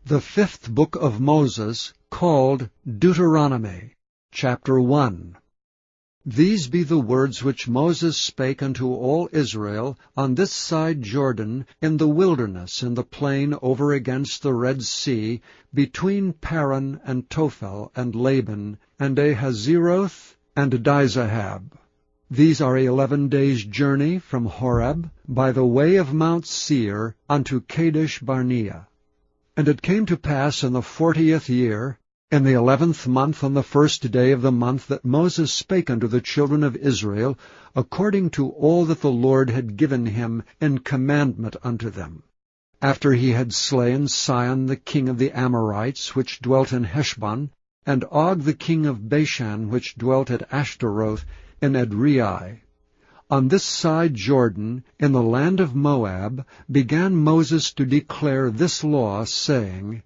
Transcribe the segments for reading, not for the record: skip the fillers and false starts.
The fifth book of Moses, called Deuteronomy, chapter 1. These be the words which Moses spake unto all Israel on this side Jordan, in the wilderness, in the plain over against the Red Sea, between Paran and Tophel and Laban, and Ahazeroth and Dizahab. These are 11 days' journey from Horeb, by the way of Mount Seir, unto Kadesh Barnea. And it came to pass in the 40th year, in the 11th month, on the first day of the month, that Moses spake unto the children of Israel, according to all that the Lord had given him in commandment unto them. After he had slain Sihon the king of the Amorites, which dwelt in Heshbon, and Og the king of Bashan, which dwelt at Ashtaroth in Edrei. On this side Jordan, in the land of Moab, began Moses to declare this law, saying,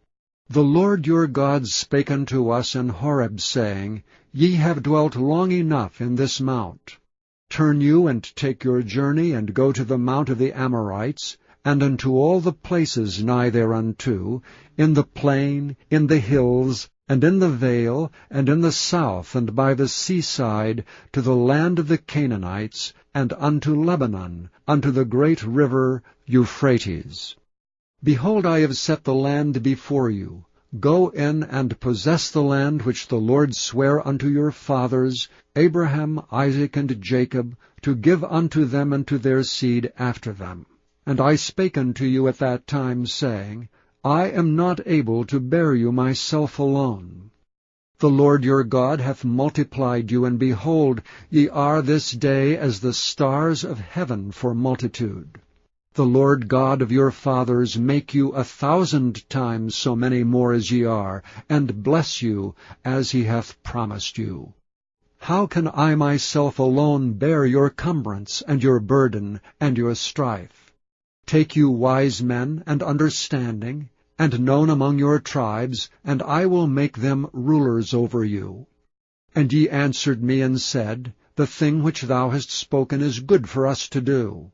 The Lord your God spake unto us in Horeb, saying, Ye have dwelt long enough in this mount. Turn you and take your journey, and go to the mount of the Amorites, and unto all the places nigh thereunto, in the plain, in the hills, and in the vale, and in the south, and by the seaside, to the land of the Canaanites, and unto Lebanon, unto the great river Euphrates. Behold, I have set the land before you. Go in and possess the land which the Lord sware unto your fathers, Abraham, Isaac, and Jacob, to give unto them and to their seed after them. And I spake unto you at that time, saying, I am not able to bear you myself alone. The Lord your God hath multiplied you, and behold, ye are this day as the stars of heaven for multitude. The Lord God of your fathers make you 1,000 times so many more as ye are, and bless you as he hath promised you. How can I myself alone bear your cumbrance, and your burden, and your strife? Take you wise men and understanding, and known among your tribes, and I will make them rulers over you. And ye answered me and said, The thing which thou hast spoken is good for us to do.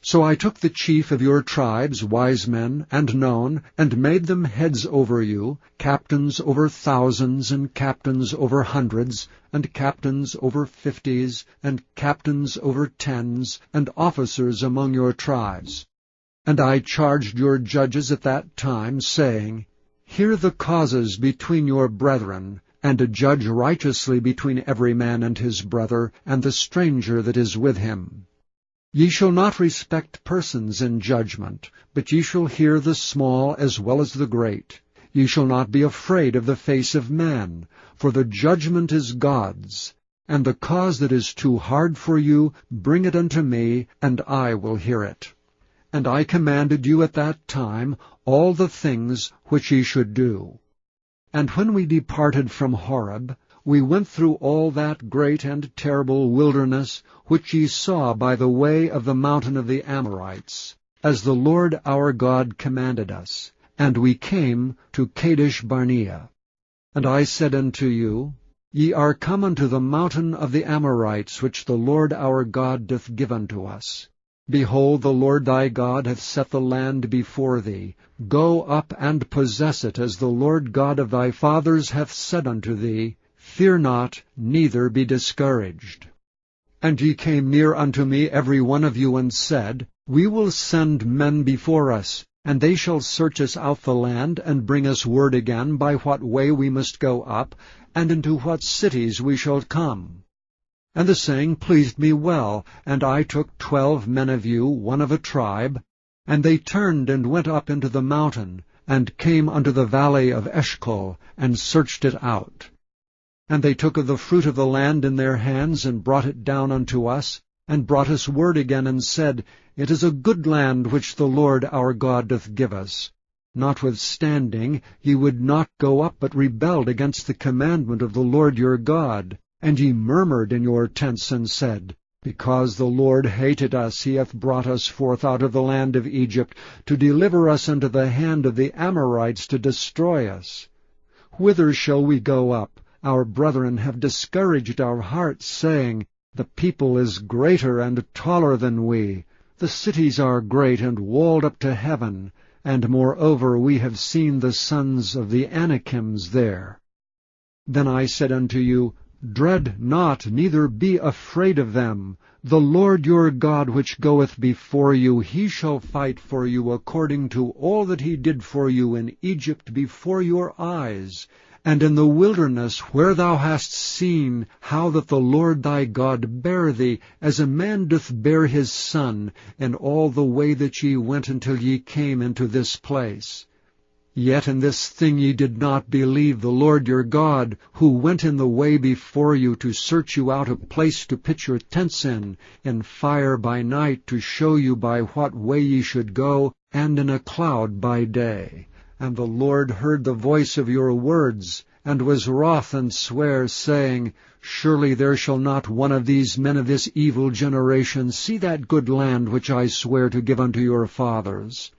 So I took the chief of your tribes, wise men, and known, and made them heads over you, captains over thousands, and captains over hundreds, and captains over 50s, and captains over 10s, and officers among your tribes. And I charged your judges at that time, saying, Hear the causes between your brethren, and judge righteously between every man and his brother, and the stranger that is with him. Ye shall not respect persons in judgment, but ye shall hear the small as well as the great. Ye shall not be afraid of the face of man, for the judgment is God's. And the cause that is too hard for you, bring it unto me, and I will hear it. And I commanded you at that time all the things which ye should do. And when we departed from Horeb, we went through all that great and terrible wilderness which ye saw by the way of the mountain of the Amorites, as the Lord our God commanded us. And we came to Kadesh Barnea. And I said unto you, Ye are come unto the mountain of the Amorites, which the Lord our God doth give unto us. Behold, the Lord thy God hath set the land before thee. Go up and possess it, as the Lord God of thy fathers hath said unto thee. Fear not, neither be discouraged. And ye came near unto me every one of you, and said, We will send men before us, and they shall search us out the land, and bring us word again by what way we must go up, and into what cities we shall come. And the saying pleased me well, and I took 12 men of you, one of a tribe, and they turned and went up into the mountain, and came unto the valley of Eshcol, and searched it out. And they took of the fruit of the land in their hands, and brought it down unto us, and brought us word again, and said, It is a good land which the Lord our God doth give us. Notwithstanding, ye would not go up, but rebelled against the commandment of the Lord your God. And ye murmured in your tents, and said, Because the Lord hated us, he hath brought us forth out of the land of Egypt, to deliver us unto the hand of the Amorites, to destroy us. Whither shall we go up? Our brethren have discouraged our hearts, saying, The people is greater and taller than we. The cities are great and walled up to heaven. and moreover we have seen the sons of the Anakims there. Then I said unto you, Dread not, neither be afraid of them. The Lord your God which goeth before you, he shall fight for you according to all that he did for you in Egypt before your eyes, and in the wilderness, where thou hast seen how that the Lord thy God bare thee, as a man doth bear his son, in all the way that ye went until ye came into this place. Yet in this thing ye did not believe the Lord your God, who went in the way before you to search you out a place to pitch your tents in fire by night to show you by what way ye should go, and in a cloud by day. And the Lord heard the voice of your words, and was wroth, and sware, saying, Surely there shall not one of these men of this evil generation see that good land which I swear to give unto your fathers.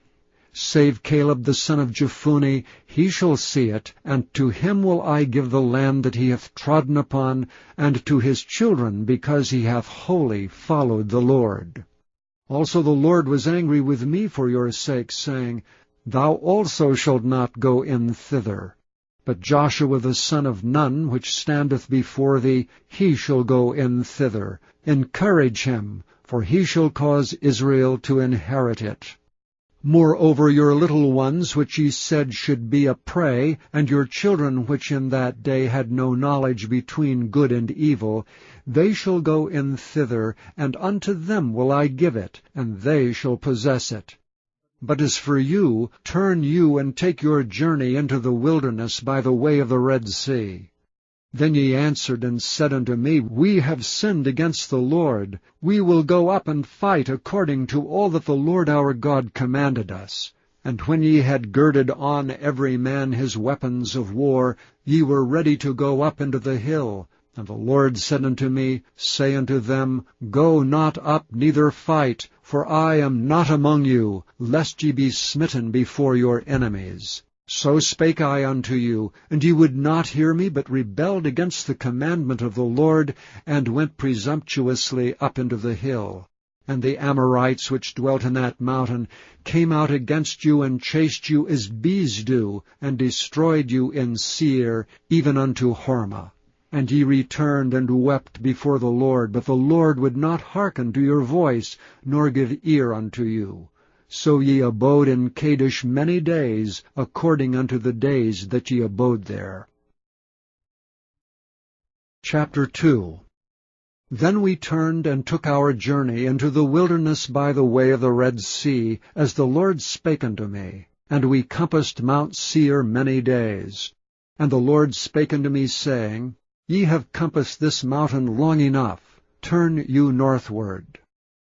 Save Caleb the son of Jephunneh, he shall see it, and to him will I give the land that he hath trodden upon, and to his children, because he hath wholly followed the Lord. Also the Lord was angry with me for your sake, saying, Thou also shalt not go in thither. But Joshua the son of Nun, which standeth before thee, he shall go in thither. Encourage him, for he shall cause Israel to inherit it. Moreover your little ones, which ye said should be a prey, and your children which in that day had no knowledge between good and evil, they shall go in thither, and unto them will I give it, and they shall possess it. But as for you, turn you and take your journey into the wilderness by the way of the Red Sea. Then ye answered and said unto me, We have sinned against the Lord. We will go up and fight according to all that the Lord our God commanded us. And when ye had girded on every man his weapons of war, ye were ready to go up into the hill. And the Lord said unto me, Say unto them, Go not up, neither fight, for I am not among you, lest ye be smitten before your enemies. So spake I unto you, and ye would not hear me, but rebelled against the commandment of the Lord, and went presumptuously up into the hill. And the Amorites which dwelt in that mountain came out against you, and chased you as bees do, and destroyed you in Seir, even unto Hormah. And ye returned and wept before the Lord, but the Lord would not hearken to your voice, nor give ear unto you. So ye abode in Kadesh many days, according unto the days that ye abode there. Chapter 2. Then we turned and took our journey into the wilderness by the way of the Red Sea, as the Lord spake unto me. And we compassed Mount Seir many days. And the Lord spake unto me, saying, Ye have compassed this mountain long enough. Turn you northward.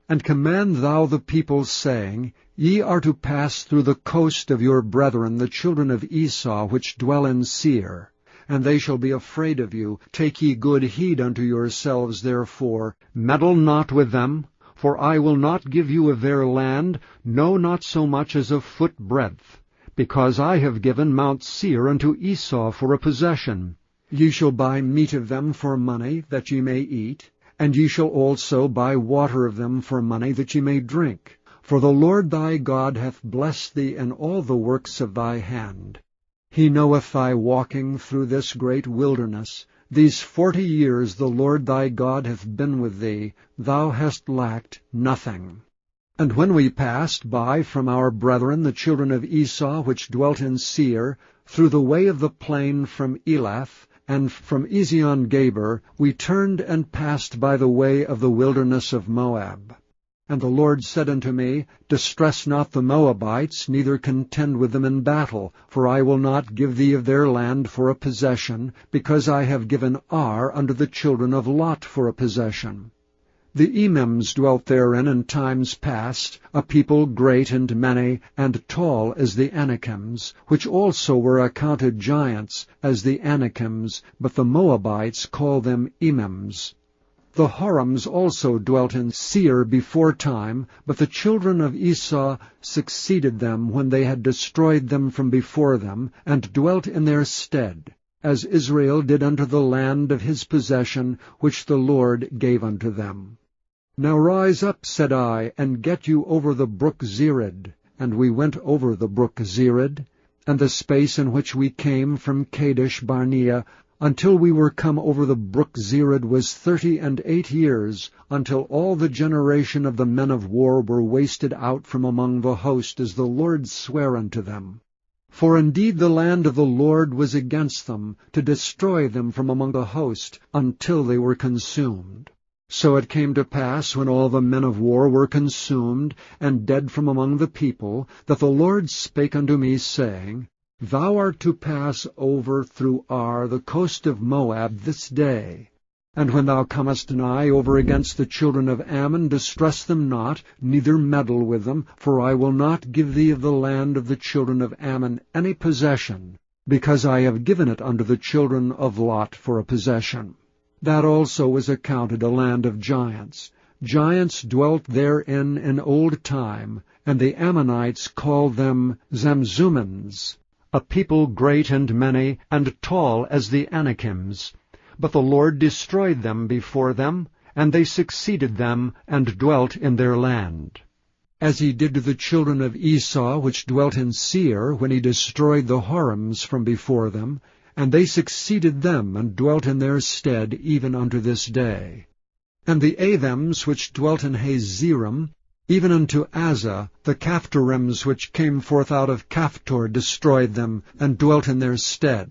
And command thou the people, saying, Ye are to pass through the coast of your brethren, the children of Esau, which dwell in Seir. And they shall be afraid of you. Take ye good heed unto yourselves, therefore. Meddle not with them, for I will not give you of their land, no, not so much as a foot breadth, because I have given Mount Seir unto Esau for a possession. Ye shall buy meat of them for money, that ye may eat, and ye shall also buy water of them for money, that ye may drink. For the Lord thy God hath blessed thee in all the works of thy hand. He knoweth thy walking through this great wilderness. These 40 years the Lord thy God hath been with thee. Thou hast lacked nothing. And when we passed by from our brethren, the children of Esau, which dwelt in Seir, through the way of the plain from Elath, and from Ezion-Geber, we turned and passed by the way of the wilderness of Moab. And the Lord said unto me, Distress not the Moabites, neither contend with them in battle, for I will not give thee of their land for a possession, because I have given Ar unto the children of Lot for a possession. The Emims dwelt therein in times past, a people great and many, and tall as the Anakims, which also were accounted giants as the Anakims, but the Moabites call them Emims. The Horims also dwelt in Seir before time, but the children of Esau succeeded them when they had destroyed them from before them, and dwelt in their stead, as Israel did unto the land of his possession, which the Lord gave unto them. Now rise up, said I, and get you over the brook Zered, and we went over the brook Zered, and the space in which we came from Kadesh Barnea until we were come over the brook Zered was 38 years, until all the generation of the men of war were wasted out from among the host, as the Lord sware unto them. For indeed the land of the Lord was against them, to destroy them from among the host, until they were consumed. So it came to pass, when all the men of war were consumed, and dead from among the people, that the Lord spake unto me, saying, Thou art to pass over through Ar, the coast of Moab, this day. And when thou comest nigh over against the children of Ammon, distress them not, neither meddle with them, for I will not give thee of the land of the children of Ammon any possession, because I have given it unto the children of Lot for a possession. That also was accounted a land of giants. Giants dwelt therein in old time, and the Ammonites called them Zamzummins, a people great and many, and tall as the Anakims. But the Lord destroyed them before them, and they succeeded them, and dwelt in their land. As he did to the children of Esau, which dwelt in Seir, when he destroyed the Horims from before them, and they succeeded them, and dwelt in their stead, even unto this day. And the Athams, which dwelt in Hazerim, even unto Azza, the Caphtorims, which came forth out of Caphtor, destroyed them, and dwelt in their stead.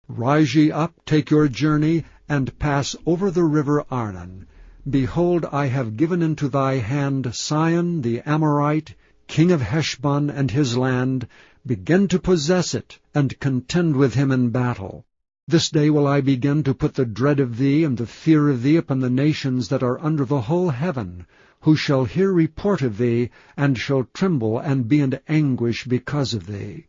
Rise ye up, take your journey, and pass over the river Arnon. Behold, I have given into thy hand Sihon the Amorite, king of Heshbon and his land. Begin to possess it, and contend with him in battle. This day will I begin to put the dread of thee and the fear of thee upon the nations that are under the whole heaven, who shall hear report of thee, and shall tremble and be in anguish because of thee.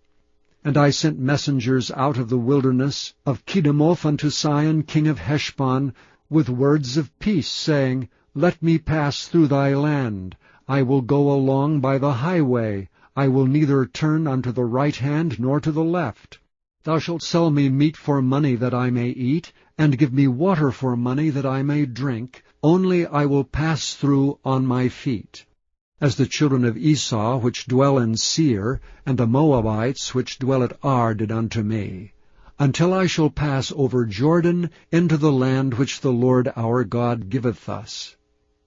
And I sent messengers out of the wilderness of Kedemoth unto Sihon king of Heshbon, with words of peace, saying, Let me pass through thy land. I will go along by the highway. I will neither turn unto the right hand nor to the left. Thou shalt sell me meat for money that I may eat, and give me water for money that I may drink. Only I will pass through on my feet. As the children of Esau, which dwell in Seir, and the Moabites, which dwell at Ar, did unto me, until I shall pass over Jordan into the land which the Lord our God giveth us.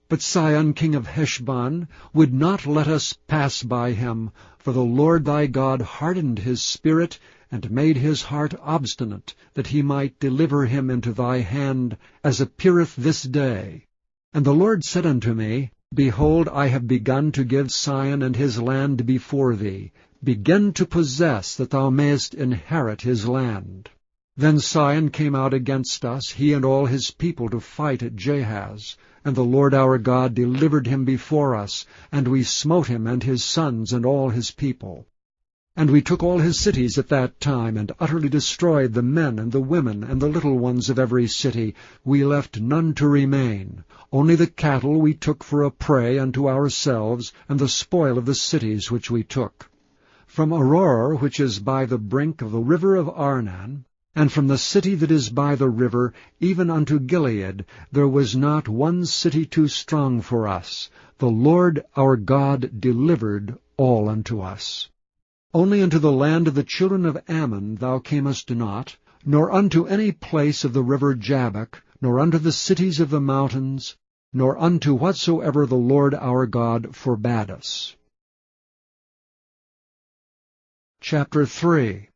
But Sihon king of Heshbon would not let us pass by him, for the Lord thy God hardened his spirit, and made his heart obstinate, that he might deliver him into thy hand, as appeareth this day. And the Lord said unto me, Behold, I have begun to give Sihon and his land before thee. Begin to possess, that thou mayest inherit his land. Then Sihon came out against us, he and all his people, to fight at Jahaz. And the Lord our God delivered him before us, and we smote him and his sons and all his people. And we took all his cities at that time, and utterly destroyed the men and the women and the little ones of every city. We left none to remain. Only the cattle we took for a prey unto ourselves, and the spoil of the cities which we took. From Aroer, which is by the brink of the river of Arnon, and from the city that is by the river, even unto Gilead, there was not one city too strong for us. The Lord our God delivered all unto us. Only unto the land of the children of Ammon thou camest not, nor unto any place of the river Jabbok, nor unto the cities of the mountains, nor unto whatsoever the Lord our God forbade us. Chapter 3.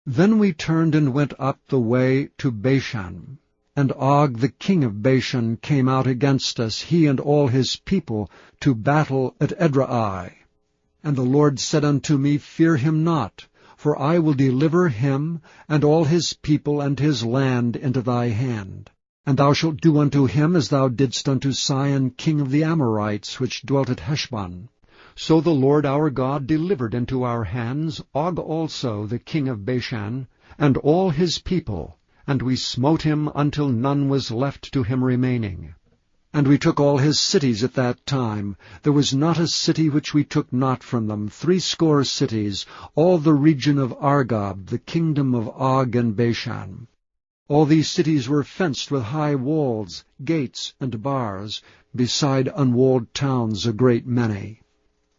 Then we turned and went up the way to Bashan. And Og the king of Bashan came out against us, he and all his people, to battle at Edrei. And the Lord said unto me, Fear him not, for I will deliver him, and all his people and his land into thy hand. And thou shalt do unto him as thou didst unto Sihon king of the Amorites, which dwelt at Heshbon. So the Lord our God delivered into our hands Og also the king of Bashan, and all his people, and we smote him until none was left to him remaining. And we took all his cities at that time. There was not a city which we took not from them, 80 cities, all the region of Argob, the kingdom of Og and Bashan. All these cities were fenced with high walls, gates, and bars, beside unwalled towns a great many.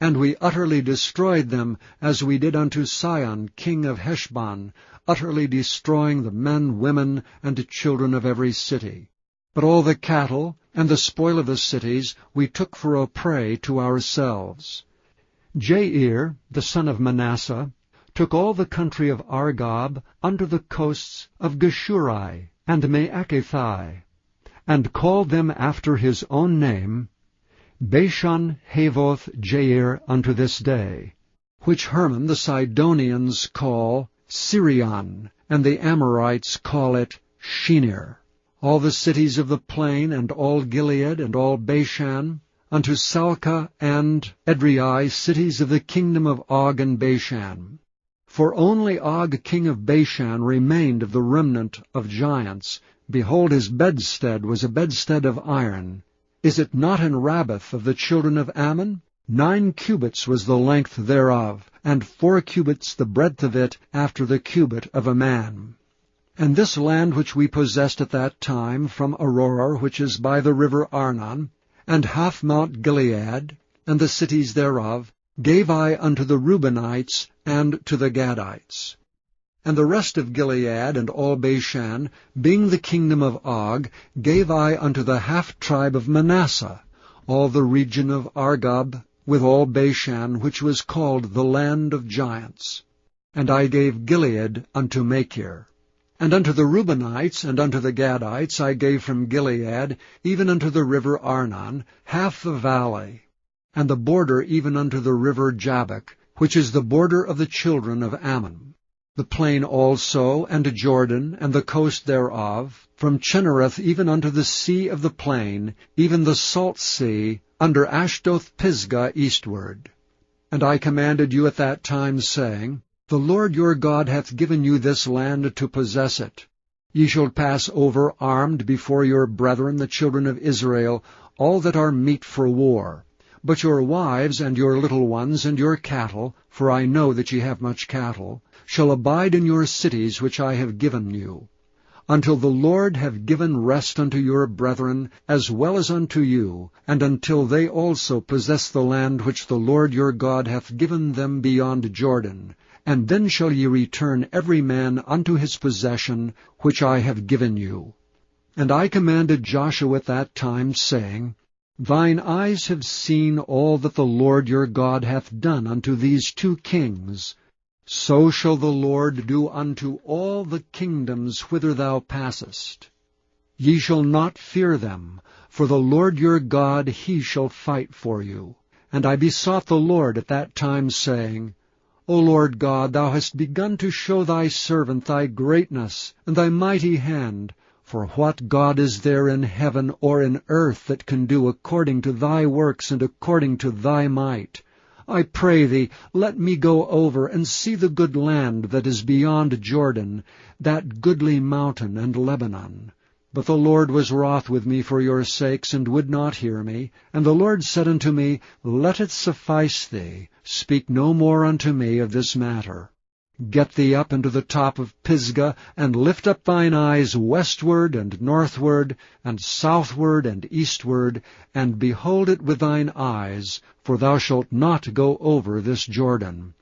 And we utterly destroyed them, as we did unto Sihon king of Heshbon, utterly destroying the men, women, and children of every city. But all the cattle and the spoil of the cities we took for a prey to ourselves. Jair, the son of Manasseh, took all the country of Argob unto the coasts of Geshurai and Maacathai, and called them after his own name, Bashan Havoth Jair unto this day, which Hermon the Sidonians call Sirion, and the Amorites call it Shinir. All the cities of the plain, and all Gilead, and all Bashan, unto Salcah and Edrei, cities of the kingdom of Og and Bashan. For only Og king of Bashan remained of the remnant of giants. Behold, his bedstead was a bedstead of iron. Is it not in Rabbath of the children of Ammon? 9 cubits was the length thereof, and 4 cubits the breadth of it, after the cubit of a man. And this land which we possessed at that time, from Aurora, which is by the river Arnon, and half Mount Gilead, and the cities thereof, gave I unto the Reubenites and to the Gadites. And the rest of Gilead and all Bashan, being the kingdom of Og, gave I unto the half-tribe of Manasseh, all the region of Argob, with all Bashan, which was called the land of giants. And I gave Gilead unto Machir. And unto the Reubenites and unto the Gadites I gave from Gilead, even unto the river Arnon, half the valley, and the border even unto the river Jabbok, which is the border of the children of Ammon. The plain also, and Jordan, and the coast thereof, from Chinnereth even unto the sea of the plain, even the salt sea, under Ashdoth-Pisgah eastward. And I commanded you at that time, saying, The Lord your God hath given you this land to possess it. Ye shall pass over armed before your brethren the children of Israel, all that are meet for war. But your wives and your little ones and your cattle, for I know that ye have much cattle, shall abide in your cities which I have given you, until the Lord have given rest unto your brethren as well as unto you, and until they also possess the land which the Lord your God hath given them beyond Jordan. And then shall ye return every man unto his possession which I have given you. And I commanded Joshua at that time, saying, Thine eyes have seen all that the Lord your God hath done unto these 2 kings. So shall the Lord do unto all the kingdoms whither thou passest. Ye shall not fear them, for the Lord your God, he shall fight for you. And I besought the Lord at that time, saying, O Lord God, thou hast begun to show thy servant thy greatness and thy mighty hand. For what God is there in heaven or in earth that can do according to thy works and according to thy might? I pray thee, let me go over and see the good land that is beyond Jordan, that goodly mountain and Lebanon. But the Lord was wroth with me for your sakes, and would not hear me. And the Lord said unto me, Let it suffice thee, speak no more unto me of this matter. Get thee up into the top of Pisgah, and lift up thine eyes westward and northward, and southward and eastward, and behold it with thine eyes, for thou shalt not go over this Jordan.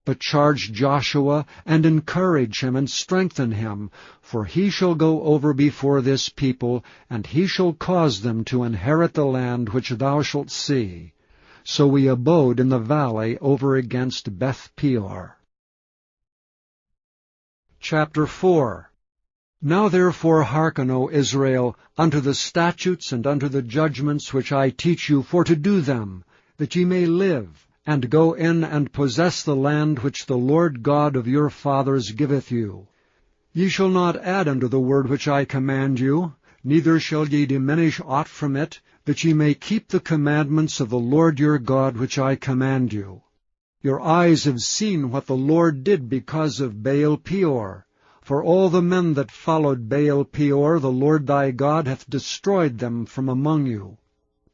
But charge Joshua, and encourage him, and strengthen him, for he shall go over before this people, and he shall cause them to inherit the land which thou shalt see. So we abode in the valley over against Beth-peor. Chapter 4. Now therefore hearken, O Israel, unto the statutes and unto the judgments which I teach you, for to do them, that ye may live, and go in and possess the land which the Lord God of your fathers giveth you. Ye shall not add unto the word which I command you, neither shall ye diminish aught from it, that ye may keep the commandments of the Lord your God which I command you. Your eyes have seen what the Lord did because of Baal-peor. For all the men that followed Baal-peor, the Lord thy God hath destroyed them from among you.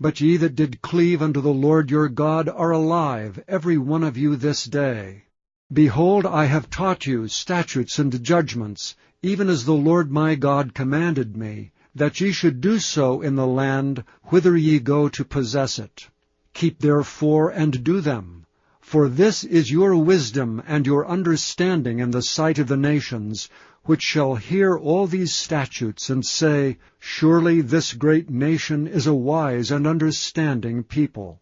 But ye that did cleave unto the Lord your God are alive, every one of you this day. Behold, I have taught you statutes and judgments, even as the Lord my God commanded me, that ye should do so in the land whither ye go to possess it. Keep therefore and do them. For this is your wisdom and your understanding in the sight of the nations, which shall hear all these statutes, and say, Surely this great nation is a wise and understanding people.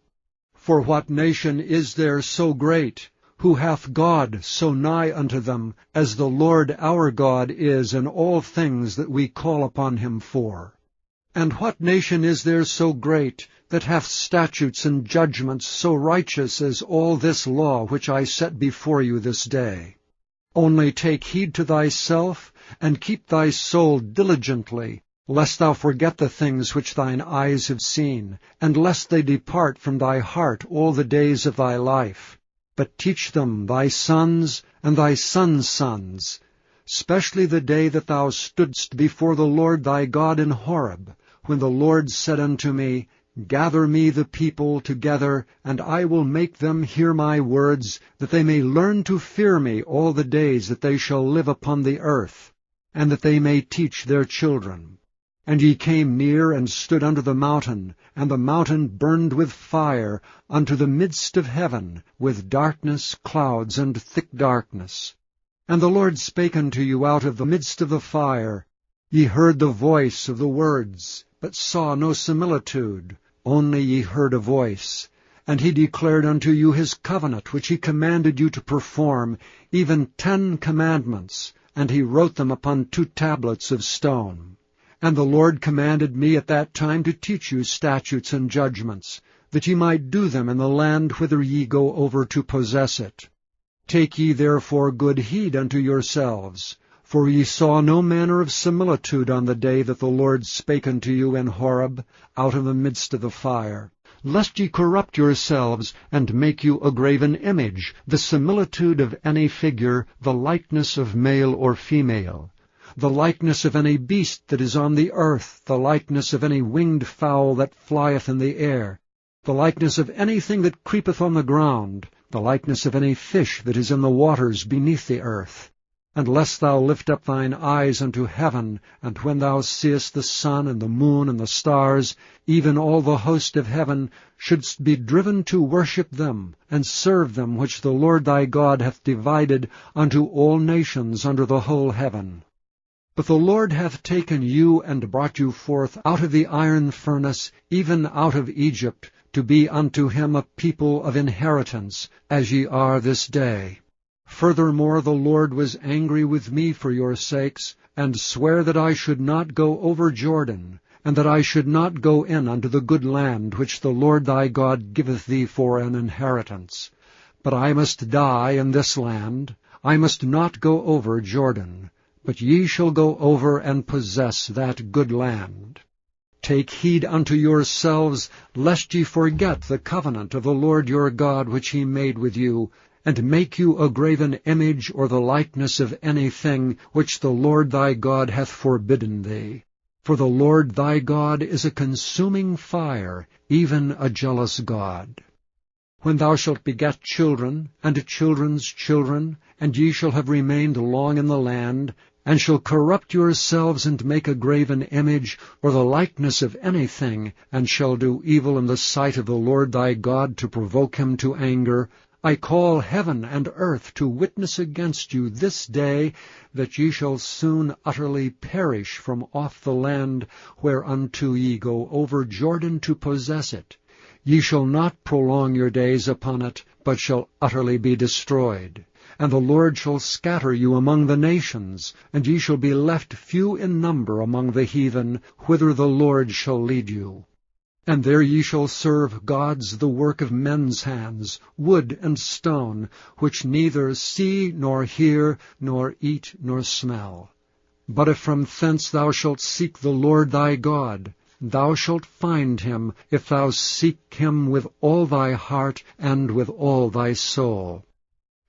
For what nation is there so great, who hath God so nigh unto them, as the Lord our God is in all things that we call upon him for? And what nation is there so great, that hath statutes and judgments so righteous as all this law which I set before you this day? Only take heed to thyself, and keep thy soul diligently, lest thou forget the things which thine eyes have seen, and lest they depart from thy heart all the days of thy life. But teach them thy sons and thy sons' sons, specially the day that thou stoodst before the Lord thy God in Horeb, when the Lord said unto me, Gather me the people together, and I will make them hear my words, that they may learn to fear me all the days that they shall live upon the earth, and that they may teach their children. And ye came near and stood under the mountain, and the mountain burned with fire unto the midst of heaven, with darkness, clouds, and thick darkness. And the Lord spake unto you out of the midst of the fire. Ye heard the voice of the words, but saw no similitude, only ye heard a voice. And he declared unto you his covenant, which he commanded you to perform, even 10 commandments, and he wrote them upon 2 tablets of stone. And the Lord commanded me at that time to teach you statutes and judgments, that ye might do them in the land whither ye go over to possess it. Take ye therefore good heed unto yourselves, for ye saw no manner of similitude on the day that the Lord spake unto you in Horeb, out of the midst of the fire, lest ye corrupt yourselves, and make you a graven image, the similitude of any figure, the likeness of male or female, the likeness of any beast that is on the earth, the likeness of any winged fowl that flieth in the air, the likeness of anything that creepeth on the ground, the likeness of any fish that is in the waters beneath the earth. And lest thou lift up thine eyes unto heaven, and when thou seest the sun and the moon and the stars, even all the host of heaven, shouldst be driven to worship them, and serve them which the Lord thy God hath divided unto all nations under the whole heaven. But the Lord hath taken you and brought you forth out of the iron furnace, even out of Egypt, to be unto him a people of inheritance, as ye are this day. Furthermore, the Lord was angry with me for your sakes, and sware that I should not go over Jordan, and that I should not go in unto the good land which the Lord thy God giveth thee for an inheritance. But I must die in this land, I must not go over Jordan, but ye shall go over and possess that good land. Take heed unto yourselves, lest ye forget the covenant of the Lord your God which he made with you, and make you a graven image or the likeness of anything which the Lord thy God hath forbidden thee. For the Lord thy God is a consuming fire, even a jealous God. When thou shalt beget children, and children's children, and ye shall have remained long in the land, and shall corrupt yourselves and make a graven image, or the likeness of anything, and shall do evil in the sight of the Lord thy God to provoke him to anger, I call heaven and earth to witness against you this day, that ye shall soon utterly perish from off the land whereunto ye go over Jordan to possess it. Ye shall not prolong your days upon it, but shall utterly be destroyed. And the Lord shall scatter you among the nations, and ye shall be left few in number among the heathen, whither the Lord shall lead you. And there ye shall serve gods the work of men's hands, wood and stone, which neither see, nor hear, nor eat, nor smell. But if from thence thou shalt seek the Lord thy God, thou shalt find him, if thou seek him with all thy heart and with all thy soul.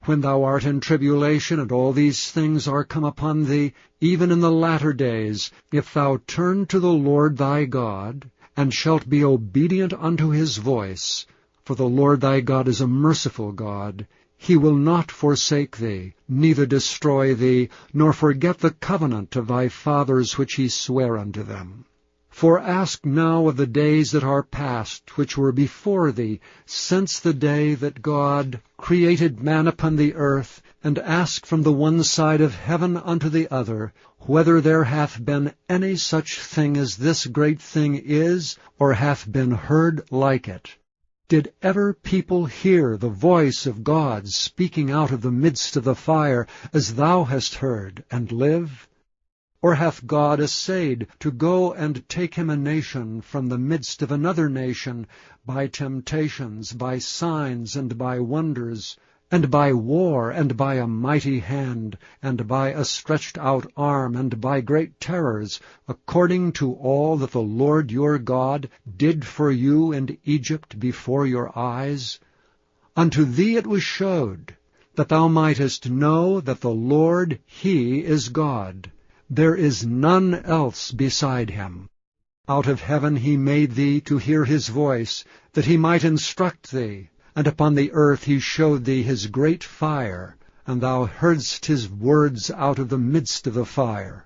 When thou art in tribulation, and all these things are come upon thee, even in the latter days, if thou turn to the Lord thy God, and shalt be obedient unto his voice, for the Lord thy God is a merciful God, he will not forsake thee, neither destroy thee, nor forget the covenant of thy fathers which he sware unto them. For ask now of the days that are past, which were before thee, since the day that God created man upon the earth, and ask from the one side of heaven unto the other, whether there hath been any such thing as this great thing is, or hath been heard like it. Did ever people hear the voice of God speaking out of the midst of the fire, as thou hast heard, and live? Or hath God essayed to go and take him a nation from the midst of another nation, by temptations, by signs, and by wonders, and by war, and by a mighty hand, and by a stretched out arm, and by great terrors, according to all that the Lord your God did for you in Egypt before your eyes? Unto thee it was showed, that thou mightest know that the Lord, He is God. There is none else beside him. Out of heaven he made thee to hear his voice, that he might instruct thee. And upon the earth he showed thee his great fire, and thou heardst his words out of the midst of the fire.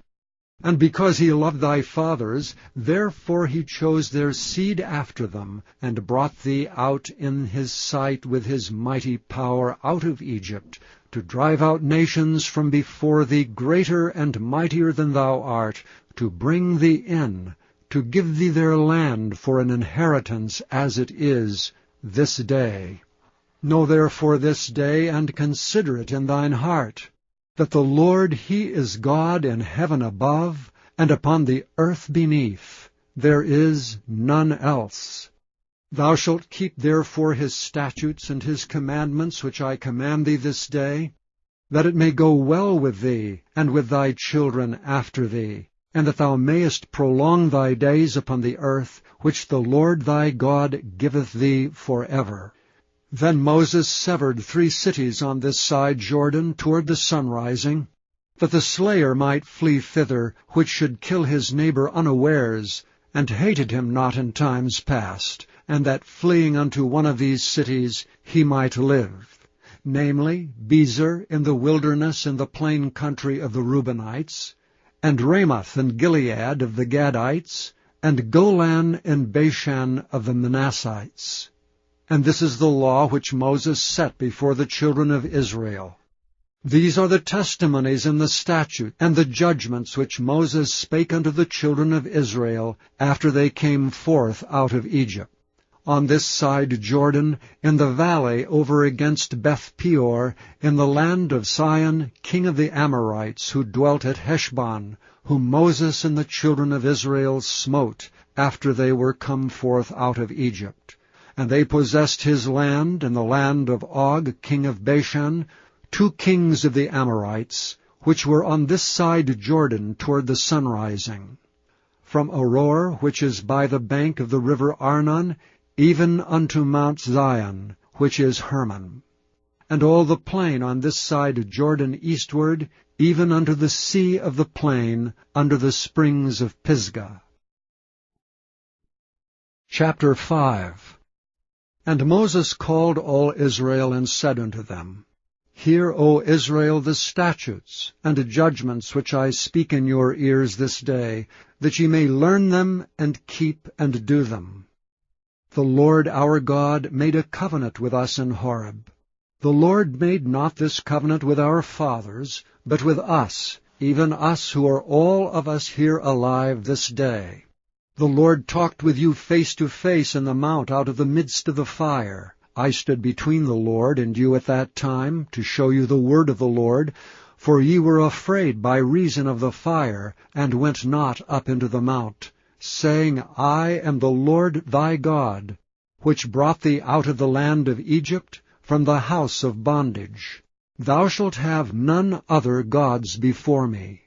And because he loved thy fathers, therefore he chose their seed after them, and brought thee out in his sight with his mighty power out of Egypt, to drive out nations from before thee greater and mightier than thou art, to bring thee in, to give thee their land for an inheritance as it is this day. Know therefore this day, and consider it in thine heart, that the Lord He is God in heaven above, and upon the earth beneath. There is none else. Thou shalt keep therefore His statutes and His commandments, which I command thee this day, that it may go well with thee, and with thy children after thee, and that thou mayest prolong thy days upon the earth, which the Lord thy God giveth thee forever. Then Moses severed 3 cities on this side Jordan toward the sunrising, that the slayer might flee thither, which should kill his neighbor unawares, and hated him not in times past, and that fleeing unto one of these cities he might live, namely, Bezer in the wilderness in the plain country of the Reubenites, and Ramoth and Gilead of the Gadites, and Golan in Bashan of the Manassites. And this is the law which Moses set before the children of Israel. These are the testimonies and the statutes and the judgments which Moses spake unto the children of Israel after they came forth out of Egypt. On this side Jordan, in the valley over against Beth-peor, in the land of Sihon, king of the Amorites, who dwelt at Heshbon, whom Moses and the children of Israel smote after they were come forth out of Egypt. And they possessed his land, in the land of Og, king of Bashan, 2 kings of the Amorites, which were on this side Jordan toward the sunrising. From Aroer, which is by the bank of the river Arnon, even unto Mount Zion, which is Hermon. And all the plain on this side Jordan eastward, even unto the sea of the plain, under the springs of Pisgah. Chapter 5. And Moses called all Israel, and said unto them, Hear, O Israel, the statutes and judgments which I speak in your ears this day, that ye may learn them, and keep and do them. The Lord our God made a covenant with us in Horeb. The Lord made not this covenant with our fathers, but with us, even us who are all of us here alive this day. The Lord talked with you face to face in the mount out of the midst of the fire. I stood between the Lord and you at that time, to show you the word of the Lord, for ye were afraid by reason of the fire, and went not up into the mount, saying, I am the Lord thy God, which brought thee out of the land of Egypt, from the house of bondage. Thou shalt have none other gods before me.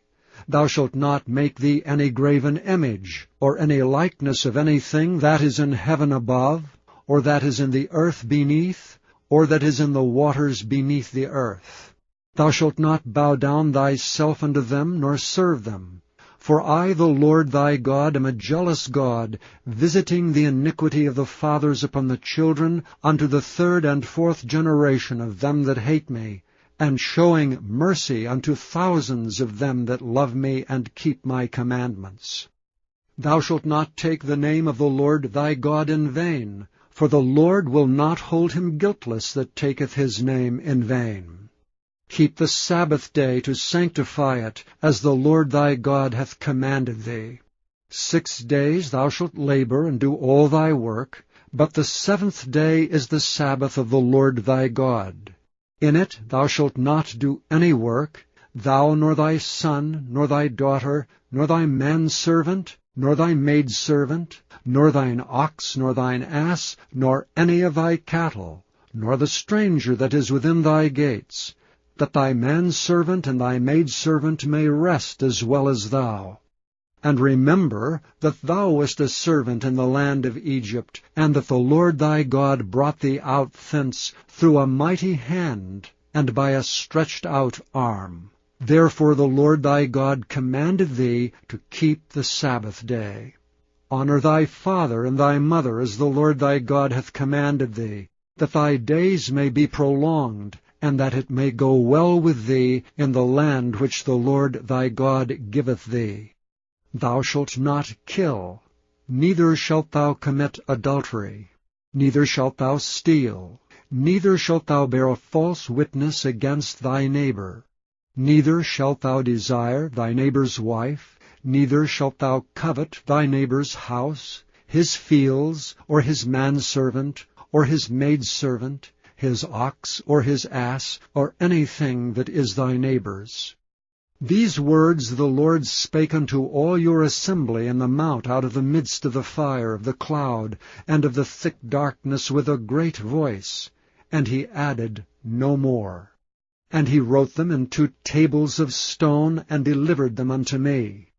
Thou shalt not make thee any graven image, or any likeness of anything that is in heaven above, or that is in the earth beneath, or that is in the waters beneath the earth. Thou shalt not bow down thyself unto them, nor serve them. For I, the Lord thy God, am a jealous God, visiting the iniquity of the fathers upon the children, unto the 3rd and 4th generation of them that hate me, and showing mercy unto thousands of them that love me and keep my commandments. Thou shalt not take the name of the Lord thy God in vain, for the Lord will not hold him guiltless that taketh his name in vain. Keep the Sabbath day to sanctify it, as the Lord thy God hath commanded thee. 6 days thou shalt labor and do all thy work, but the 7th day is the Sabbath of the Lord thy God. In it thou shalt not do any work, thou nor thy son, nor thy daughter, nor thy manservant, nor thy maidservant, nor thine ox, nor thine ass, nor any of thy cattle, nor the stranger that is within thy gates, that thy manservant and thy maidservant may rest as well as thou. And remember that thou wast a servant in the land of Egypt, and that the Lord thy God brought thee out thence through a mighty hand, and by a stretched out arm. Therefore the Lord thy God commanded thee to keep the Sabbath day. Honor thy father and thy mother, as the Lord thy God hath commanded thee, that thy days may be prolonged, and that it may go well with thee in the land which the Lord thy God giveth thee. Thou shalt not kill, neither shalt thou commit adultery, neither shalt thou steal, neither shalt thou bear a false witness against thy neighbor, neither shalt thou desire thy neighbor's wife, neither shalt thou covet thy neighbor's house, his fields, or his manservant, or his maidservant, his ox, or his ass, or anything that is thy neighbor's. These words the Lord spake unto all your assembly in the mount out of the midst of the fire, of the cloud, and of the thick darkness with a great voice. And he added no more. And he wrote them in 2 tables of stone, and delivered them unto me.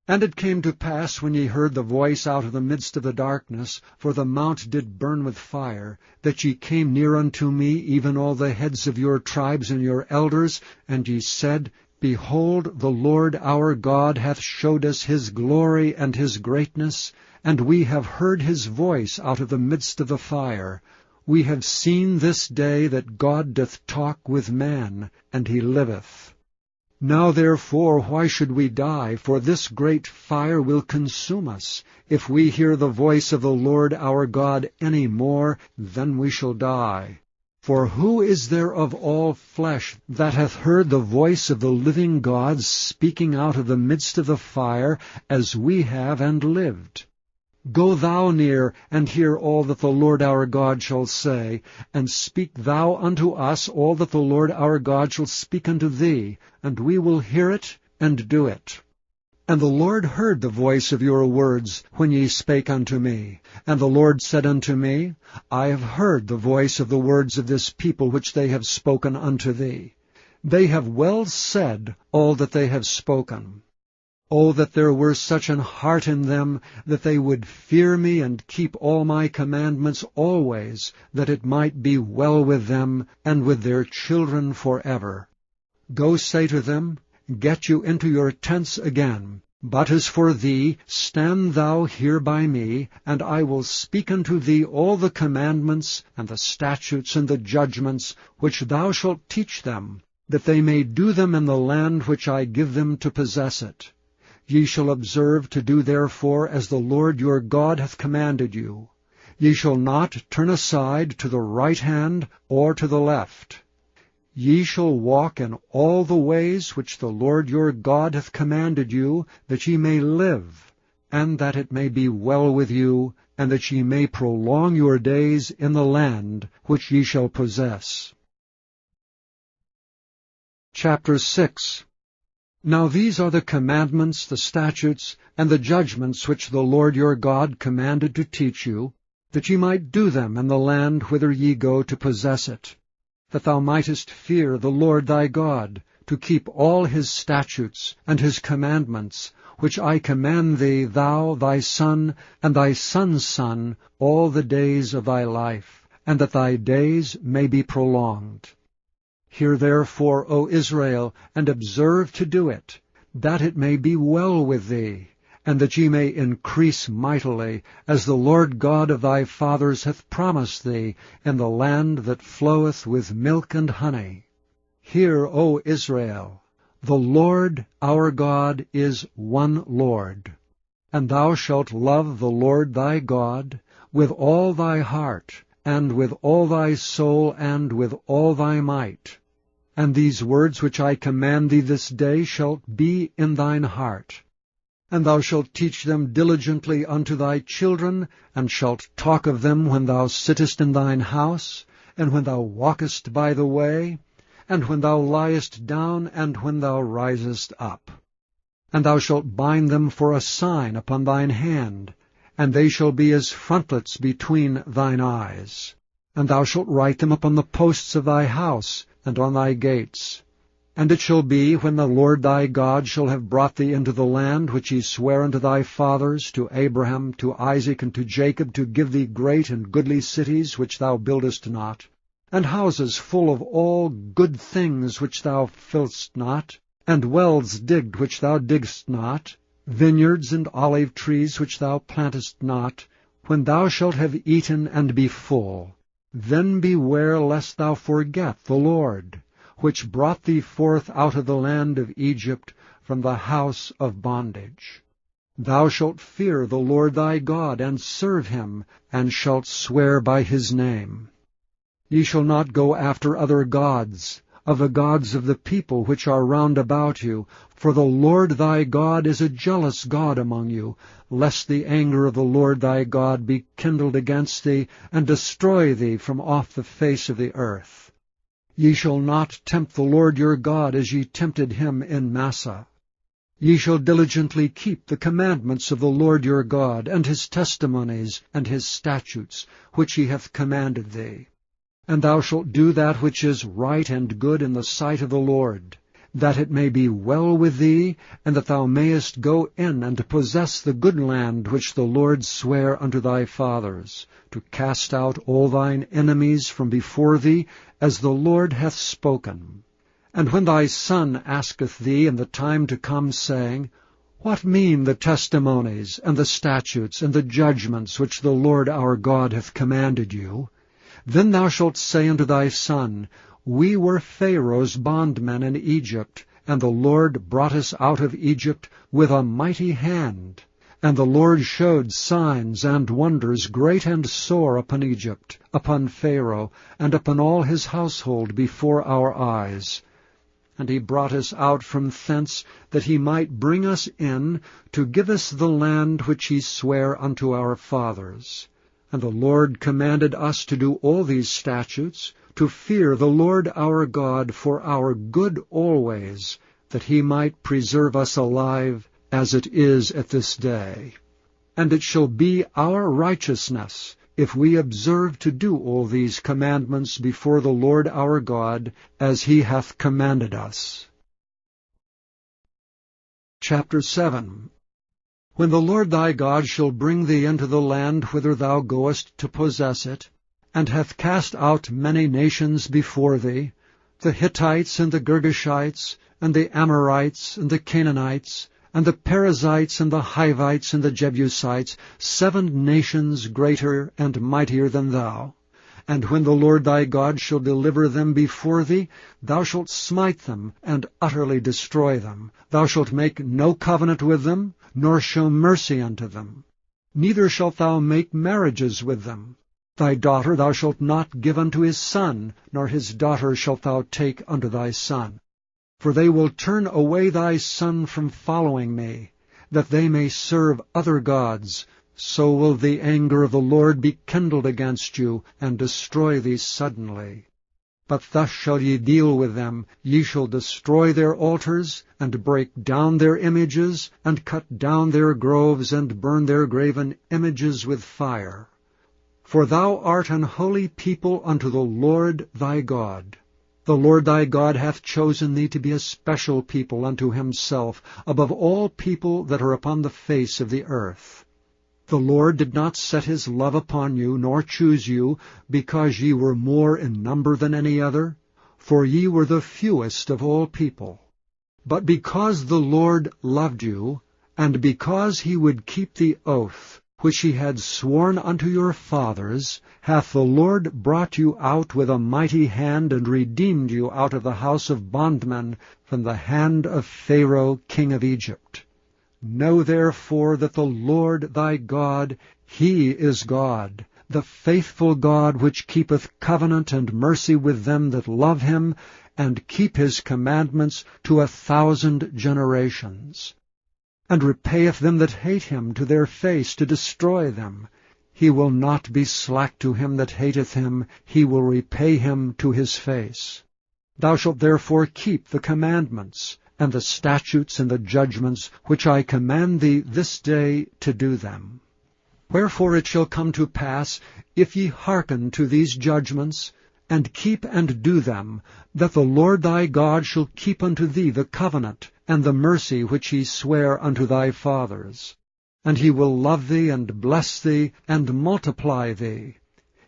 And it came to pass, when ye heard the voice out of the midst of the darkness, for the mount did burn with fire, that ye came near unto me, even all the heads of your tribes and your elders, and ye said, Behold, the Lord our God hath showed us his glory and his greatness, and we have heard his voice out of the midst of the fire. We have seen this day that God doth talk with man, and he liveth. Now therefore why should we die? For this great fire will consume us. If we hear the voice of the Lord our God any more, then we shall die. For who is there of all flesh that hath heard the voice of the living God speaking out of the midst of the fire, as we have, and lived? Go thou near, and hear all that the Lord our God shall say, and speak thou unto us all that the Lord our God shall speak unto thee, and we will hear it, and do it. And the Lord heard the voice of your words, when ye spake unto me. And the Lord said unto me, I have heard the voice of the words of this people which they have spoken unto thee. They have well said all that they have spoken. O that there were such an heart in them, that they would fear me and keep all my commandments always, that it might be well with them and with their children forever. Go say to them, Get you into your tents again. But as for thee, stand thou here by me, and I will speak unto thee all the commandments, and the statutes, and the judgments, which thou shalt teach them, that they may do them in the land which I give them to possess it. Ye shall observe to do therefore as the Lord your God hath commanded you. Ye shall not turn aside to the right hand or to the left. Ye shall walk in all the ways which the Lord your God hath commanded you, that ye may live, and that it may be well with you, and that ye may prolong your days in the land which ye shall possess. Chapter 6. Now these are the commandments, the statutes, and the judgments which the Lord your God commanded to teach you, that ye might do them in the land whither ye go to possess it, that thou mightest fear the Lord thy God, to keep all his statutes and his commandments, which I command thee, thou, thy son, and thy son's son, all the days of thy life, and that thy days may be prolonged. Hear therefore, O Israel, and observe to do it, that it may be well with thee, and that ye may increase mightily, as the Lord God of thy fathers hath promised thee, in the land that floweth with milk and honey. Hear, O Israel, the Lord our God is one Lord. And thou shalt love the Lord thy God with all thy heart, and with all thy soul, and with all thy might. And these words which I command thee this day shall be in thine heart. And thou shalt teach them diligently unto thy children, and shalt talk of them when thou sittest in thine house, and when thou walkest by the way, and when thou liest down, and when thou risest up. And thou shalt bind them for a sign upon thine hand, and they shall be as frontlets between thine eyes. And thou shalt write them upon the posts of thy house, and on thy gates. And it shall be, when the Lord thy God shall have brought thee into the land which he sware unto thy fathers, to Abraham, to Isaac, and to Jacob, to give thee great and goodly cities which thou buildest not, and houses full of all good things which thou fillest not, and wells digged which thou diggest not, vineyards and olive trees which thou plantest not, when thou shalt have eaten and be full, then beware lest thou forget the Lord, which brought thee forth out of the land of Egypt from the house of bondage. Thou shalt fear the Lord thy God, and serve him, and shalt swear by his name. Ye shall not go after other gods, of the gods of the people which are round about you, for the Lord thy God is a jealous God among you, lest the anger of the Lord thy God be kindled against thee, and destroy thee from off the face of the earth. Ye shall not tempt the Lord your God as ye tempted him in Massah. Ye shall diligently keep the commandments of the Lord your God, and his testimonies, and his statutes, which he hath commanded thee. And thou shalt do that which is right and good in the sight of the Lord, that it may be well with thee, and that thou mayest go in and possess the good land which the Lord sware unto thy fathers, to cast out all thine enemies from before thee, as the Lord hath spoken. And when thy son asketh thee in the time to come, saying, What mean the testimonies, and the statutes, and the judgments which the Lord our God hath commanded you? Then thou shalt say unto thy son, We were Pharaoh's bondmen in Egypt, and the Lord brought us out of Egypt with a mighty hand. And the Lord showed signs and wonders great and sore upon Egypt, upon Pharaoh, and upon all his household before our eyes. And he brought us out from thence, that he might bring us in, to give us the land which he sware unto our fathers. And the Lord commanded us to do all these statutes, to fear the Lord our God for our good always, that he might preserve us alive, as it is at this day. And it shall be our righteousness, if we observe to do all these commandments before the Lord our God, as he hath commanded us. Chapter 7. When the Lord thy God shall bring thee into the land whither thou goest to possess it, and hath cast out many nations before thee, the Hittites, and the Girgashites, and the Amorites, and the Canaanites, and the Perizzites, and the Hivites, and the Jebusites, 7 nations greater and mightier than thou. And when the Lord thy God shall deliver them before thee, thou shalt smite them, and utterly destroy them. Thou shalt make no covenant with them, nor show mercy unto them. Neither shalt thou make marriages with them. Thy daughter thou shalt not give unto his son, nor his daughter shalt thou take unto thy son. For they will turn away thy son from following me, that they may serve other gods. So will the anger of the Lord be kindled against you, and destroy thee suddenly. But thus shall ye deal with them. Ye shall destroy their altars, and break down their images, and cut down their groves, and burn their graven images with fire. For thou art an holy people unto the Lord thy God. The Lord thy God hath chosen thee to be a special people unto himself, above all people that are upon the face of the earth. The Lord did not set his love upon you, nor choose you, because ye were more in number than any other, for ye were the fewest of all people. But because the Lord loved you, and because he would keep the oath which he had sworn unto your fathers, hath the Lord brought you out with a mighty hand, and redeemed you out of the house of bondmen, from the hand of Pharaoh king of Egypt. Know therefore that the Lord thy God, he is God, the faithful God, which keepeth covenant and mercy with them that love him, and keep his commandments to 1,000 generations, and repayeth them that hate him to their face, to destroy them. He will not be slack to him that hateth him, he will repay him to his face. Thou shalt therefore keep the commandments, and the statutes and the judgments, which I command thee this day to do them. Wherefore it shall come to pass, if ye hearken to these judgments, and keep and do them, that the Lord thy God shall keep unto thee the covenant and the mercy which he sware unto thy fathers. And he will love thee, and bless thee, and multiply thee.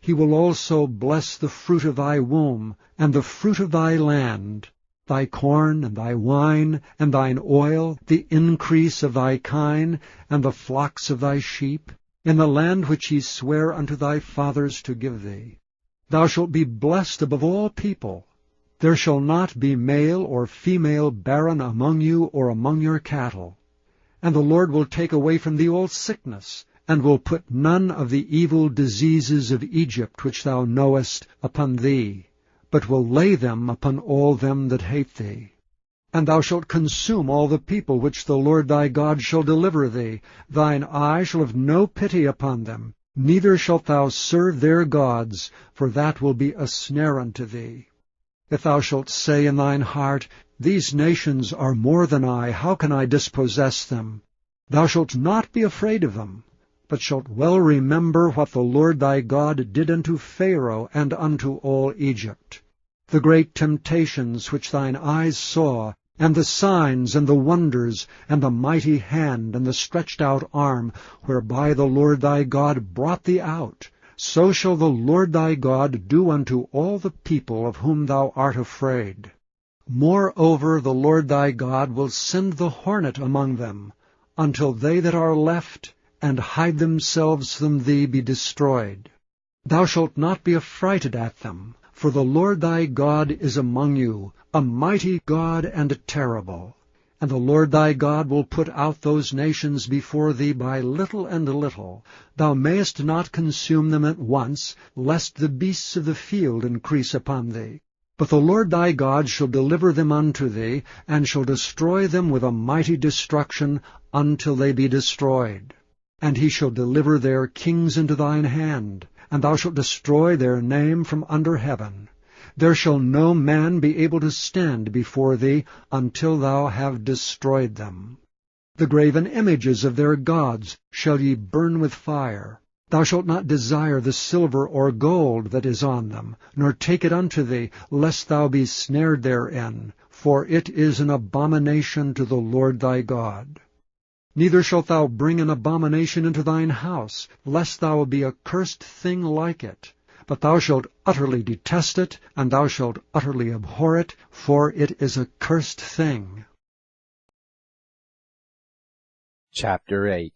He will also bless the fruit of thy womb, and the fruit of thy land, thy corn, and thy wine, and thine oil, the increase of thy kine, and the flocks of thy sheep, in the land which he sware unto thy fathers to give thee. Thou shalt be blessed above all people. There shall not be male or female barren among you or among your cattle. And the Lord will take away from thee all sickness, and will put none of the evil diseases of Egypt which thou knowest upon thee, but will lay them upon all them that hate thee. And thou shalt consume all the people which the Lord thy God shall deliver thee. Thine eye shall have no pity upon them, neither shalt thou serve their gods, for that will be a snare unto thee. If thou shalt say in thine heart, These nations are more than I, how can I dispossess them? Thou shalt not be afraid of them, but shalt well remember what the Lord thy God did unto Pharaoh and unto all Egypt, the great temptations which thine eyes saw, and the signs and the wonders, and the mighty hand and the stretched out arm, whereby the Lord thy God brought thee out. So shall the Lord thy God do unto all the people of whom thou art afraid. Moreover, the Lord thy God will send the hornet among them, until they that are left and hide themselves from thee be destroyed. Thou shalt not be affrighted at them, for the Lord thy God is among you, a mighty God and terrible. And the Lord thy God will put out those nations before thee by little and little. Thou mayest not consume them at once, lest the beasts of the field increase upon thee. But the Lord thy God shall deliver them unto thee, and shall destroy them with a mighty destruction until they be destroyed. And he shall deliver their kings into thine hand, and thou shalt destroy their name from under heaven. There shall no man be able to stand before thee until thou have destroyed them. The graven images of their gods shall ye burn with fire. Thou shalt not desire the silver or gold that is on them, nor take it unto thee, lest thou be snared therein, for it is an abomination to the Lord thy God. Neither shalt thou bring an abomination into thine house, lest thou be a cursed thing like it. But thou shalt utterly detest it, and thou shalt utterly abhor it, for it is a cursed thing. Chapter 8.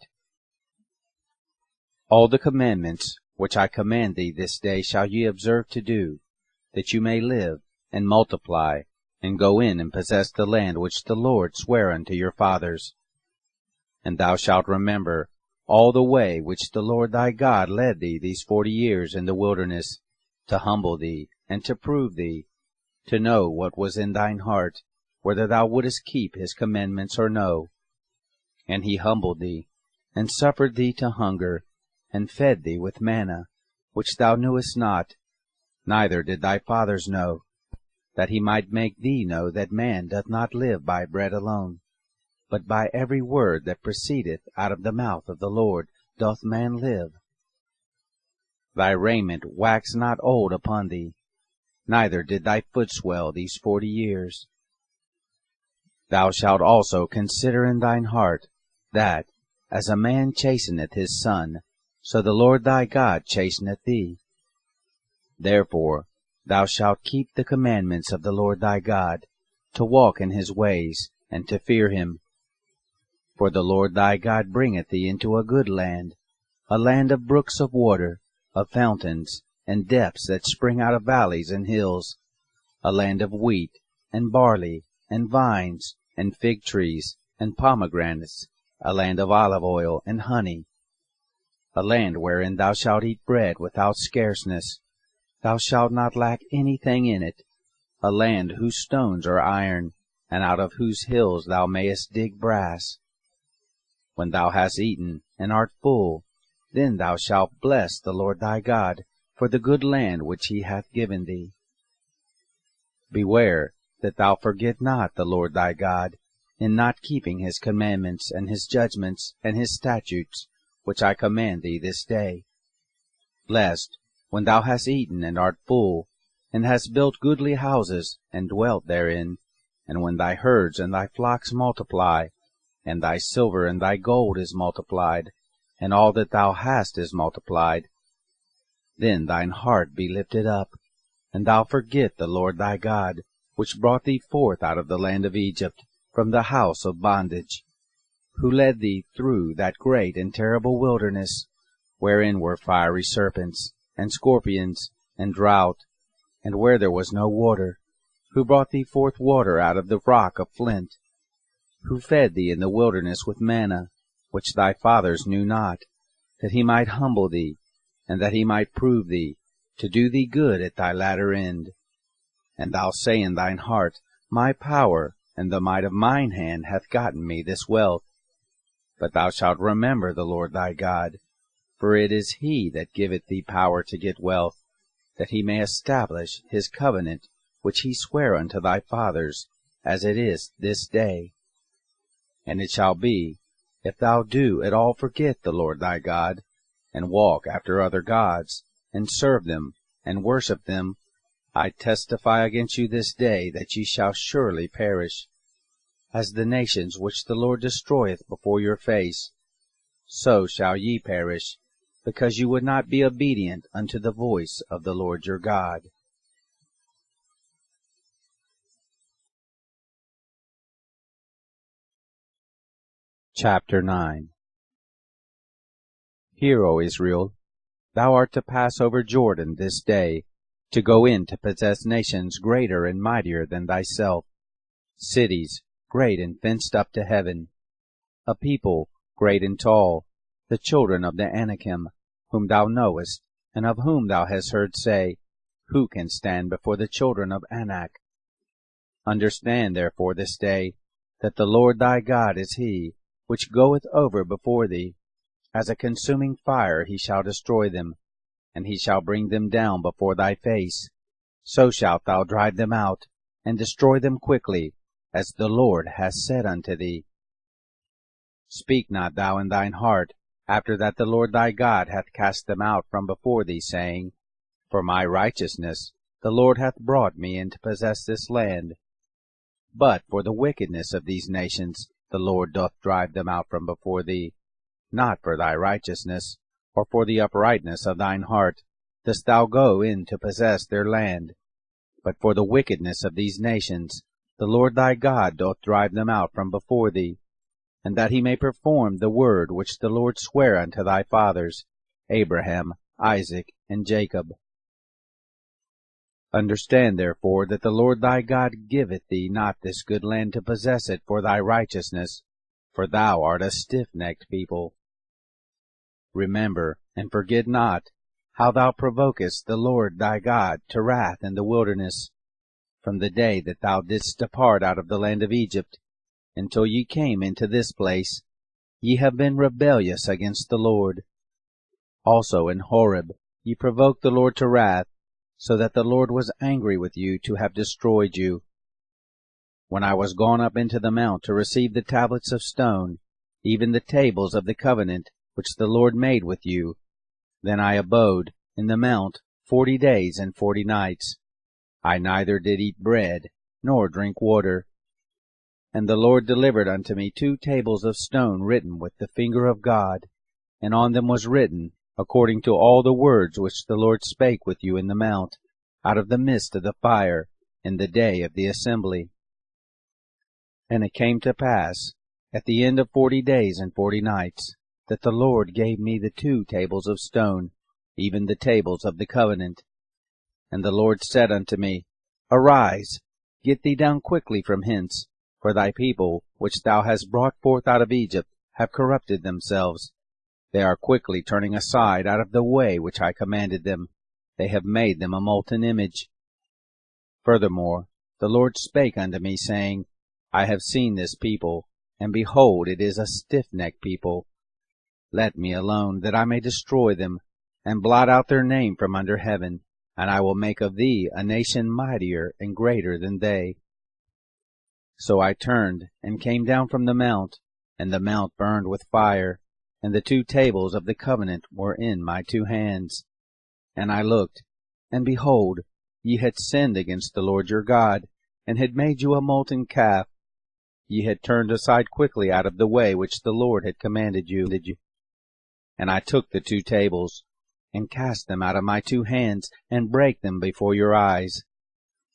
All the commandments which I command thee this day shall ye observe to do, that you may live, and multiply, and go in and possess the land which the Lord sware unto your fathers. And thou shalt remember all the way which the Lord thy God led thee these 40 years in the wilderness, to humble thee, and to prove thee, to know what was in thine heart, whether thou wouldest keep his commandments or no. And he humbled thee, and suffered thee to hunger, and fed thee with manna, which thou knewest not, neither did thy fathers know, that he might make thee know that man doth not live by bread alone, but by every word that proceedeth out of the mouth of the Lord doth man live. Thy raiment waxed not old upon thee, neither did thy foot swell these 40 years. Thou shalt also consider in thine heart, that, as a man chasteneth his son, so the Lord thy God chasteneth thee. Therefore thou shalt keep the commandments of the Lord thy God, to walk in his ways, and to fear him. For the Lord thy God bringeth thee into a good land, a land of brooks of water, of fountains, and depths that spring out of valleys and hills, a land of wheat, and barley, and vines, and fig trees, and pomegranates, a land of olive oil and honey, a land wherein thou shalt eat bread without scarceness, thou shalt not lack anything in it, a land whose stones are iron, and out of whose hills thou mayest dig brass. When thou hast eaten and art full, then thou shalt bless the Lord thy God for the good land which he hath given thee. Beware that thou forget not the Lord thy God, in not keeping his commandments and his judgments and his statutes, which I command thee this day. Lest, when thou hast eaten and art full, and hast built goodly houses, and dwelt therein, and when thy herds and thy flocks multiply, and thy silver and thy gold is multiplied, and all that thou hast is multiplied, then thine heart be lifted up, and thou forget the Lord thy God, which brought thee forth out of the land of Egypt, from the house of bondage, who led thee through that great and terrible wilderness, wherein were fiery serpents, and scorpions, and drought, and where there was no water, who brought thee forth water out of the rock of flint, who fed thee in the wilderness with manna, which thy fathers knew not, that he might humble thee, and that he might prove thee, to do thee good at thy latter end. And thou say in thine heart, My power and the might of mine hand hath gotten me this wealth. But thou shalt remember the Lord thy God, for it is he that giveth thee power to get wealth, that he may establish his covenant, which he sware unto thy fathers, as it is this day. And it shall be, if thou do at all forget the Lord thy God, and walk after other gods, and serve them, and worship them, I testify against you this day that ye shall surely perish. As the nations which the Lord destroyeth before your face, so shall ye perish, because you would not be obedient unto the voice of the Lord your God. Chapter 9. Hear, O Israel, thou art to pass over Jordan this day, to go in to possess nations greater and mightier than thyself, cities great and fenced up to heaven, a people great and tall, the children of the Anakim, whom thou knowest, and of whom thou hast heard say, Who can stand before the children of Anak? Understand therefore this day, that the Lord thy God is he, which goeth over before thee. As a consuming fire he shall destroy them, and he shall bring them down before thy face. So shalt thou drive them out, and destroy them quickly, as the Lord hath said unto thee. Speak not thou in thine heart, after that the Lord thy God hath cast them out from before thee, saying, For my righteousness the Lord hath brought me in to possess this land. But for the wickedness of these nations the Lord doth drive them out from before thee. Not for thy righteousness, or for the uprightness of thine heart, dost thou go in to possess their land. But for the wickedness of these nations, the Lord thy God doth drive them out from before thee, and that he may perform the word which the Lord sware unto thy fathers, Abraham, Isaac, and Jacob. Understand therefore that the Lord thy God giveth thee not this good land to possess it for thy righteousness, for thou art a stiff-necked people. Remember, and forget not, how thou provokest the Lord thy God to wrath in the wilderness, from the day that thou didst depart out of the land of Egypt, until ye came into this place. Ye have been rebellious against the Lord. Also in Horeb ye provoked the Lord to wrath, so that the Lord was angry with you to have destroyed you. When I was gone up into the mount to receive the tablets of stone, even the tables of the covenant which the Lord made with you, then I abode in the mount 40 days and 40 nights. I neither did eat bread, nor drink water. And the Lord delivered unto me 2 tables of stone written with the finger of God, and on them was written, according to all the words which the Lord spake with you in the mount, out of the midst of the fire, in the day of the assembly. And it came to pass, at the end of 40 days and 40 nights, that the Lord gave me the 2 tables of stone, even the tables of the covenant. And the Lord said unto me, Arise, get thee down quickly from hence, for thy people, which thou hast brought forth out of Egypt, have corrupted themselves. They are quickly turning aside out of the way which I commanded them. They have made them a molten image. Furthermore, the Lord spake unto me, saying, I have seen this people, and behold, it is a stiff-necked people. Let me alone, that I may destroy them, and blot out their name from under heaven, and I will make of thee a nation mightier and greater than they. So I turned, and came down from the mount, and the mount burned with fire, and the 2 tables of the covenant were in my 2 hands. And I looked, and behold, ye had sinned against the Lord your God, and had made you a molten calf. Ye had turned aside quickly out of the way which the Lord had commanded you. And I took the 2 tables, and cast them out of my 2 hands, and brake them before your eyes.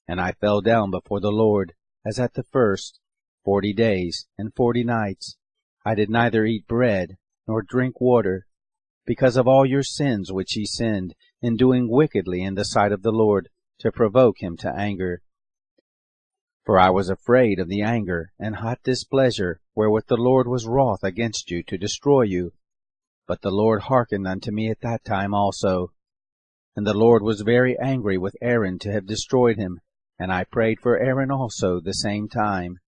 And I fell down before the Lord, as at the first, 40 days and 40 nights. I did neither eat bread, nor drink water, because of all your sins which ye sinned, in doing wickedly in the sight of the Lord, to provoke him to anger. For I was afraid of the anger and hot displeasure wherewith the Lord was wroth against you to destroy you. But the Lord hearkened unto me at that time also. And the Lord was very angry with Aaron to have destroyed him, and I prayed for Aaron also the same time.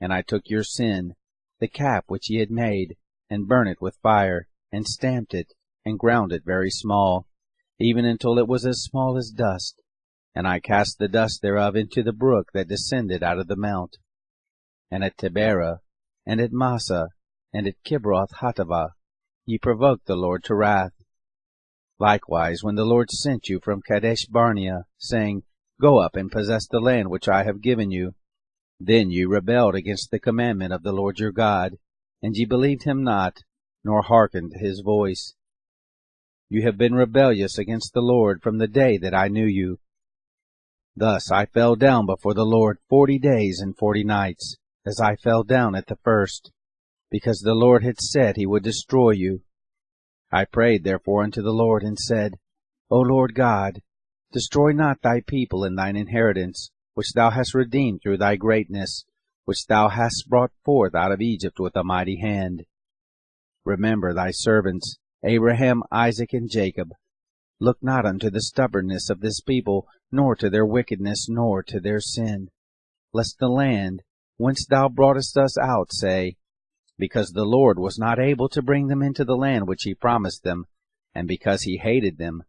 And I took your sin, the calf which ye had made, and burnt it with fire, and stamped it, and ground it very small, even until it was as small as dust. And I cast the dust thereof into the brook that descended out of the mount. And at Taberah, and at Massa, and at Kibroth Hattaavah, ye provoked the Lord to wrath. Likewise, when the Lord sent you from Kadesh Barnea, saying, Go up and possess the land which I have given you, then ye rebelled against the commandment of the Lord your God, and ye believed him not, nor hearkened to his voice. You have been rebellious against the Lord from the day that I knew you. Thus I fell down before the Lord 40 days and 40 nights, as I fell down at the first, because the Lord had said he would destroy you. I prayed therefore unto the Lord, and said, O Lord God, destroy not thy people and thine inheritance, which thou hast redeemed through thy greatness, which thou hast brought forth out of Egypt with a mighty hand. Remember thy servants, Abraham, Isaac, and Jacob. Look not unto the stubbornness of this people, nor to their wickedness, nor to their sin, lest the land whence thou broughtest us out say, Because the Lord was not able to bring them into the land which he promised them, and because he hated them,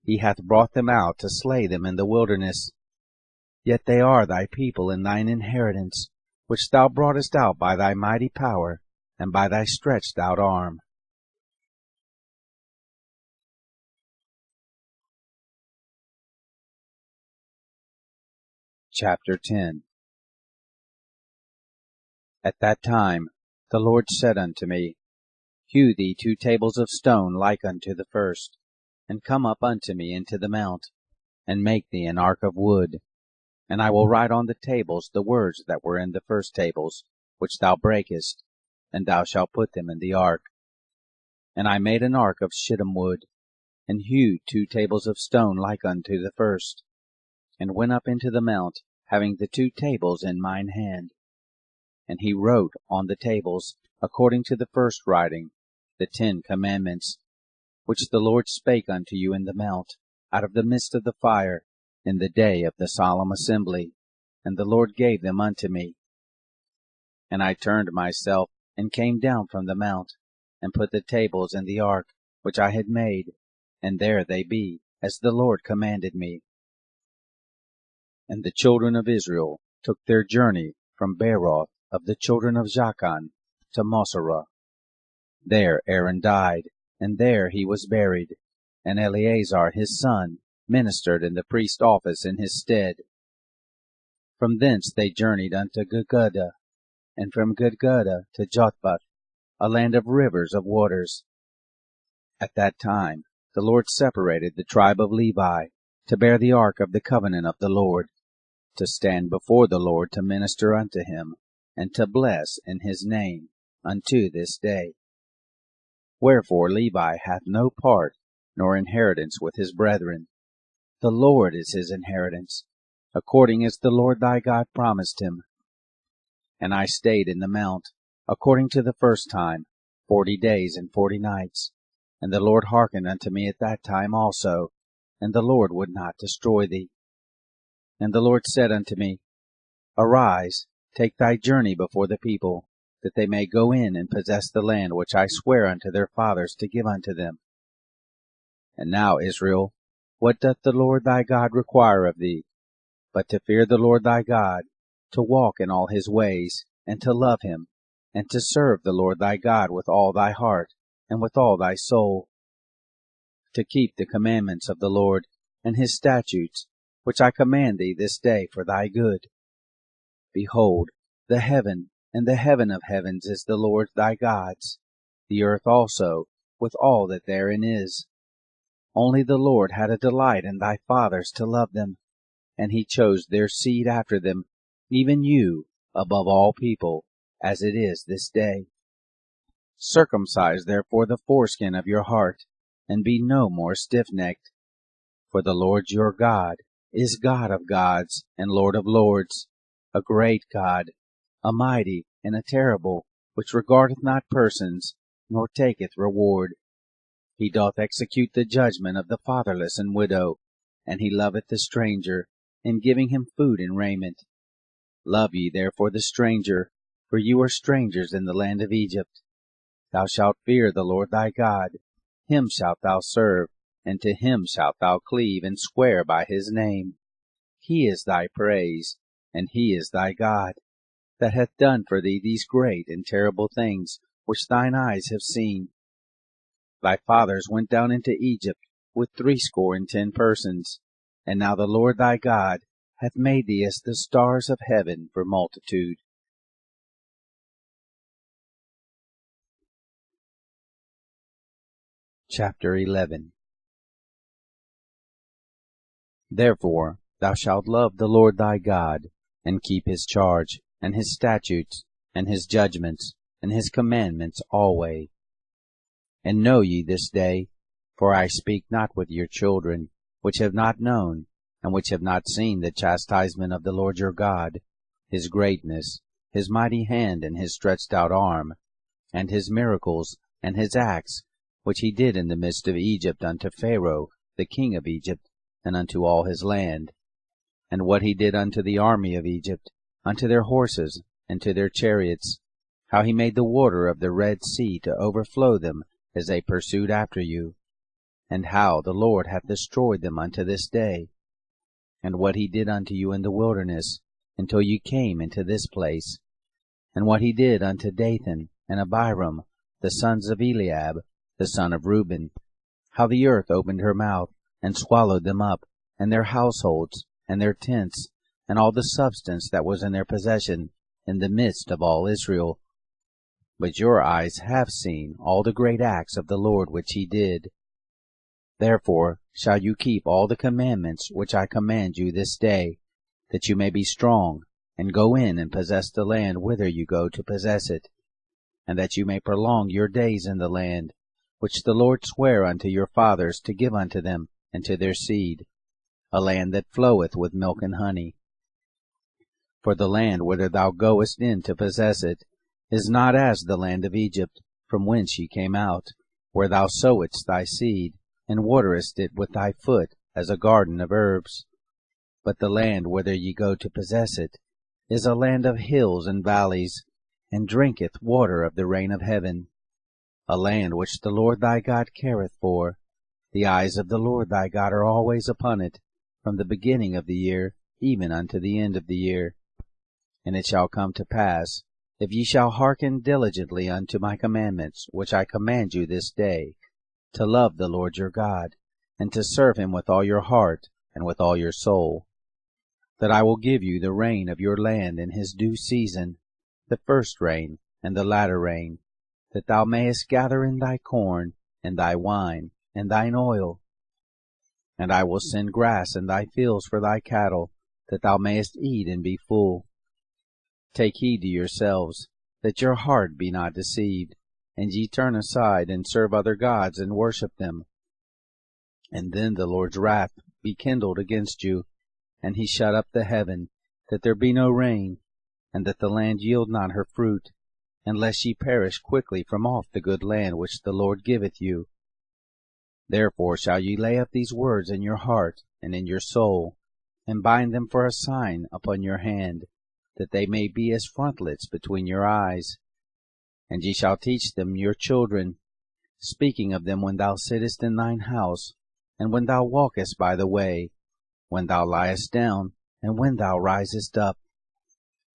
he hath brought them out to slay them in the wilderness. Yet they are thy people and thine inheritance, which thou broughtest out by thy mighty power, and by thy stretched out arm. Chapter 10. At that time the Lord said unto me, Hew thee 2 tables of stone like unto the first, and come up unto me into the mount, and make thee an ark of wood. And I will write on the tables the words that were in the first tables, which thou breakest, and thou shalt put them in the ark. And I made an ark of shittim wood, and hewed 2 tables of stone like unto the first, and went up into the mount, having the 2 tables in mine hand. And he wrote on the tables, according to the first writing, the 10 commandments, which the Lord spake unto you in the mount, out of the midst of the fire, in the day of the solemn assembly, and the Lord gave them unto me. And I turned myself, and came down from the mount, and put the tables in the ark, which I had made, and there they be, as the Lord commanded me. And the children of Israel took their journey from Beeroth of the children of Jachan to Moserah. There Aaron died, and there he was buried, and Eleazar his son ministered in the priest's office in his stead. From thence they journeyed unto Gudgodah, and from Gudgodah to Jotbath, a land of rivers of waters. At that time the Lord separated the tribe of Levi to bear the ark of the covenant of the Lord, to stand before the Lord to minister unto him, and to bless in his name unto this day. Wherefore Levi hath no part nor inheritance with his brethren. The Lord is his inheritance, according as the Lord thy God promised him. And I stayed in the mount, according to the first time, 40 days and 40 nights. And the Lord hearkened unto me at that time also, and the Lord would not destroy thee. And the Lord said unto me, Arise, take thy journey before the people, that they may go in and possess the land which I swear unto their fathers to give unto them. And now, Israel, what doth the Lord thy God require of thee, but to fear the Lord thy God, to walk in all his ways, and to love him, and to serve the Lord thy God with all thy heart, and with all thy soul, to keep the commandments of the Lord, and his statutes, which I command thee this day for thy good. Behold, the heaven and the heaven of heavens is the Lord thy God's, the earth also, with all that therein is. Only the Lord had a delight in thy fathers to love them, and he chose their seed after them, even you, above all people, as it is this day. Circumcise therefore the foreskin of your heart, and be no more stiff-necked. For the Lord your God is God of gods and Lord of lords, a great God, a mighty and a terrible, which regardeth not persons, nor taketh reward. He doth execute the judgment of the fatherless and widow, and he loveth the stranger, in giving him food and raiment. Love ye therefore the stranger, for you are strangers in the land of Egypt. Thou shalt fear the Lord thy God, him shalt thou serve, and to him shalt thou cleave, and swear by his name. He is thy praise, and he is thy God, that hath done for thee these great and terrible things, which thine eyes have seen. Thy fathers went down into Egypt with 60 persons, and now the Lord thy God hath made thee as the stars of heaven for multitude. Chapter 11. Therefore thou shalt love the Lord thy God, and keep his charge, and his statutes, and his judgments, and his commandments alway. And know ye this day, for I speak not with your children, which have not known, and which have not seen the chastisement of the Lord your God, his greatness, his mighty hand, and his stretched out arm, and his miracles, and his acts, which he did in the midst of Egypt unto Pharaoh, the king of Egypt, and unto all his land, and what he did unto the army of Egypt, unto their horses, and to their chariots, how he made the water of the Red Sea to overflow them as they pursued after you, and how the Lord hath destroyed them unto this day, and what he did unto you in the wilderness, until you came into this place, and what he did unto Dathan and Abiram, the sons of Eliab, the son of Reuben, how the earth opened her mouth, and swallowed them up, and their households, and their tents, and all the substance that was in their possession, in the midst of all Israel. But your eyes have seen all the great acts of the Lord which he did. Therefore shall you keep all the commandments which I command you this day, that you may be strong, and go in and possess the land whither you go to possess it, and that you may prolong your days in the land, which the Lord sware unto your fathers to give unto them and to their seed, a land that floweth with milk and honey. For the land whither thou goest in to possess it is not as the land of Egypt, from whence ye came out, where thou sowedst thy seed, and waterest it with thy foot as a garden of herbs. But the land whither ye go to possess it is a land of hills and valleys, and drinketh water of the rain of heaven, a land which the Lord thy God careth for. The eyes of the Lord thy God are always upon it, from the beginning of the year even unto the end of the year. And it shall come to pass, if ye shall hearken diligently unto my commandments, which I command you this day, to love the Lord your God, and to serve him with all your heart and with all your soul, that I will give you the rain of your land in his due season, the first rain and the latter rain, that thou mayest gather in thy corn, and thy wine, and thine oil. And I will send grass in thy fields for thy cattle, that thou mayest eat and be full. Take heed to yourselves, that your heart be not deceived, and ye turn aside and serve other gods and worship them. And then the Lord's wrath be kindled against you, and he shut up the heaven, that there be no rain, and that the land yield not her fruit, unless ye perish quickly from off the good land which the Lord giveth you. Therefore shall ye lay up these words in your heart and in your soul, and bind them for a sign upon your hand, that they may be as frontlets between your eyes. And ye shall teach them your children, speaking of them when thou sittest in thine house, and when thou walkest by the way, when thou liest down, and when thou risest up.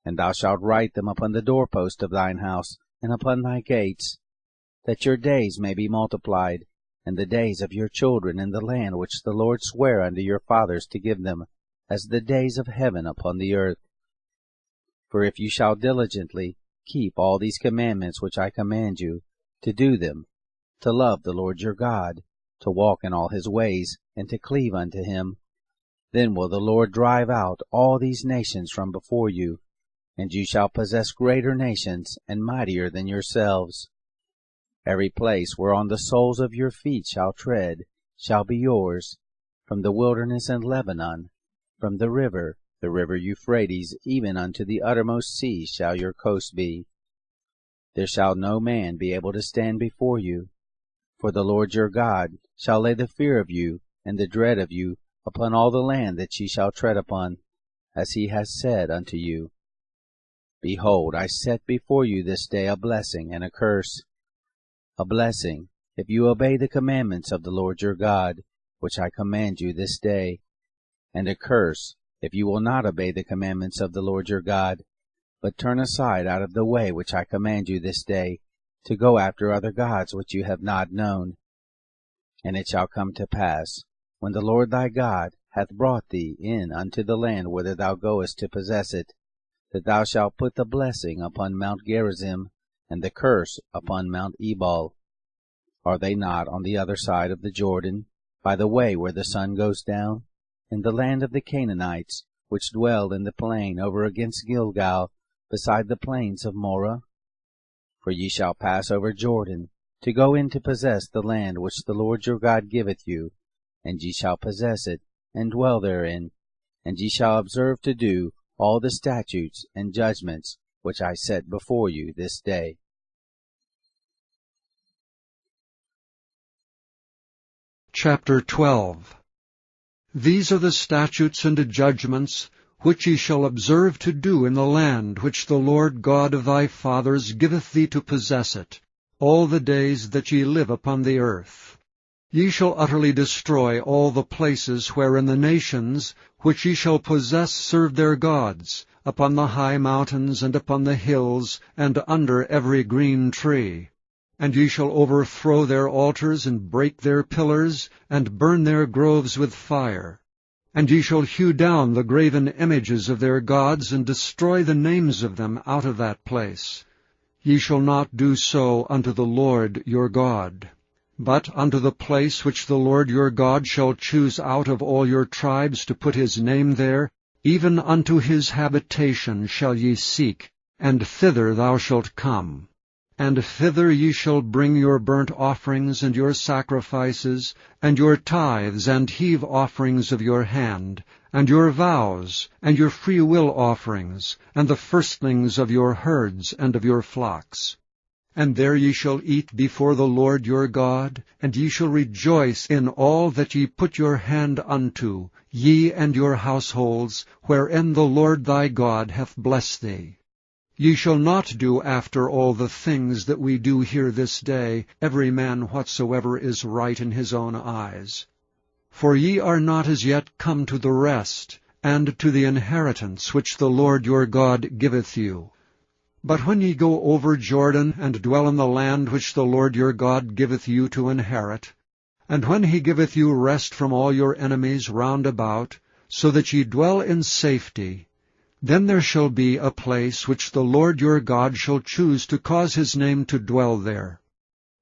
And thou shalt write them upon the doorpost of thine house, and upon thy gates, that your days may be multiplied, and the days of your children in the land which the Lord sware unto your fathers to give them, as the days of heaven upon the earth. For if you shall diligently keep all these commandments which I command you, to do them, to love the Lord your God, to walk in all his ways, and to cleave unto him, then will the Lord drive out all these nations from before you, and you shall possess greater nations and mightier than yourselves. Every place whereon the soles of your feet shall tread shall be yours, from the wilderness and Lebanon, from the river Euphrates, even unto the uttermost sea shall your coast be. There shall no man be able to stand before you, for the Lord your God shall lay the fear of you and the dread of you upon all the land that ye shall tread upon, as he has said unto you. Behold, I set before you this day a blessing and a curse. A blessing, if you obey the commandments of the Lord your God, which I command you this day, and a curse, if you will not obey the commandments of the Lord your God, but turn aside out of the way which I command you this day, to go after other gods which you have not known. And it shall come to pass, when the Lord thy God hath brought thee in unto the land whither thou goest to possess it, that thou shalt put the blessing upon Mount Gerizim, and the curse upon Mount Ebal. Are they not on the other side of the Jordan, by the way where the sun goes down, in the land of the Canaanites, which dwell in the plain over against Gilgal, beside the plains of Moreh? For ye shall pass over Jordan, to go in to possess the land which the Lord your God giveth you, and ye shall possess it, and dwell therein, and ye shall observe to do all the statutes and judgments which I set before you this day. Chapter 12. These are the statutes and judgments which ye shall observe to do in the land which the Lord God of thy fathers giveth thee to possess it, all the days that ye live upon the earth. Ye shall utterly destroy all the places wherein the nations which ye shall possess serve their gods, upon the high mountains, and upon the hills, and under every green tree. And ye shall overthrow their altars, and break their pillars, and burn their groves with fire. And ye shall hew down the graven images of their gods, and destroy the names of them out of that place. Ye shall not do so unto the Lord your God. But unto the place which the Lord your God shall choose out of all your tribes to put his name there, even unto his habitation shall ye seek, and thither thou shalt come. And thither ye shall bring your burnt offerings and your sacrifices, and your tithes and heave offerings of your hand, and your vows, and your freewill offerings, and the firstlings of your herds and of your flocks. And there ye shall eat before the Lord your God, and ye shall rejoice in all that ye put your hand unto, ye and your households, wherein the Lord thy God hath blessed thee. Ye shall not do after all the things that we do here this day, every man whatsoever is right in his own eyes. For ye are not as yet come to the rest, and to the inheritance which the Lord your God giveth you. But when ye go over Jordan, and dwell in the land which the Lord your God giveth you to inherit, and when he giveth you rest from all your enemies round about, so that ye dwell in safety, then there shall be a place which the Lord your God shall choose to cause his name to dwell there.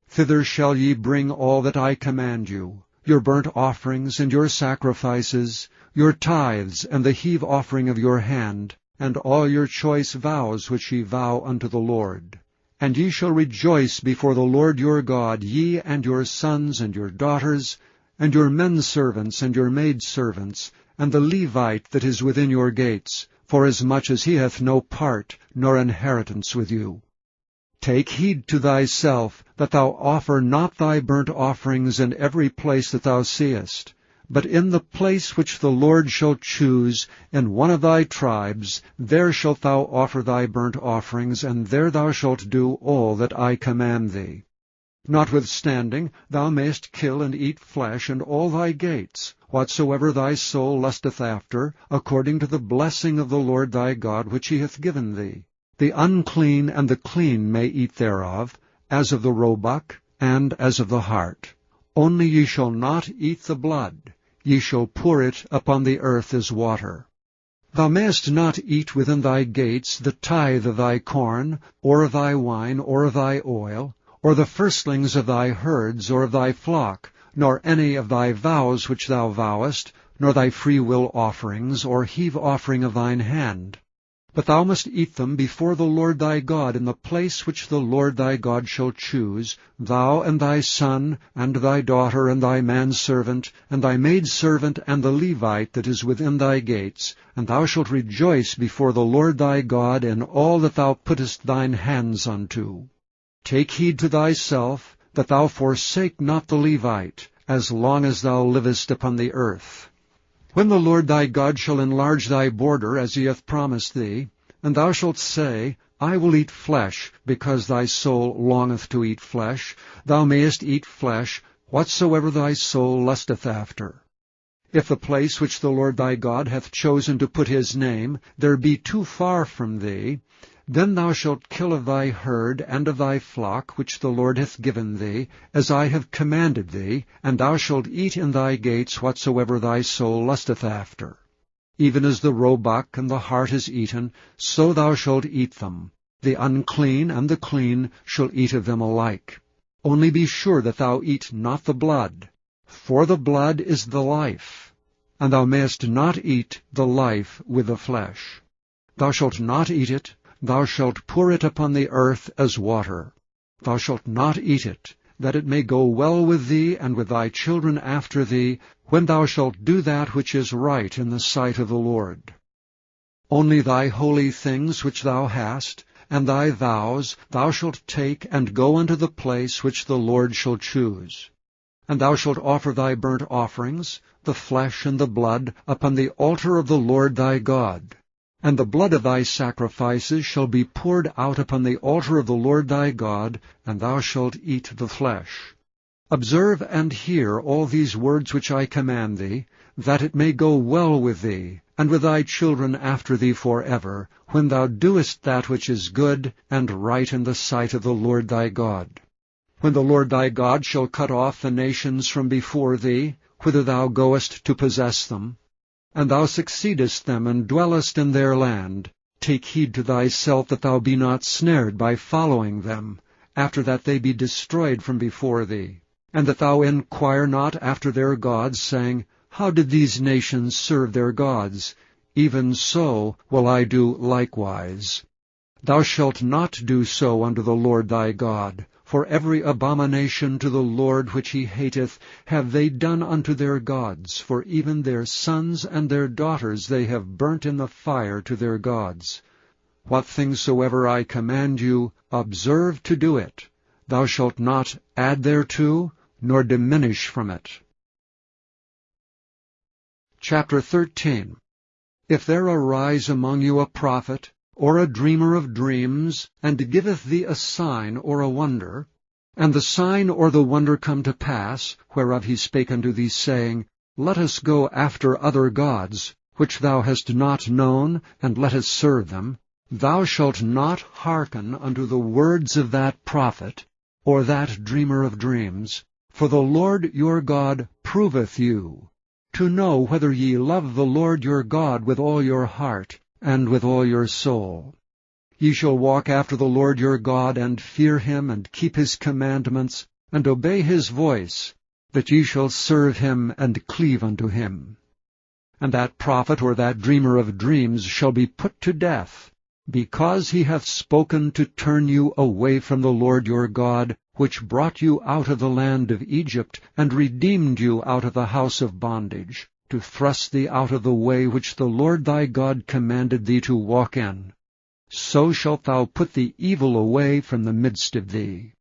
Thither shall ye bring all that I command you, your burnt offerings and your sacrifices, your tithes and the heave offering of your hand, and all your choice vows which ye vow unto the Lord. And ye shall rejoice before the Lord your God, ye and your sons and your daughters, and your menservants and your maidservants, and the Levite that is within your gates, forasmuch as he hath no part nor inheritance with you. Take heed to thyself, that thou offer not thy burnt offerings in every place that thou seest, but in the place which the Lord shall choose, in one of thy tribes, there shalt thou offer thy burnt offerings, and there thou shalt do all that I command thee. Notwithstanding, thou mayest kill and eat flesh in all thy gates, whatsoever thy soul lusteth after, according to the blessing of the Lord thy God which he hath given thee. The unclean and the clean may eat thereof, as of the roebuck, and as of the hart. Only ye shall not eat the blood, ye shall pour it upon the earth as water. Thou mayest not eat within thy gates the tithe of thy corn, or of thy wine, or of thy oil, or the firstlings of thy herds, or of thy flock, nor any of thy vows which thou vowest, nor thy freewill offerings, or heave offering of thine hand. But thou must eat them before the Lord thy God in the place which the Lord thy God shall choose, thou and thy son, and thy daughter, and thy manservant, and thy maidservant, and the Levite that is within thy gates, and thou shalt rejoice before the Lord thy God in all that thou puttest thine hands unto. Take heed to thyself, that thou forsake not the Levite, as long as thou livest upon the earth. When the Lord thy God shall enlarge thy border, as he hath promised thee, and thou shalt say, I will eat flesh, because thy soul longeth to eat flesh, thou mayest eat flesh, whatsoever thy soul lusteth after. If the place which the Lord thy God hath chosen to put his name, there be too far from thee, then thou shalt kill of thy herd and of thy flock which the Lord hath given thee, as I have commanded thee, and thou shalt eat in thy gates whatsoever thy soul lusteth after. Even as the roebuck and the hart is eaten, so thou shalt eat them. The unclean and the clean shall eat of them alike. Only be sure that thou eat not the blood, for the blood is the life, and thou mayest not eat the life with the flesh. Thou shalt not eat it, thou shalt pour it upon the earth as water. Thou shalt not eat it, that it may go well with thee and with thy children after thee, when thou shalt do that which is right in the sight of the Lord. Only thy holy things which thou hast, and thy vows, thou shalt take and go unto the place which the Lord shall choose. And thou shalt offer thy burnt offerings, the flesh and the blood, upon the altar of the Lord thy God. And the blood of thy sacrifices shall be poured out upon the altar of the Lord thy God, and thou shalt eat the flesh. Observe and hear all these words which I command thee, that it may go well with thee, and with thy children after thee forever, when thou doest that which is good and right in the sight of the Lord thy God. When the Lord thy God shall cut off the nations from before thee, whither thou goest to possess them, and thou succeedest them, and dwellest in their land, take heed to thyself that thou be not snared by following them, after that they be destroyed from before thee, and that thou inquire not after their gods, saying, How did these nations serve their gods? Even so will I do likewise. Thou shalt not do so unto the Lord thy God, for every abomination to the Lord which he hateth have they done unto their gods, for even their sons and their daughters they have burnt in the fire to their gods. What things soever I command you, observe to do it. Thou shalt not add thereto, nor diminish from it. Chapter 13. If there arise among you a prophet, or a dreamer of dreams, and giveth thee a sign or a wonder, and the sign or the wonder come to pass, whereof he spake unto thee, saying, Let us go after other gods, which thou hast not known, and let us serve them, thou shalt not hearken unto the words of that prophet, or that dreamer of dreams, for the Lord your God proveth you, to know whether ye love the Lord your God with all your heart, and with all your soul. Ye shall walk after the Lord your God, and fear him, and keep his commandments, and obey his voice, that ye shall serve him, and cleave unto him. And that prophet or that dreamer of dreams shall be put to death, because he hath spoken to turn you away from the Lord your God, which brought you out of the land of Egypt, and redeemed you out of the house of bondage, to thrust thee out of the way which the Lord thy God commanded thee to walk in. so shalt thou put the evil away from the midst of thee.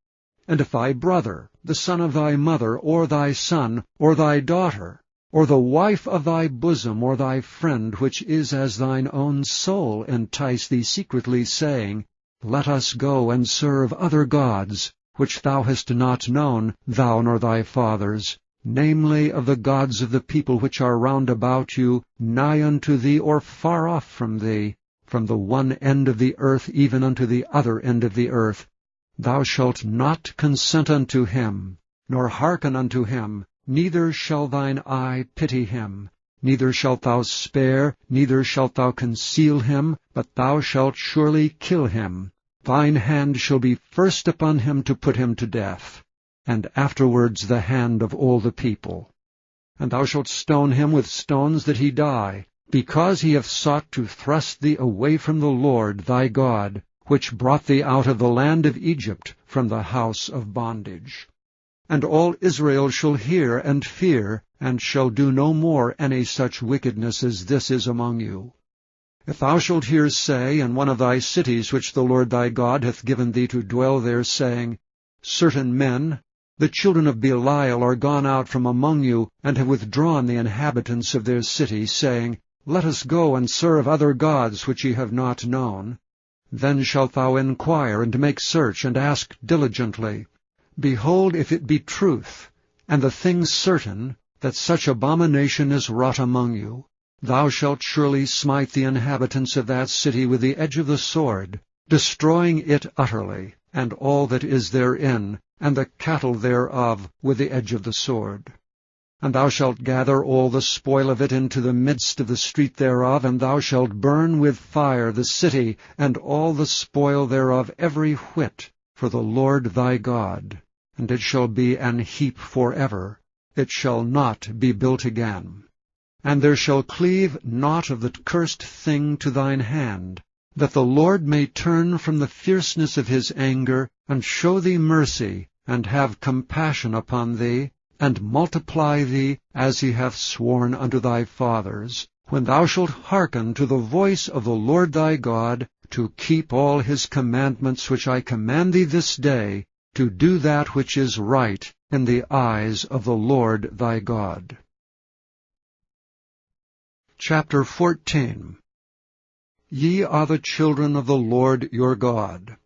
And if thy brother, the son of thy mother, or thy son, or thy daughter, or the wife of thy bosom, or thy friend, which is as thine own soul, entice thee secretly, saying, Let us go and serve other gods, which thou hast not known, thou nor thy fathers, namely of the gods of the people which are round about you, nigh unto thee, or far off from thee, from the one end of the earth even unto the other end of the earth, thou shalt not consent unto him, nor hearken unto him, neither shall thine eye pity him, neither shalt thou spare, neither shalt thou conceal him, but thou shalt surely kill him. Thine hand shall be first upon him to put him to death, and afterwards the hand of all the people. And thou shalt stone him with stones that he die, because he hath sought to thrust thee away from the Lord thy God, which brought thee out of the land of Egypt from the house of bondage. And all Israel shall hear and fear, and shall do no more any such wickedness as this is among you. If thou shalt hear say in one of thy cities which the Lord thy God hath given thee to dwell there, saying, Certain men, the children of Belial, are gone out from among you, and have withdrawn the inhabitants of their city, saying, Let us go and serve other gods which ye have not known. Then shalt thou inquire, and make search, and ask diligently. Behold, if it be truth, and the thing certain, that such abomination is wrought among you, thou shalt surely smite the inhabitants of that city with the edge of the sword, destroying it utterly, and all that is therein, and the cattle thereof with the edge of the sword. And thou shalt gather all the spoil of it into the midst of the street thereof, and thou shalt burn with fire the city, and all the spoil thereof every whit, for the Lord thy God. And it shall be an heap forever, it shall not be built again. And there shall cleave naught of the cursed thing to thine hand, that the Lord may turn from the fierceness of his anger, and show thee mercy, and have compassion upon thee, and multiply thee, as he hath sworn unto thy fathers, when thou shalt hearken to the voice of the Lord thy God, to keep all his commandments which I command thee this day, to do that which is right in the eyes of the Lord thy God. Chapter 14. Ye are the children of the Lord your God.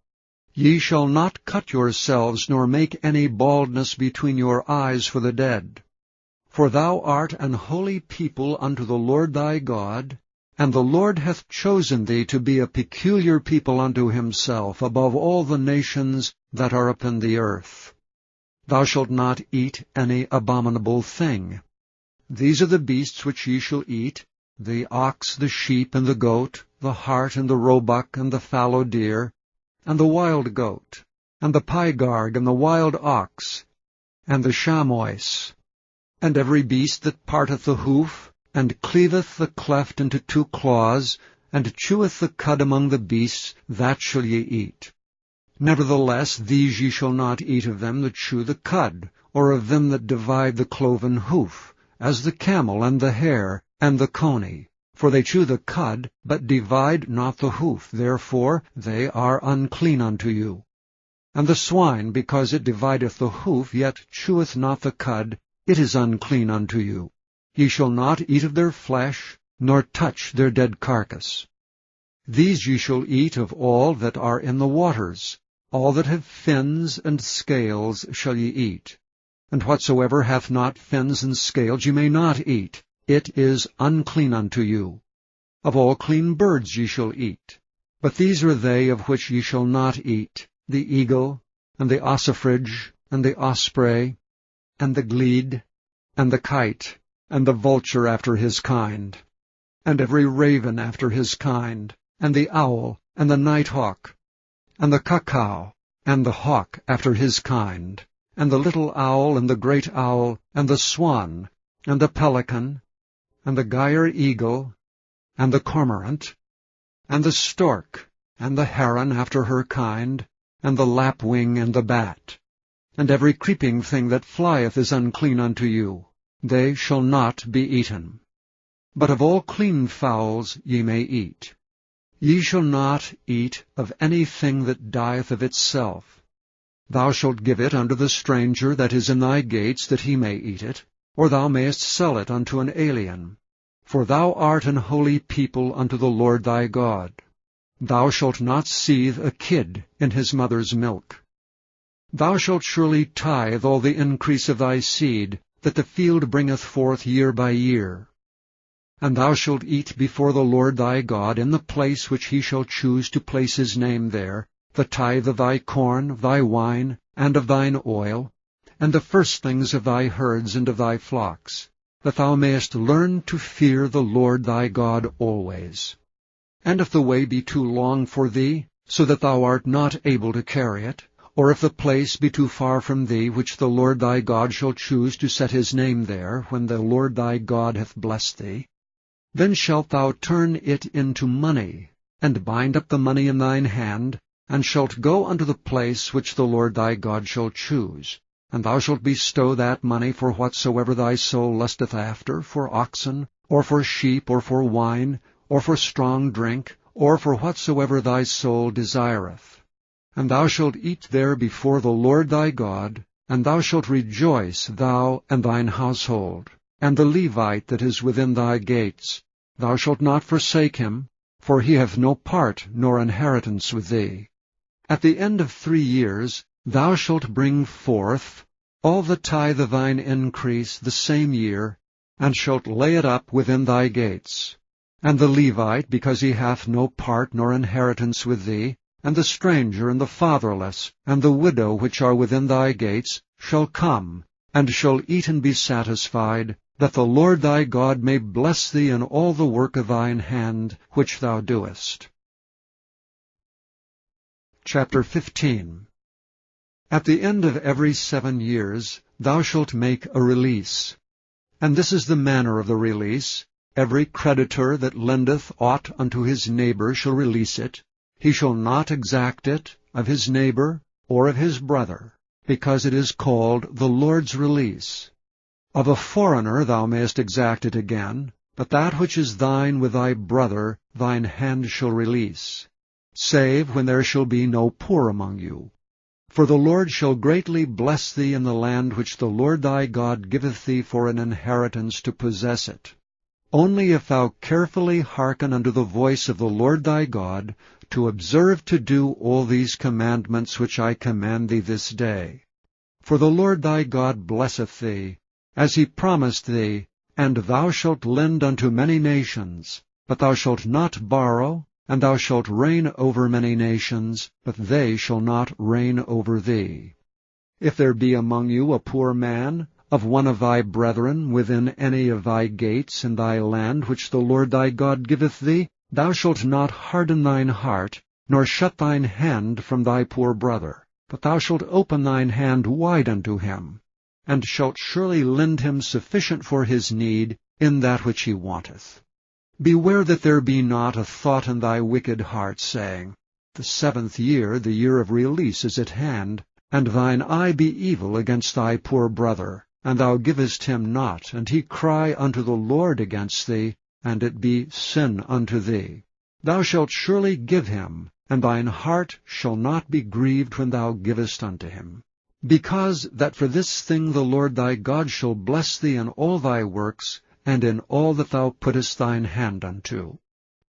Ye shall not cut yourselves, nor make any baldness between your eyes for the dead. For thou art an holy people unto the Lord thy God, and the Lord hath chosen thee to be a peculiar people unto himself above all the nations that are upon the earth. Thou shalt not eat any abominable thing. These are the beasts which ye shall eat, the ox, the sheep, and the goat, the hart, and the roebuck, and the fallow deer, and the wild goat, and the pygarg, and the wild ox, and the chamois, and every beast that parteth the hoof, and cleaveth the cleft into two claws, and cheweth the cud among the beasts, that shall ye eat. Nevertheless these ye shall not eat of them that chew the cud, or of them that divide the cloven hoof, as the camel, and the hare, and the coney. For they chew the cud, but divide not the hoof, therefore they are unclean unto you. And the swine, because it divideth the hoof, yet cheweth not the cud, it is unclean unto you. Ye shall not eat of their flesh, nor touch their dead carcass. These ye shall eat of all that are in the waters. All that have fins and scales shall ye eat. And whatsoever hath not fins and scales ye may not eat. It is unclean unto you. Of all clean birds ye shall eat. But these are they of which ye shall not eat, the eagle, and the ossifrage, and the osprey, and the glede, and the kite, and the vulture after his kind, and every raven after his kind, and the owl, and the nighthawk, and the cuckow, and the hawk after his kind, and the little owl, and the great owl, and the swan, and the pelican, and the gyre eagle, and the cormorant, and the stork, and the heron after her kind, and the lapwing, and the bat. And every creeping thing that flieth is unclean unto you. They shall not be eaten. But of all clean fowls ye may eat. Ye shall not eat of any thing that dieth of itself. Thou shalt give it unto the stranger that is in thy gates, that he may eat it, or thou mayest sell it unto an alien. For thou art an holy people unto the Lord thy God. Thou shalt not seethe a kid in his mother's milk. Thou shalt surely tithe all the increase of thy seed, that the field bringeth forth year by year. And thou shalt eat before the Lord thy God in the place which he shall choose to place his name there, the tithe of thy corn, of thy wine, and of thine oil, and the firstlings of thy herds and of thy flocks, that thou mayest learn to fear the Lord thy God always. And if the way be too long for thee, so that thou art not able to carry it, or if the place be too far from thee which the Lord thy God shall choose to set his name there, when the Lord thy God hath blessed thee, then shalt thou turn it into money, and bind up the money in thine hand, and shalt go unto the place which the Lord thy God shall choose. And thou shalt bestow that money for whatsoever thy soul lusteth after, for oxen, or for sheep, or for wine, or for strong drink, or for whatsoever thy soul desireth. And thou shalt eat there before the Lord thy God, and thou shalt rejoice, thou and thine household, and the Levite that is within thy gates. Thou shalt not forsake him, for he hath no part nor inheritance with thee. At the end of 3 years thou shalt bring forth all the tithe of thine increase the same year, and shalt lay it up within thy gates. And the Levite, because he hath no part nor inheritance with thee, and the stranger, and the fatherless, and the widow which are within thy gates, shall come, and shall eat and be satisfied, that the Lord thy God may bless thee in all the work of thine hand which thou doest. Chapter 15. At the end of every 7 years thou shalt make a release. And this is the manner of the release. Every creditor that lendeth aught unto his neighbor shall release it. He shall not exact it of his neighbor or of his brother, because it is called the Lord's release. Of a foreigner thou mayest exact it again, but that which is thine with thy brother thine hand shall release, save when there shall be no poor among you. For the Lord shall greatly bless thee in the land which the Lord thy God giveth thee for an inheritance to possess it. Only if thou carefully hearken unto the voice of the Lord thy God, to observe to do all these commandments which I command thee this day. For the Lord thy God blesseth thee, as he promised thee, and thou shalt lend unto many nations, but thou shalt not borrow, and thou shalt reign over many nations, but they shall not reign over thee. If there be among you a poor man, of one of thy brethren, within any of thy gates in thy land which the Lord thy God giveth thee, thou shalt not harden thine heart, nor shut thine hand from thy poor brother, but thou shalt open thine hand wide unto him, and shalt surely lend him sufficient for his need in that which he wanteth. Beware that there be not a thought in thy wicked heart, saying, The 7th year, the year of release, is at hand, and thine eye be evil against thy poor brother, and thou givest him not, and he cry unto the Lord against thee, and it be sin unto thee. Thou shalt surely give him, and thine heart shall not be grieved when thou givest unto him. Because that for this thing the Lord thy God shall bless thee in all thy works, and in all that thou puttest thine hand unto.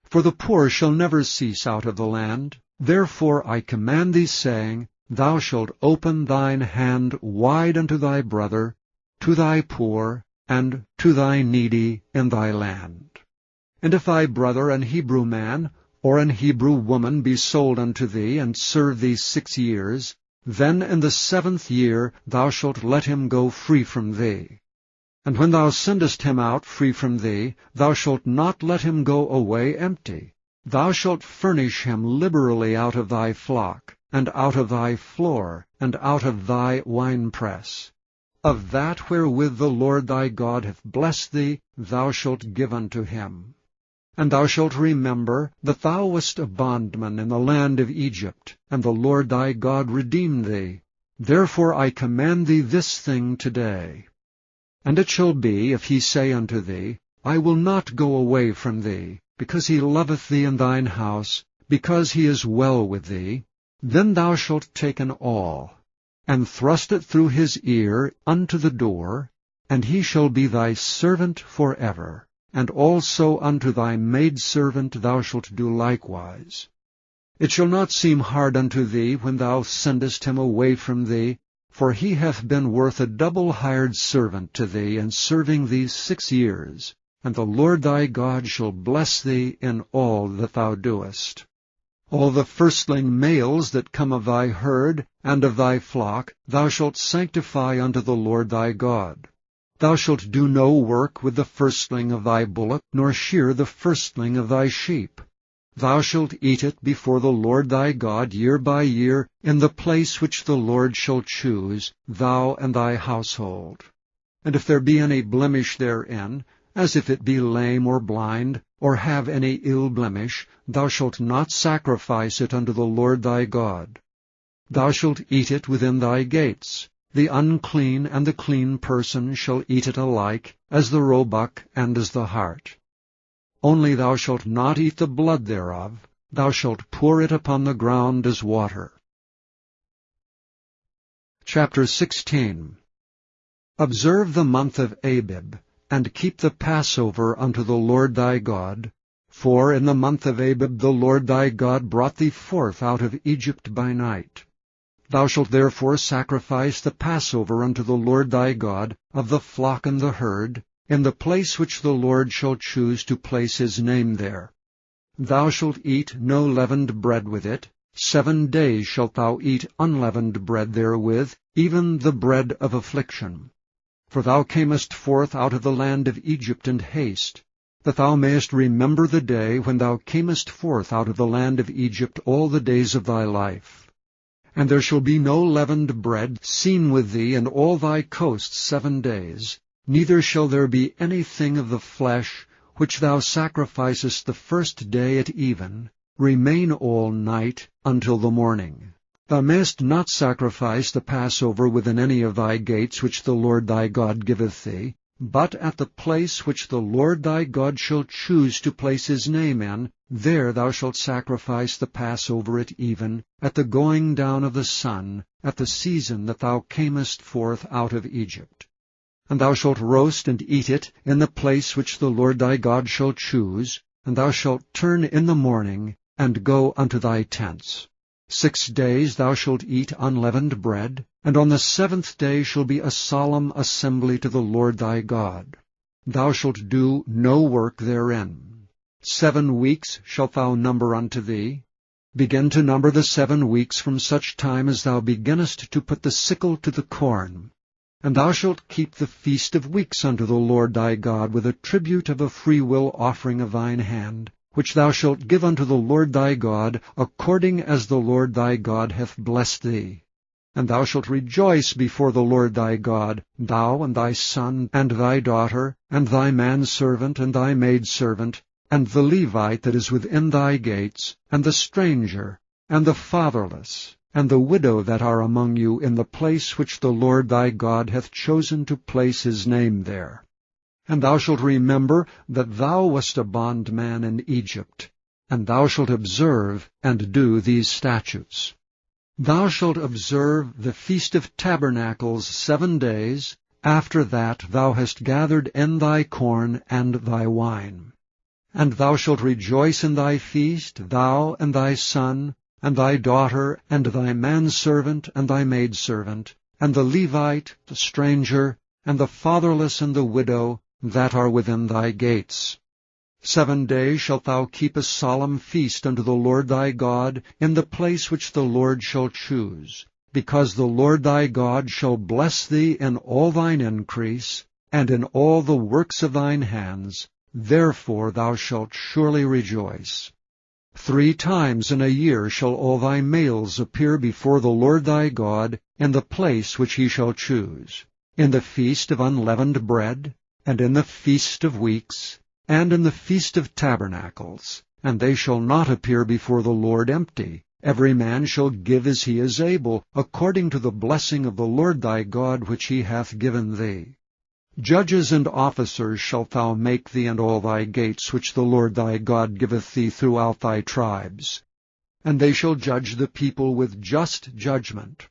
For the poor shall never cease out of the land. Therefore I command thee, saying, Thou shalt open thine hand wide unto thy brother, to thy poor, and to thy needy in thy land. And if thy brother, an Hebrew man, or an Hebrew woman, be sold unto thee, and serve thee 6 years, then in the 7th year thou shalt let him go free from thee. And when thou sendest him out free from thee, thou shalt not let him go away empty. Thou shalt furnish him liberally out of thy flock, and out of thy floor, and out of thy winepress. Of that wherewith the Lord thy God hath blessed thee, thou shalt give unto him. And thou shalt remember that thou wast a bondman in the land of Egypt, and the Lord thy God redeemed thee. Therefore I command thee this thing today. And it shall be, if he say unto thee, I will not go away from thee, because he loveth thee in thine house, because he is well with thee, then thou shalt take an awl, and thrust it through his ear unto the door, and he shall be thy servant for ever. And also unto thy maidservant thou shalt do likewise. It shall not seem hard unto thee when thou sendest him away from thee, for he hath been worth a double hired servant to thee in serving thee 6 years, and the Lord thy God shall bless thee in all that thou doest. All the firstling males that come of thy herd and of thy flock thou shalt sanctify unto the Lord thy God. Thou shalt do no work with the firstling of thy bullock, nor shear the firstling of thy sheep. Thou shalt eat it before the Lord thy God year by year, in the place which the Lord shall choose, thou and thy household. And if there be any blemish therein, as if it be lame or blind, or have any ill blemish, thou shalt not sacrifice it unto the Lord thy God. Thou shalt eat it within thy gates. The unclean and the clean person shall eat it alike, as the roebuck and as the hart. Only thou shalt not eat the blood thereof, thou shalt pour it upon the ground as water. Chapter 16. Observe the month of Abib, and keep the Passover unto the Lord thy God, for in the month of Abib the Lord thy God brought thee forth out of Egypt by night. Thou shalt therefore sacrifice the Passover unto the Lord thy God of the flock and the herd, in the place which the Lord shall choose to place his name there. Thou shalt eat no leavened bread with it. 7 days shalt thou eat unleavened bread therewith, even the bread of affliction. For thou camest forth out of the land of Egypt in haste, that thou mayest remember the day when thou camest forth out of the land of Egypt all the days of thy life. And there shall be no leavened bread seen with thee in all thy coasts 7 days, neither shall there be anything of the flesh which thou sacrificest the first day at even, remain all night until the morning. Thou mayest not sacrifice the Passover within any of thy gates which the Lord thy God giveth thee, but at the place which the Lord thy God shall choose to place his name in, there thou shalt sacrifice the Passover at even, at the going down of the sun, at the season that thou camest forth out of Egypt. And thou shalt roast and eat it in the place which the Lord thy God shall choose, and thou shalt turn in the morning, and go unto thy tents. 6 days thou shalt eat unleavened bread, and on the 7th day shall be a solemn assembly to the Lord thy God. Thou shalt do no work therein. 7 weeks shalt thou number unto thee. Begin to number the 7 weeks from such time as thou beginnest to put the sickle to the corn. And thou shalt keep the feast of weeks unto the Lord thy God with a tribute of a freewill offering of thine hand, which thou shalt give unto the Lord thy God, according as the Lord thy God hath blessed thee. And thou shalt rejoice before the Lord thy God, thou and thy son, and thy daughter, and thy manservant, and thy maidservant, and the Levite that is within thy gates, and the stranger, and the fatherless, and the widow that are among you in the place which the Lord thy God hath chosen to place his name there. And thou shalt remember that thou wast a bondman in Egypt, and thou shalt observe and do these statutes. Thou shalt observe the Feast of Tabernacles 7 days. After that thou hast gathered in thy corn and thy wine. And thou shalt rejoice in thy feast, thou and thy son, and thy daughter, and thy manservant, and thy maidservant, and the Levite, the stranger, and the fatherless and the widow, that are within thy gates. 7 days shalt thou keep a solemn feast unto the Lord thy God in the place which the Lord shall choose, because the Lord thy God shall bless thee in all thine increase, and in all the works of thine hands. Therefore thou shalt surely rejoice. 3 times in a year shall all thy males appear before the Lord thy God in the place which he shall choose, in the feast of unleavened bread, and in the feast of weeks, and in the feast of tabernacles, and they shall not appear before the Lord empty. Every man shall give as he is able, according to the blessing of the Lord thy God which he hath given thee. Judges and officers shalt thou make thee in all thy gates, which the Lord thy God giveth thee throughout thy tribes. And they shall judge the people with just judgment.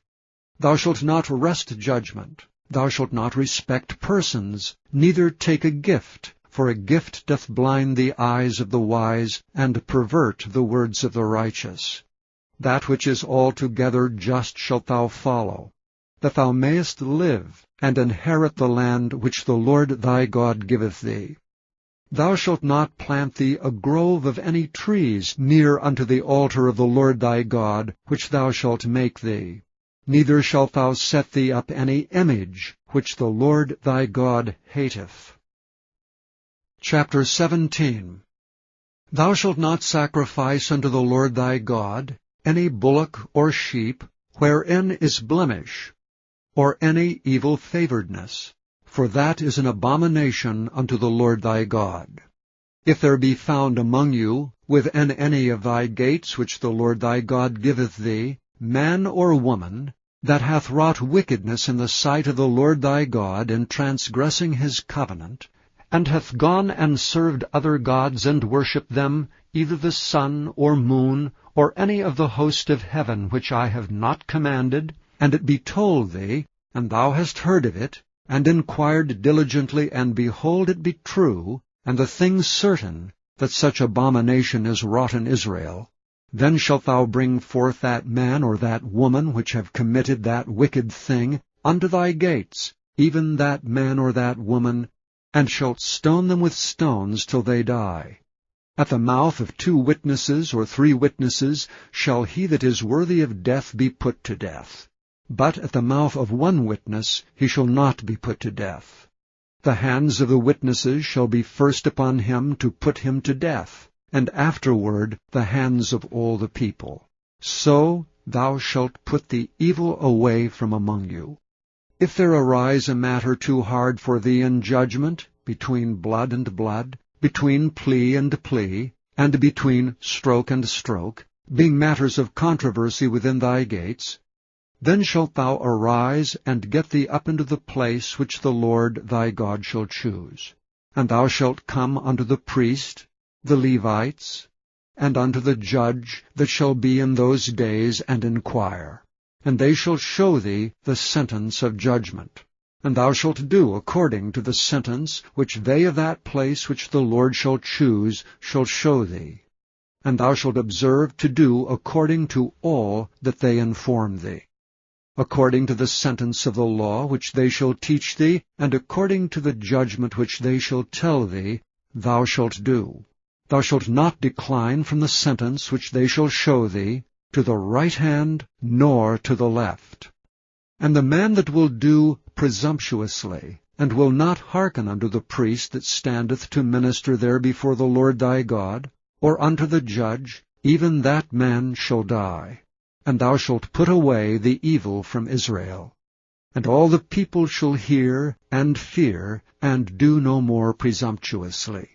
Thou shalt not wrest judgment. Thou shalt not respect persons, neither take a gift, for a gift doth blind the eyes of the wise, and pervert the words of the righteous. That which is altogether just shalt thou follow, that thou mayest live, and inherit the land which the Lord thy God giveth thee. Thou shalt not plant thee a grove of any trees near unto the altar of the Lord thy God, which thou shalt make thee. Neither shalt thou set thee up any image, which the Lord thy God hateth. Chapter 17. Thou shalt not sacrifice unto the Lord thy God any bullock or sheep, wherein is blemish, or any evil-favoredness, for that is an abomination unto the Lord thy God. If there be found among you, within any of thy gates which the Lord thy God giveth thee, man or woman, that hath wrought wickedness in the sight of the Lord thy God in transgressing his covenant, and hath gone and served other gods and worshipped them, either the sun or moon, or any of the host of heaven which I have not commanded, and it be told thee, and thou hast heard of it, and inquired diligently, and behold, it be true, and the thing certain, that such abomination is wrought in Israel, then shalt thou bring forth that man or that woman which have committed that wicked thing unto thy gates, even that man or that woman, and shalt stone them with stones till they die. At the mouth of 2 witnesses or 3 witnesses shall he that is worthy of death be put to death. But at the mouth of 1 witness he shall not be put to death. The hands of the witnesses shall be first upon him to put him to death, and afterward the hands of all the people. So thou shalt put the evil away from among you. If there arise a matter too hard for thee in judgment, between blood and blood, between plea and plea, and between stroke and stroke, being matters of controversy within thy gates, then shalt thou arise and get thee up into the place which the Lord thy God shall choose. And thou shalt come unto the priest, the Levites, and unto the judge that shall be in those days, and inquire. And they shall show thee the sentence of judgment. And thou shalt do according to the sentence which they of that place which the Lord shall choose shall show thee. And thou shalt observe to do according to all that they inform thee. According to the sentence of the law which they shall teach thee, and according to the judgment which they shall tell thee, thou shalt do. Thou shalt not decline from the sentence which they shall show thee, to the right hand nor to the left. And the man that will do presumptuously, and will not hearken unto the priest that standeth to minister there before the Lord thy God, or unto the judge, even that man shall die. And thou shalt put away the evil from Israel. And all the people shall hear and fear, and do no more presumptuously.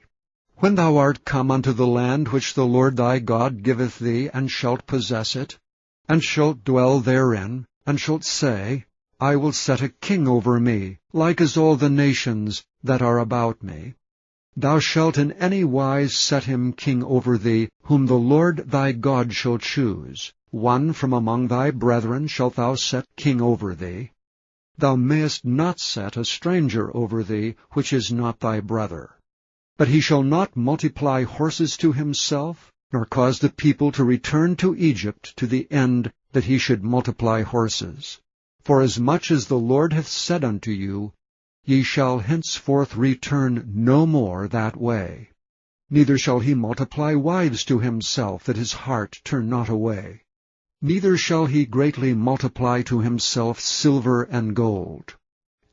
When thou art come unto the land which the Lord thy God giveth thee, and shalt possess it, and shalt dwell therein, and shalt say, I will set a king over me, like as all the nations that are about me. Thou shalt in any wise set him king over thee, whom the Lord thy God shall choose. 1 from among thy brethren shalt thou set king over thee. Thou mayest not set a stranger over thee, which is not thy brother. But he shall not multiply horses to himself, nor cause the people to return to Egypt to the end that he should multiply horses. For as much as the Lord hath said unto you, ye shall henceforth return no more that way. Neither shall he multiply wives to himself, that his heart turn not away. Neither shall he greatly multiply to himself silver and gold.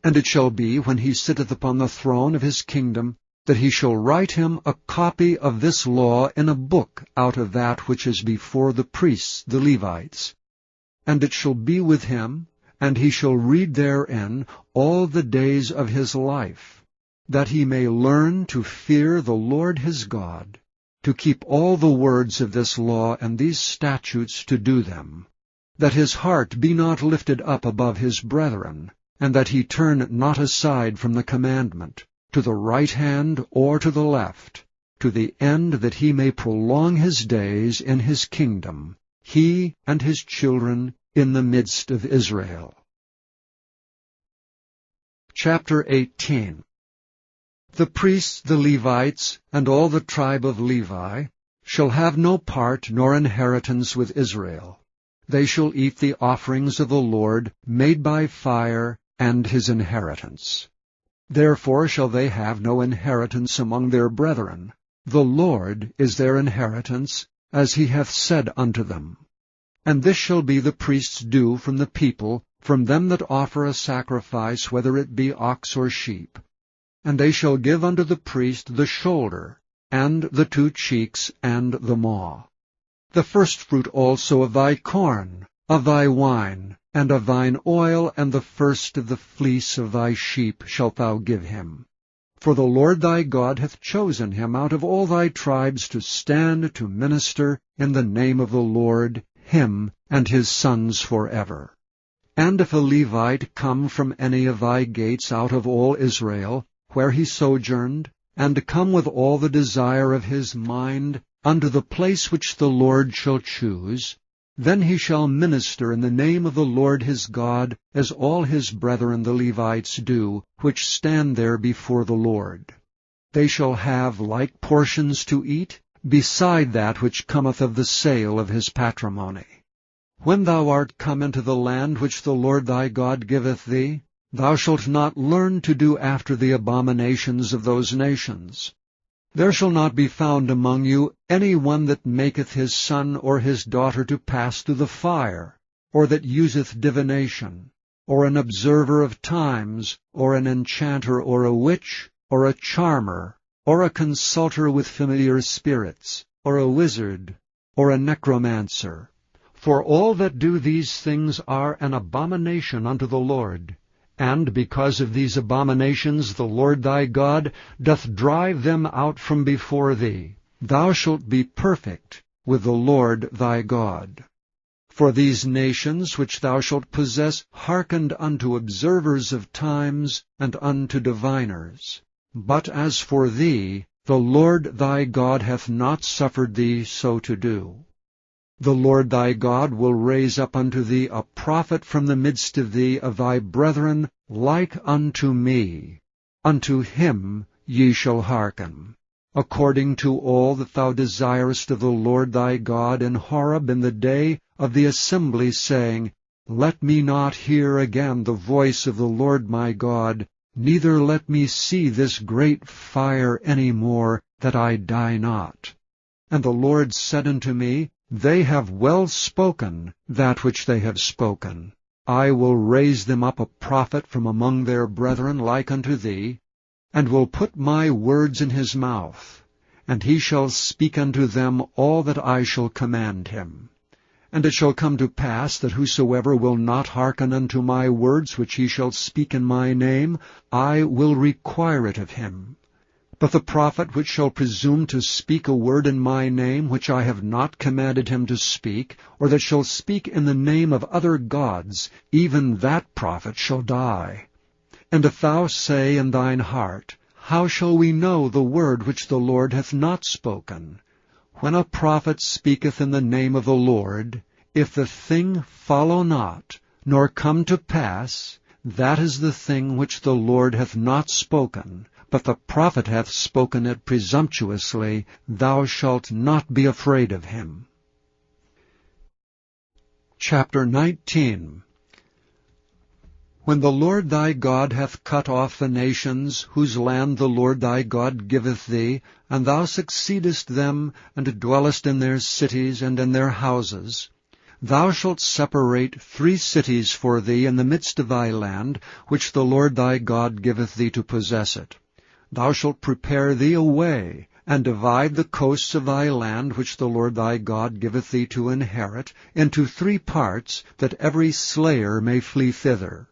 And it shall be, when he sitteth upon the throne of his kingdom, that he shall write him a copy of this law in a book out of that which is before the priests the Levites. And it shall be with him, and he shall read therein all the days of his life, that he may learn to fear the Lord his God, to keep all the words of this law and these statutes to do them, that his heart be not lifted up above his brethren, and that he turn not aside from the commandment, to the right hand or to the left, to the end that he may prolong his days in his kingdom, he and his children in the midst of Israel. Chapter 18. The priests, the Levites, and all the tribe of Levi shall have no part nor inheritance with Israel. They shall eat the offerings of the Lord made by fire and his inheritance. Therefore shall they have no inheritance among their brethren. The Lord is their inheritance, as he hath said unto them. And this shall be the priest's due from the people, from them that offer a sacrifice, whether it be ox or sheep. And they shall give unto the priest the shoulder, and the 2 cheeks, and the maw. The firstfruit also of thy corn, of thy wine, and of thine oil, and the first of the fleece of thy sheep shalt thou give him. For the Lord thy God hath chosen him out of all thy tribes to stand to minister in the name of the Lord, him and his sons forever. And if a Levite come from any of thy gates out of all Israel, where he sojourned, and come with all the desire of his mind unto the place which the Lord shall choose, then he shall minister in the name of the Lord his God, as all his brethren the Levites do, which stand there before the Lord. They shall have like portions to eat, beside that which cometh of the sale of his patrimony. When thou art come into the land which the Lord thy God giveth thee, thou shalt not learn to do after the abominations of those nations. There shall not be found among you any one that maketh his son or his daughter to pass through the fire, or that useth divination, or an observer of times, or an enchanter, or a witch, or a charmer, or a consulter with familiar spirits, or a wizard, or a necromancer. For all that do these things are an abomination unto the Lord. And because of these abominations the Lord thy God doth drive them out from before thee. Thou shalt be perfect with the Lord thy God. For these nations which thou shalt possess hearkened unto observers of times and unto diviners. But as for thee, the Lord thy God hath not suffered thee so to do. The Lord thy God will raise up unto thee a prophet from the midst of thee, of thy brethren, like unto me. Unto him ye shall hearken, according to all that thou desirest of the Lord thy God in Horeb in the day of the assembly, saying, Let me not hear again the voice of the Lord my God, neither let me see this great fire any more, that I die not. And the Lord said unto me, They have well spoken that which they have spoken. I will raise them up a prophet from among their brethren like unto thee, and will put my words in his mouth, and he shall speak unto them all that I shall command him. And it shall come to pass that whosoever will not hearken unto my words which he shall speak in my name, I will require it of him. But the prophet which shall presume to speak a word in my name which I have not commanded him to speak, or that shall speak in the name of other gods, even that prophet shall die. And if thou say in thine heart, How shall we know the word which the Lord hath not spoken? When a prophet speaketh in the name of the Lord, if the thing follow not, nor come to pass, that is the thing which the Lord hath not spoken, but the prophet hath spoken it presumptuously, thou shalt not be afraid of him. Chapter 19. When the Lord thy God hath cut off the nations, whose land the Lord thy God giveth thee, and thou succeedest them, and dwellest in their cities and in their houses, thou shalt separate 3 cities for thee in the midst of thy land, which the Lord thy God giveth thee to possess it. Thou shalt prepare thee a way, and divide the coasts of thy land, which the Lord thy God giveth thee to inherit, into 3 parts, that every slayer may flee thither.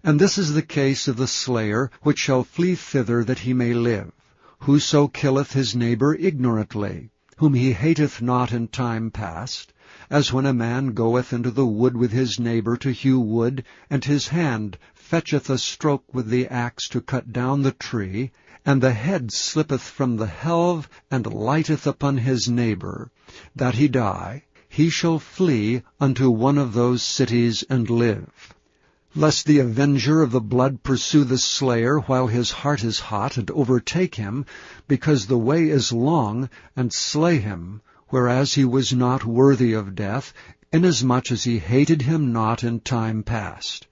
And this is the case of the slayer, which shall flee thither that he may live. Whoso killeth his neighbor ignorantly, whom he hateth not in time past, as when a man goeth into the wood with his neighbor to hew wood, and his hand fetcheth a stroke with the axe to cut down the tree, and the head slippeth from the helve, and lighteth upon his neighbor, that he die, he shall flee unto one of those cities and live. Lest the avenger of the blood pursue the slayer while his heart is hot, and overtake him, because the way is long, and slay him, whereas he was not worthy of death, inasmuch as he hated him not in time past.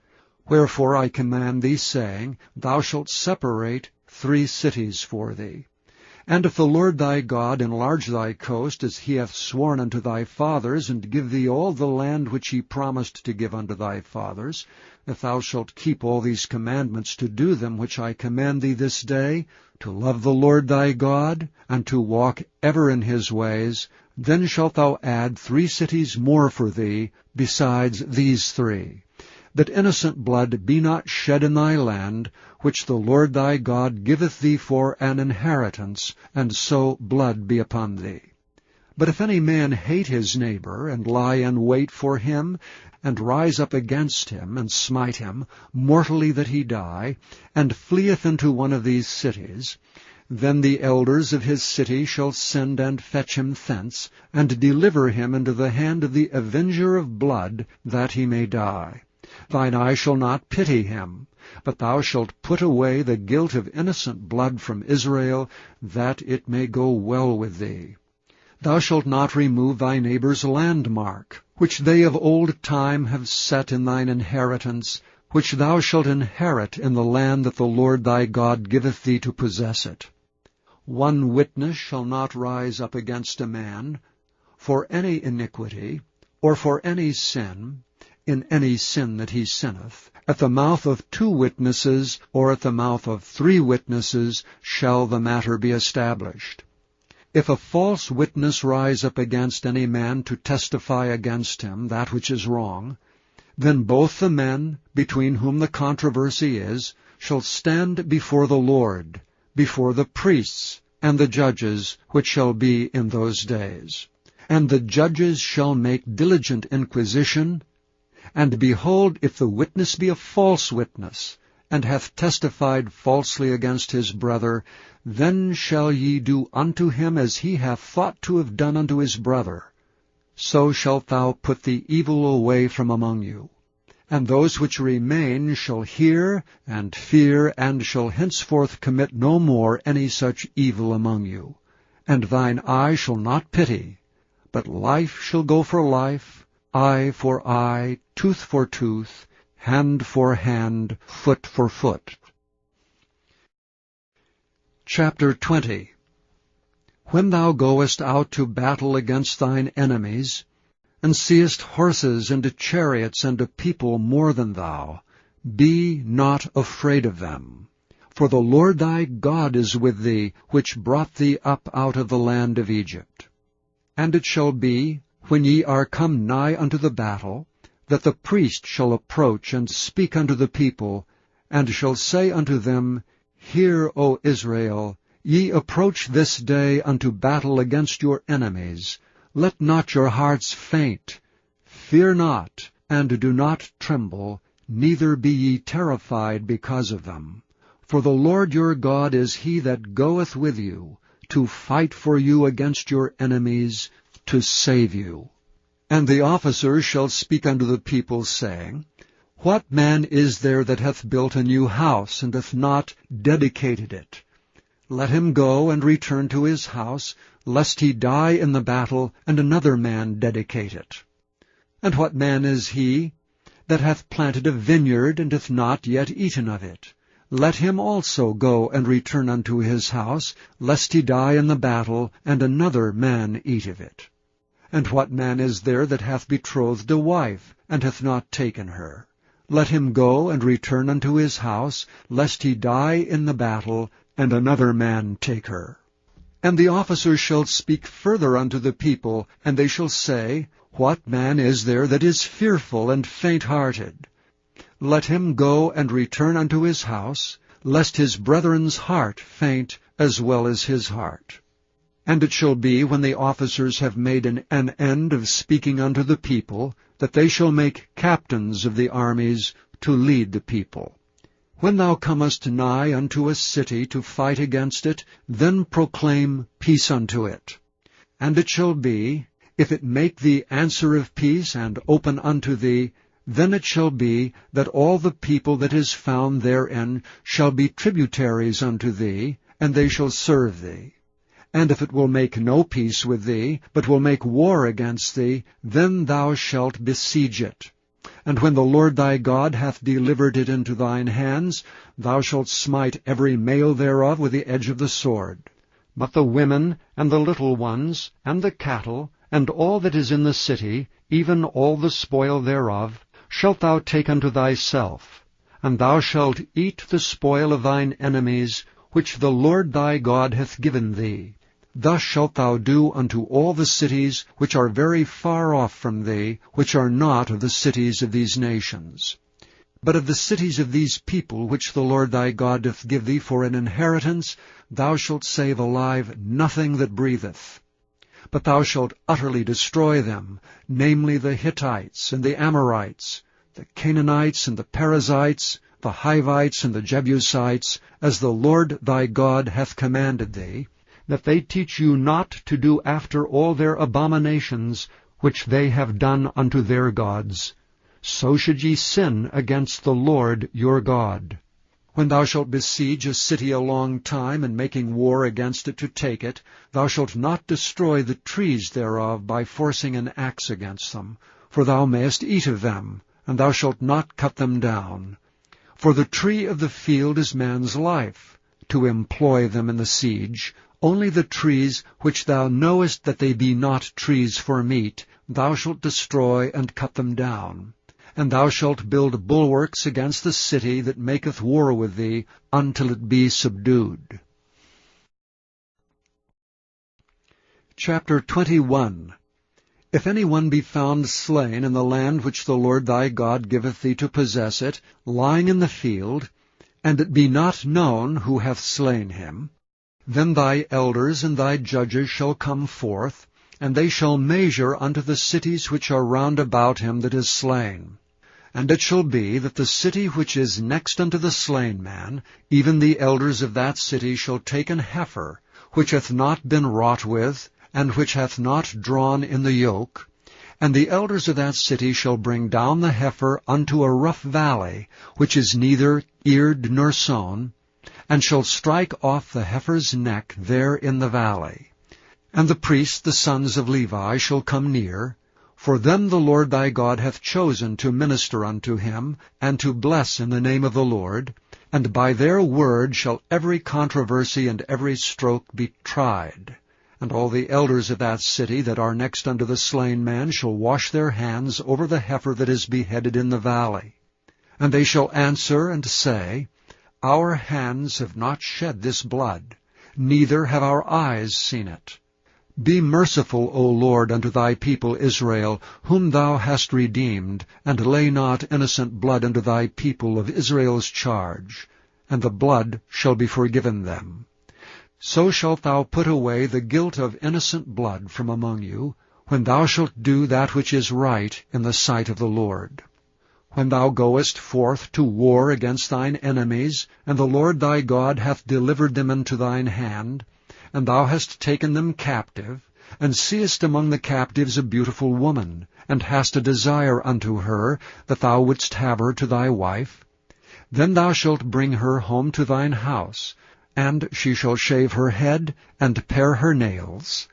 Wherefore I command thee, saying, Thou shalt separate 3 cities for thee. And if the Lord thy God enlarge thy coast, as he hath sworn unto thy fathers, and give thee all the land which he promised to give unto thy fathers, if thou shalt keep all these commandments to do them which I command thee this day, to love the Lord thy God, and to walk ever in his ways, then shalt thou add 3 cities more for thee, besides these 3, that innocent blood be not shed in thy land, which the Lord thy God giveth thee for an inheritance, and so blood be upon thee. But if any man hate his neighbor, and lie in wait for him, and rise up against him, and smite him, mortally that he die, and fleeth into one of these cities, then the elders of his city shall send and fetch him thence, and deliver him into the hand of the avenger of blood, that he may die. Thine eye shall not pity him, but thou shalt put away the guilt of innocent blood from Israel, that it may go well with thee. Thou shalt not remove thy neighbor's landmark, which they of old time have set in thine inheritance, which thou shalt inherit in the land that the Lord thy God giveth thee to possess it. 1 witness shall not rise up against a man for any iniquity, or for any sin, in any sin that he sinneth. At the mouth of 2 witnesses, or at the mouth of 3 witnesses, shall the matter be established. If a false witness rise up against any man to testify against him that which is wrong, then both the men, between whom the controversy is, shall stand before the Lord, before the priests and the judges which shall be in those days. And the judges shall make diligent inquisition, and behold, if the witness be a false witness, and hath testified falsely against his brother, then shall ye do unto him as he hath thought to have done unto his brother. So shalt thou put the evil away from among you. And those which remain shall hear and fear, and shall henceforth commit no more any such evil among you. And thine eye shall not pity, but life shall go for life, eye for eye, tooth for tooth, hand for hand, foot for foot. Chapter 20. When thou goest out to battle against thine enemies, and seest horses and chariots and a people more than thou, be not afraid of them. For the Lord thy God is with thee, which brought thee up out of the land of Egypt. And it shall be, when ye are come nigh unto the battle, that the priest shall approach and speak unto the people, and shall say unto them, Hear, O Israel, ye approach this day unto battle against your enemies. Let not your hearts faint. Fear not, and do not tremble, neither be ye terrified because of them. For the Lord your God is he that goeth with you, to fight for you against your enemies, to save you. And the officers shall speak unto the people, saying, What man is there that hath built a new house, and hath not dedicated it? Let him go and return to his house, lest he die in the battle, and another man dedicate it. And what man is he that hath planted a vineyard, and hath not yet eaten of it? Let him also go and return unto his house, lest he die in the battle, and another man eat of it. And what man is there that hath betrothed a wife, and hath not taken her? Let him go and return unto his house, lest he die in the battle, and another man take her. And the officers shall speak further unto the people, and they shall say, What man is there that is fearful and faint-hearted? Let him go and return unto his house, lest his brethren's heart faint as well as his heart. And it shall be, when the officers have made an end of speaking unto the people, that they shall make captains of the armies to lead the people. When thou comest nigh unto a city to fight against it, then proclaim peace unto it. And it shall be, if it make thee answer of peace, and open unto thee, then it shall be that all the people that is found therein shall be tributaries unto thee, and they shall serve thee. And if it will make no peace with thee, but will make war against thee, then thou shalt besiege it. And when the Lord thy God hath delivered it into thine hands, thou shalt smite every male thereof with the edge of the sword. But the women, and the little ones, and the cattle, and all that is in the city, even all the spoil thereof, shalt thou take unto thyself. And thou shalt eat the spoil of thine enemies, which the Lord thy God hath given thee. Thus shalt thou do unto all the cities which are very far off from thee, which are not of the cities of these nations. But of the cities of these people which the Lord thy God doth give thee for an inheritance, thou shalt save alive nothing that breatheth. But thou shalt utterly destroy them, namely the Hittites, and the Amorites, the Canaanites, and the Perizzites, the Hivites, and the Jebusites, as the Lord thy God hath commanded thee, that they teach you not to do after all their abominations which they have done unto their gods. So should ye sin against the Lord your God. When thou shalt besiege a city a long time, and making war against it to take it, thou shalt not destroy the trees thereof by forcing an axe against them, for thou mayest eat of them, and thou shalt not cut them down. For the tree of the field is man's life, to employ them in the siege. Only the trees which thou knowest that they be not trees for meat, thou shalt destroy and cut them down. And thou shalt build bulwarks against the city that maketh war with thee, until it be subdued. Chapter 21. If any one be found slain in the land which the Lord thy God giveth thee to possess it, lying in the field, and it be not known who hath slain him, then thy elders and thy judges shall come forth, and they shall measure unto the cities which are round about him that is slain. And it shall be that the city which is next unto the slain man, even the elders of that city shall take an heifer, which hath not been wrought with, and which hath not drawn in the yoke, and the elders of that city shall bring down the heifer unto a rough valley, which is neither eared nor sown, and shall strike off the heifer's neck there in the valley. And the priests, the sons of Levi, shall come near, for them the Lord thy God hath chosen to minister unto him, and to bless in the name of the Lord, and by their word shall every controversy and every stroke be tried. And all the elders of that city that are next unto the slain man shall wash their hands over the heifer that is beheaded in the valley. And they shall answer and say, Our hands have not shed this blood, neither have our eyes seen it. Be merciful, O Lord, unto thy people Israel, whom thou hast redeemed, and lay not innocent blood unto thy people of Israel's charge, and the blood shall be forgiven them. So shalt thou put away the guilt of innocent blood from among you, when thou shalt do that which is right in the sight of the Lord. When thou goest forth to war against thine enemies, and the Lord thy God hath delivered them into thine hand, and thou hast taken them captive, and seest among the captives a beautiful woman, and hast a desire unto her, that thou wouldst have her to thy wife, then thou shalt bring her home to thine house, and she shall shave her head, and pare her nails.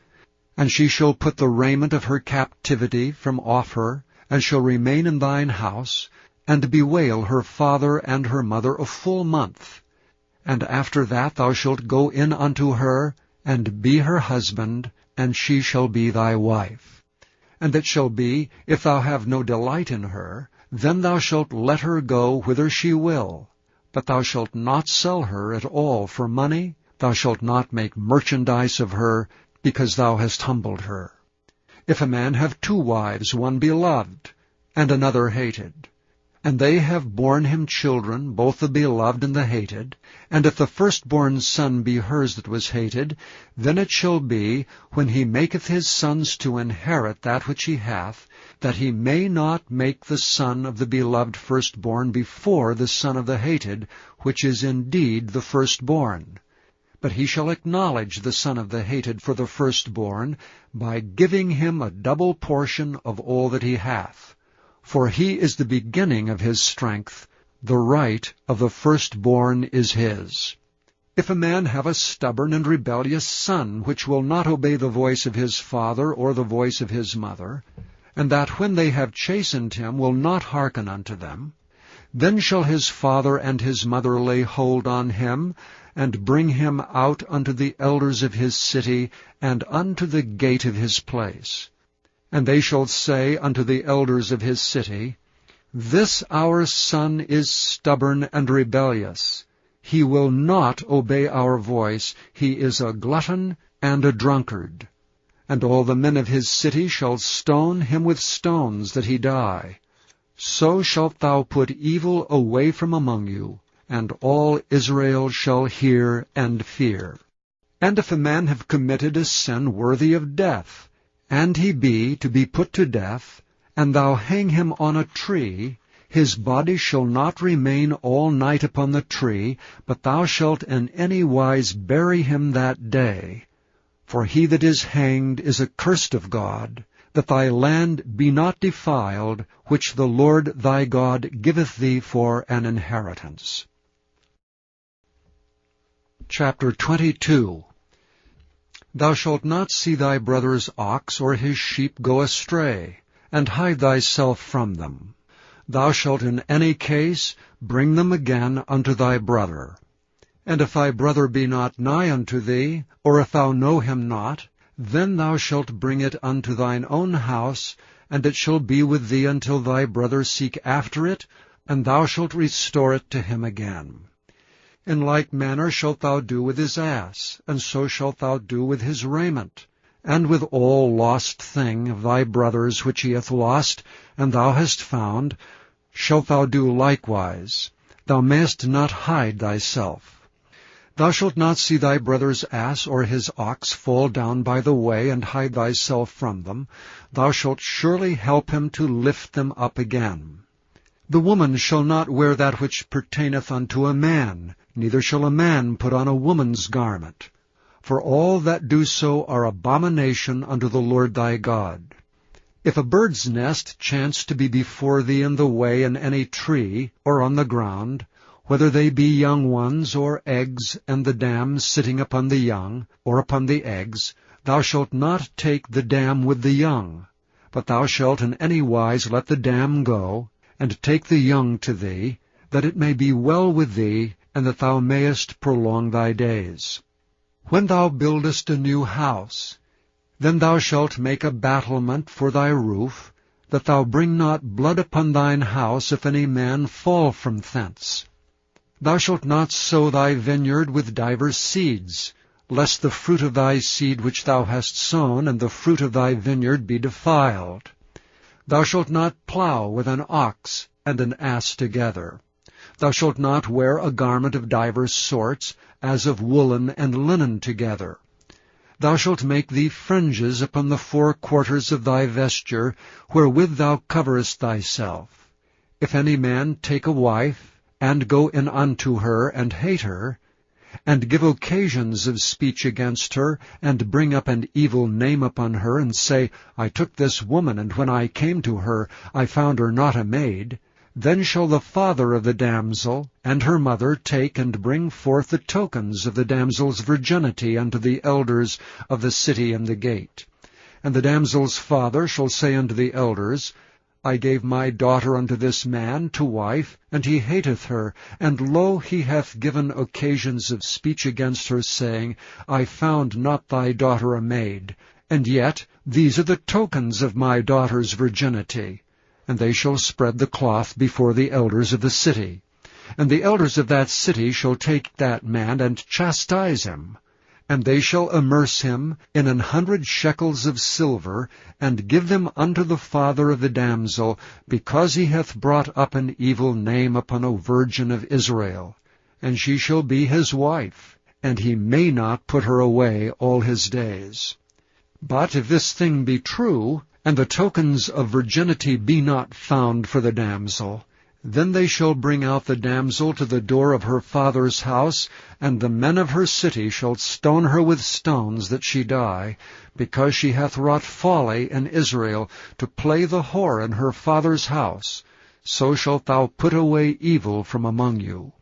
And she shall put the raiment of her captivity from off her, and shall remain in thine house, and bewail her father and her mother a full month. And after that thou shalt go in unto her, and be her husband, and she shall be thy wife. And it shall be, if thou have no delight in her, then thou shalt let her go whither she will. But thou shalt not sell her at all for money, thou shalt not make merchandise of her, because thou hast humbled her. If a man have two wives, one beloved, and another hated, And they have borne him children, both the beloved and the hated. And if the firstborn son be hers that was hated, then it shall be, when he maketh his sons to inherit that which he hath, that he may not make the son of the beloved firstborn before the son of the hated, which is indeed the firstborn. But he shall acknowledge the son of the hated for the firstborn, by giving him a double portion of all that he hath. For he is the beginning of his strength, the right of the firstborn is his. If a man have a stubborn and rebellious son, which will not obey the voice of his father or the voice of his mother, and that when they have chastened him will not hearken unto them, then shall his father and his mother lay hold on him, and bring him out unto the elders of his city, and unto the gate of his place. And they shall say unto the elders of his city, This our son is stubborn and rebellious. He will not obey our voice. He is a glutton and a drunkard. And all the men of his city shall stone him with stones, that he die. So shalt thou put evil away from among you, and all Israel shall hear and fear. And if a man have committed a sin worthy of death, and he be to be put to death, and thou hang him on a tree, his body shall not remain all night upon the tree, but thou shalt in any wise bury him that day. For he that is hanged is accursed of God, that thy land be not defiled, which the Lord thy God giveth thee for an inheritance. Chapter 22. Thou shalt not see thy brother's ox or his sheep go astray, and hide thyself from them. Thou shalt in any case bring them again unto thy brother. And if thy brother be not nigh unto thee, or if thou know him not, then thou shalt bring it unto thine own house, and it shall be with thee until thy brother seek after it, and thou shalt restore it to him again. In like manner shalt thou do with his ass, and so shalt thou do with his raiment, and with all lost thing of thy brother's which he hath lost, and thou hast found, shalt thou do likewise. Thou mayest not hide thyself. Thou shalt not see thy brother's ass or his ox fall down by the way, and hide thyself from them. Thou shalt surely help him to lift them up again. The woman shall not wear that which pertaineth unto a man, neither shall a man put on a woman's garment. For all that do so are abomination unto the Lord thy God. If a bird's nest chance to be before thee in the way in any tree, or on the ground, whether they be young ones, or eggs, and the dam sitting upon the young, or upon the eggs, thou shalt not take the dam with the young, but thou shalt in any wise let the dam go, and take the young to thee, that it may be well with thee, and that thou mayest prolong thy days. When thou buildest a new house, then thou shalt make a battlement for thy roof, that thou bring not blood upon thine house if any man fall from thence. Thou shalt not sow thy vineyard with divers seeds, lest the fruit of thy seed which thou hast sown and the fruit of thy vineyard be defiled. Thou shalt not plow with an ox and an ass together. Thou shalt not wear a garment of divers sorts, as of woolen and linen together. Thou shalt make thee fringes upon the 4 quarters of thy vesture, wherewith thou coverest thyself. If any man take a wife, and go in unto her, and hate her, and give occasions of speech against her, and bring up an evil name upon her, and say, I took this woman, and when I came to her, I found her not a maid, then shall the father of the damsel and her mother take and bring forth the tokens of the damsel's virginity unto the elders of the city and the gate. And the damsel's father shall say unto the elders, I gave my daughter unto this man to wife, and he hateth her, and lo, he hath given occasions of speech against her, saying, I found not thy daughter a maid, and yet these are the tokens of my daughter's virginity. And they shall spread the cloth before the elders of the city. And the elders of that city shall take that man and chastise him. And they shall immerse him in 100 shekels of silver, and give them unto the father of the damsel, because he hath brought up an evil name upon a virgin of Israel. And she shall be his wife, and he may not put her away all his days. But if this thing be true, and the tokens of virginity be not found for the damsel, then they shall bring out the damsel to the door of her father's house, and the men of her city shall stone her with stones that she die, because she hath wrought folly in Israel, to play the whore in her father's house. So shalt thou put away evil from among you.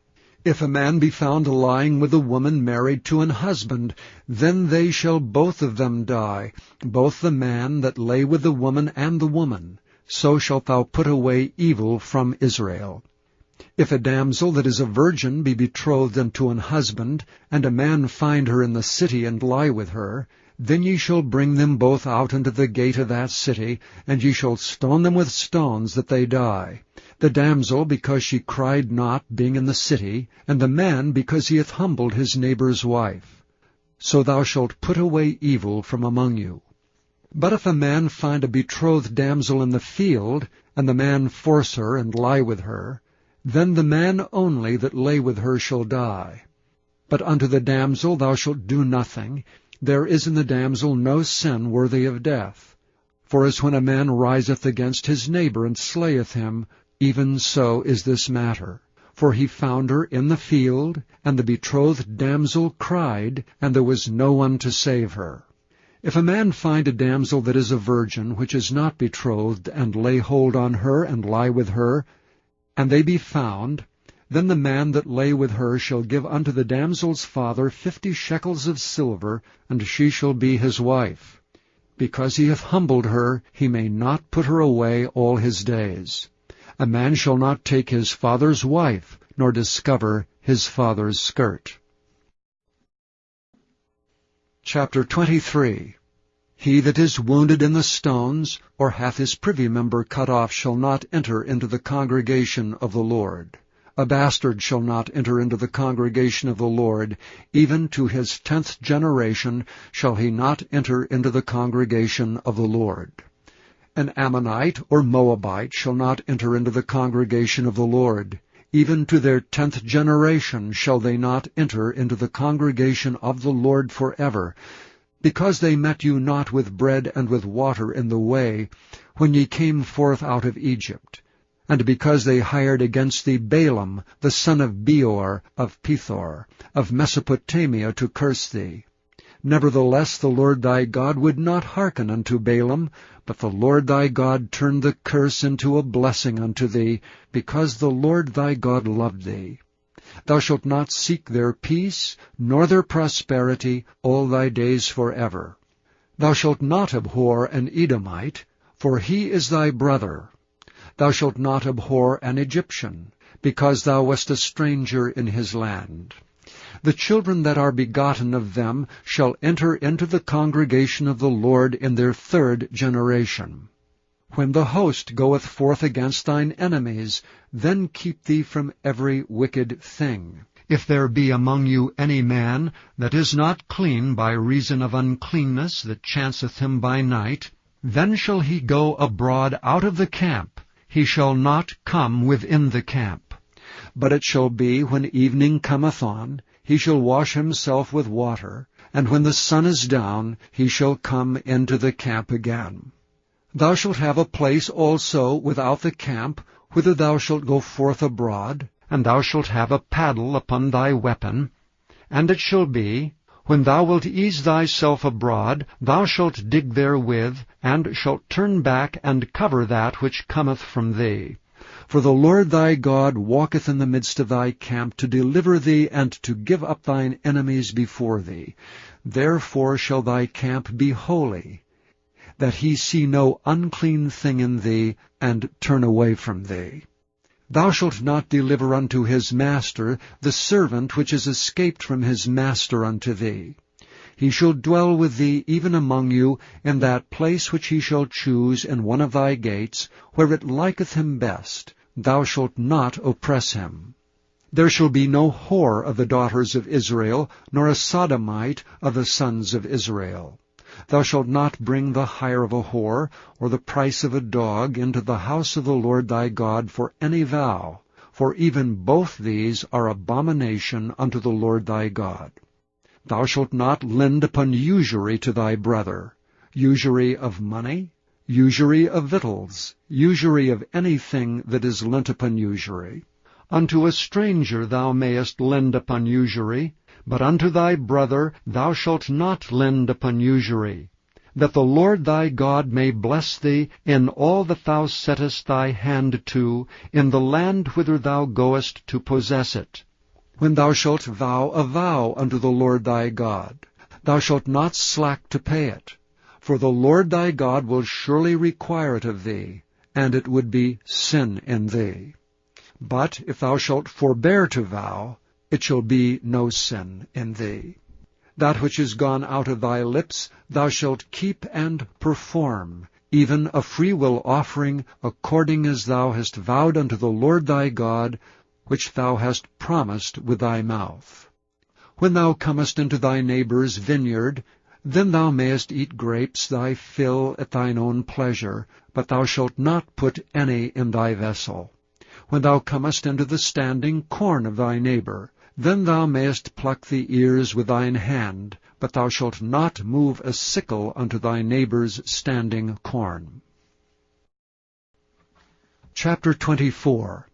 If a man be found lying with a woman married to an husband, then they shall both of them die, both the man that lay with the woman and the woman. So shalt thou put away evil from Israel. If a damsel that is a virgin be betrothed unto an husband, and a man find her in the city and lie with her, then ye shall bring them both out into the gate of that city, and ye shall stone them with stones that they die. The damsel because she cried not, being in the city, and the man because he hath humbled his neighbour's wife. So thou shalt put away evil from among you. But if a man find a betrothed damsel in the field, and the man force her and lie with her, then the man only that lay with her shall die. But unto the damsel thou shalt do nothing. There is in the damsel no sin worthy of death. For as when a man riseth against his neighbour and slayeth him, even so is this matter. For he found her in the field, and the betrothed damsel cried, and there was no one to save her. If a man find a damsel that is a virgin, which is not betrothed, and lay hold on her, and lie with her, and they be found, then the man that lay with her shall give unto the damsel's father 50 shekels of silver, and she shall be his wife. Because he hath humbled her, he may not put her away all his days. A man shall not take his father's wife, nor discover his father's skirt. Chapter 23. He that is wounded in the stones, or hath his privy member cut off, shall not enter into the congregation of the Lord. A bastard shall not enter into the congregation of the Lord. Even to his 10th generation shall he not enter into the congregation of the Lord. An Ammonite or Moabite shall not enter into the congregation of the Lord. Even to their 10th generation shall they not enter into the congregation of the Lord forever, because they met you not with bread and with water in the way, when ye came forth out of Egypt, and because they hired against thee Balaam, the son of Beor, of Pethor, of Mesopotamia, to curse thee. Nevertheless the Lord thy God would not hearken unto Balaam, but the Lord thy God turned the curse into a blessing unto thee, because the Lord thy God loved thee. Thou shalt not seek their peace, nor their prosperity, all thy days forever. Thou shalt not abhor an Edomite, for he is thy brother. Thou shalt not abhor an Egyptian, because thou wast a stranger in his land. The children that are begotten of them shall enter into the congregation of the Lord in their 3rd generation. When the host goeth forth against thine enemies, then keep thee from every wicked thing. If there be among you any man that is not clean by reason of uncleanness that chanceth him by night, then shall he go abroad out of the camp. He shall not come within the camp. But it shall be, when evening cometh on, he shall wash himself with water, and when the sun is down, he shall come into the camp again. Thou shalt have a place also without the camp, whither thou shalt go forth abroad, and thou shalt have a paddle upon thy weapon. And it shall be, when thou wilt ease thyself abroad, thou shalt dig therewith, and shalt turn back and cover that which cometh from thee. For the Lord thy God walketh in the midst of thy camp, to deliver thee, and to give up thine enemies before thee. Therefore shall thy camp be holy, that he see no unclean thing in thee, and turn away from thee. Thou shalt not deliver unto his master the servant which is escaped from his master unto thee. He shall dwell with thee even among you, in that place which he shall choose in one of thy gates, where it liketh him best. Thou shalt not oppress him. There shall be no whore of the daughters of Israel, nor a sodomite of the sons of Israel. Thou shalt not bring the hire of a whore, or the price of a dog, into the house of the Lord thy God for any vow, for even both these are abomination unto the Lord thy God. Thou shalt not lend upon usury to thy brother, usury of money, usury of victuals, usury of anything that is lent upon usury. Unto a stranger thou mayest lend upon usury, but unto thy brother thou shalt not lend upon usury, that the Lord thy God may bless thee in all that thou settest thy hand to, in the land whither thou goest to possess it. When thou shalt vow a vow unto the Lord thy God, thou shalt not slack to pay it, for the Lord thy God will surely require it of thee, and it would be sin in thee. But if thou shalt forbear to vow, it shall be no sin in thee. That which is gone out of thy lips thou shalt keep and perform, even a freewill offering, according as thou hast vowed unto the Lord thy God, which thou hast promised with thy mouth. When thou comest into thy neighbour's vineyard, then thou mayest eat grapes thy fill at thine own pleasure, but thou shalt not put any in thy vessel. When thou comest into the standing corn of thy neighbour, then thou mayest pluck the ears with thine hand, but thou shalt not move a sickle unto thy neighbour's standing corn. Chapter 24.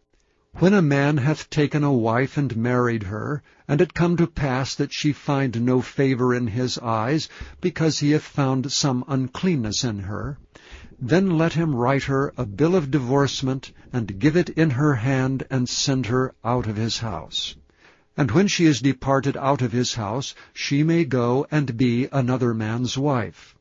When a man hath taken a wife and married her, and it come to pass that she find no favour in his eyes, because he hath found some uncleanness in her, then let him write her a bill of divorcement, and give it in her hand, and send her out of his house. And when she is departed out of his house, she may go and be another man's wife.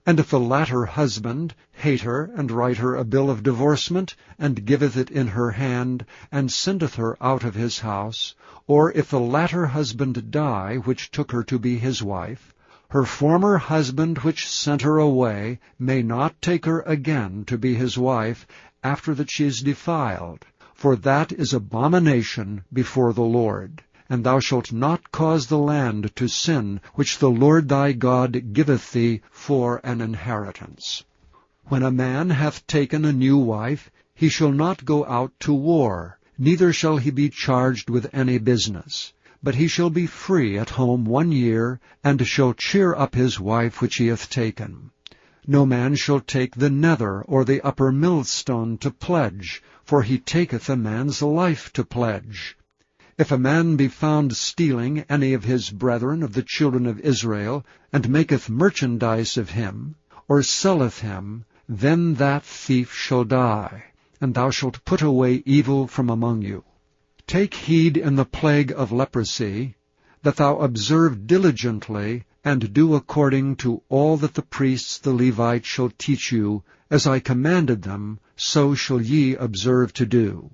And if the latter husband hate her, and write her a bill of divorcement, and giveth it in her hand, and sendeth her out of his house, or if the latter husband die, which took her to be his wife, her former husband which sent her away may not take her again to be his wife, after that she is defiled, for that is abomination before the Lord. And thou shalt not cause the land to sin, which the Lord thy God giveth thee for an inheritance. When a man hath taken a new wife, he shall not go out to war, neither shall he be charged with any business. But he shall be free at home 1 year, and shall cheer up his wife which he hath taken. No man shall take the nether or the upper millstone to pledge, for he taketh a man's life to pledge. If a man be found stealing any of his brethren of the children of Israel, and maketh merchandise of him, or selleth him, then that thief shall die, and thou shalt put away evil from among you. Take heed in the plague of leprosy, that thou observe diligently, and do according to all that the priests the Levites shall teach you, as I commanded them, so shall ye observe to do.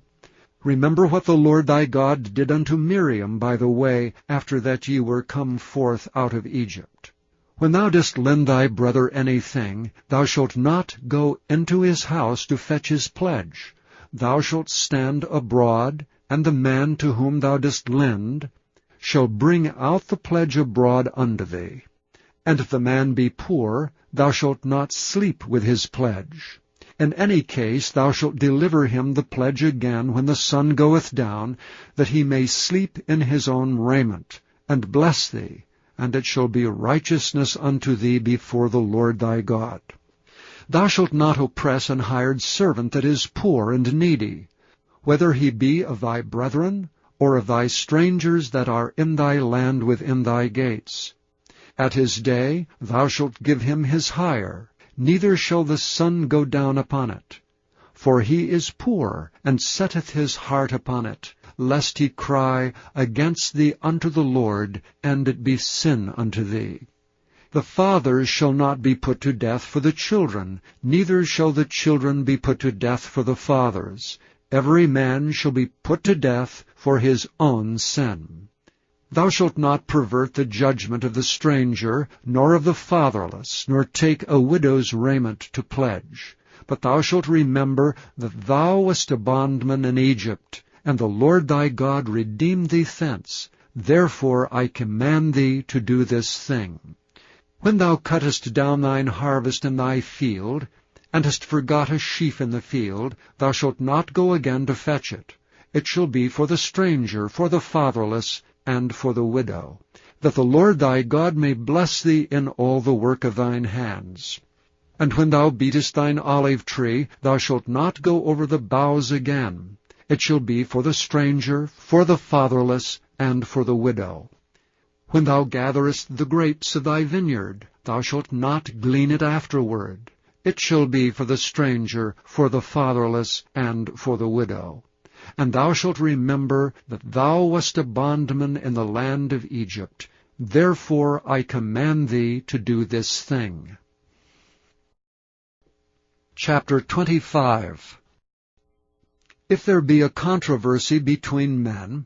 Remember what the Lord thy God did unto Miriam by the way, after that ye were come forth out of Egypt. When thou dost lend thy brother anything, thou shalt not go into his house to fetch his pledge. Thou shalt stand abroad, and the man to whom thou dost lend shall bring out the pledge abroad unto thee. And if the man be poor, thou shalt not sleep with his pledge. In any case thou shalt deliver him the pledge again when the sun goeth down, that he may sleep in his own raiment, and bless thee, and it shall be righteousness unto thee before the Lord thy God. Thou shalt not oppress an hired servant that is poor and needy, whether he be of thy brethren, or of thy strangers that are in thy land within thy gates. At his day thou shalt give him his hire, neither shall the sun go down upon it. For he is poor, and setteth his heart upon it, lest he cry against thee unto the Lord, and it be sin unto thee. The fathers shall not be put to death for the children, neither shall the children be put to death for the fathers. Every man shall be put to death for his own sin. Thou shalt not pervert the judgment of the stranger, nor of the fatherless, nor take a widow's raiment to pledge. But thou shalt remember that thou wast a bondman in Egypt, and the Lord thy God redeemed thee thence. Therefore I command thee to do this thing. When thou cuttest down thine harvest in thy field, and hast forgot a sheaf in the field, thou shalt not go again to fetch it. It shall be for the stranger, for the fatherless, and for the widow, that the Lord thy God may bless thee in all the work of thine hands. And when thou beatest thine olive tree, thou shalt not go over the boughs again. It shall be for the stranger, for the fatherless, and for the widow. When thou gatherest the grapes of thy vineyard, thou shalt not glean it afterward. It shall be for the stranger, for the fatherless, and for the widow. And thou shalt remember that thou wast a bondman in the land of Egypt. Therefore I command thee to do this thing. Chapter 25. If there be a controversy between men,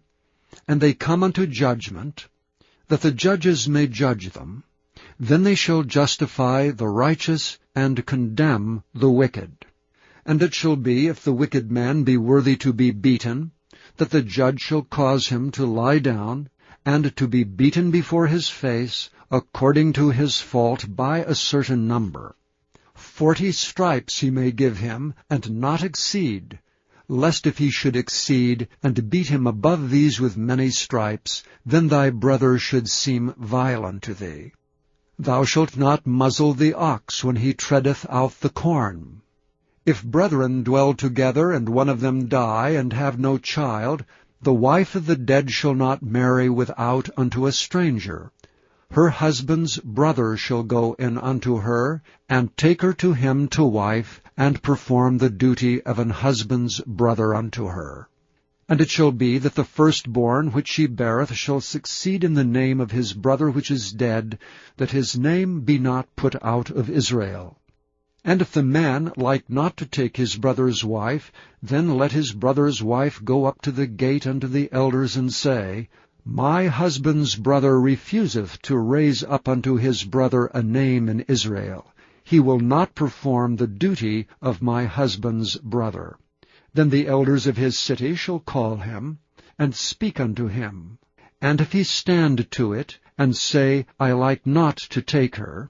and they come unto judgment, that the judges may judge them, then they shall justify the righteous and condemn the wicked. And it shall be, if the wicked man be worthy to be beaten, that the judge shall cause him to lie down, and to be beaten before his face, according to his fault by a certain number. 40 stripes he may give him, and not exceed, lest if he should exceed, and beat him above these with many stripes, then thy brother should seem vile unto thee. Thou shalt not muzzle the ox when he treadeth out the corn. If brethren dwell together, and one of them die, and have no child, the wife of the dead shall not marry without unto a stranger. Her husband's brother shall go in unto her, and take her to him to wife, and perform the duty of an husband's brother unto her. And it shall be that the firstborn which she beareth shall succeed in the name of his brother which is dead, that his name be not put out of Israel. And if the man like not to take his brother's wife, then let his brother's wife go up to the gate unto the elders, and say, My husband's brother refuseth to raise up unto his brother a name in Israel. He will not perform the duty of my husband's brother. Then the elders of his city shall call him, and speak unto him. And if he stand to it, and say, I like not to take her,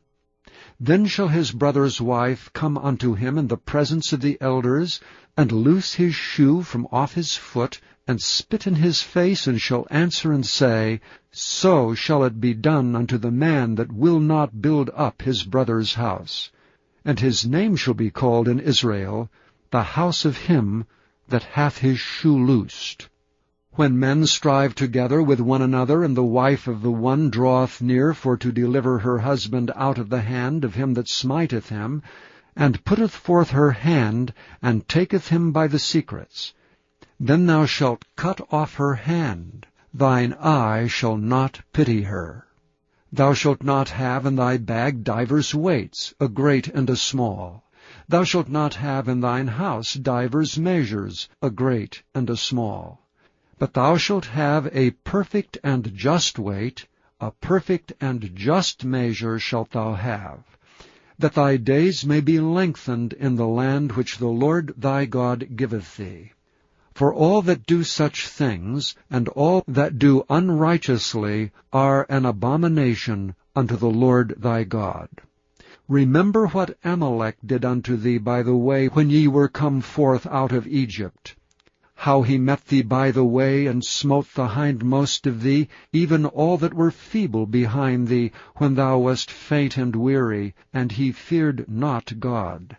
then shall his brother's wife come unto him in the presence of the elders, and loose his shoe from off his foot, and spit in his face, and shall answer and say, So shall it be done unto the man that will not build up his brother's house. And his name shall be called in Israel, the house of him that hath his shoe loosed. When men strive together with one another, and the wife of the one draweth near for to deliver her husband out of the hand of him that smiteth him, and putteth forth her hand, and taketh him by the secrets, then thou shalt cut off her hand. Thine eye shall not pity her. Thou shalt not have in thy bag divers weights, a great and a small. Thou shalt not have in thine house divers measures, a great and a small. But thou shalt have a perfect and just weight, a perfect and just measure shalt thou have, that thy days may be lengthened in the land which the Lord thy God giveth thee. For all that do such things, and all that do unrighteously, are an abomination unto the Lord thy God. Remember what Amalek did unto thee by the way when ye were come forth out of Egypt, how he met thee by the way, and smote the hindmost of thee, even all that were feeble behind thee, when thou wast faint and weary, and he feared not God.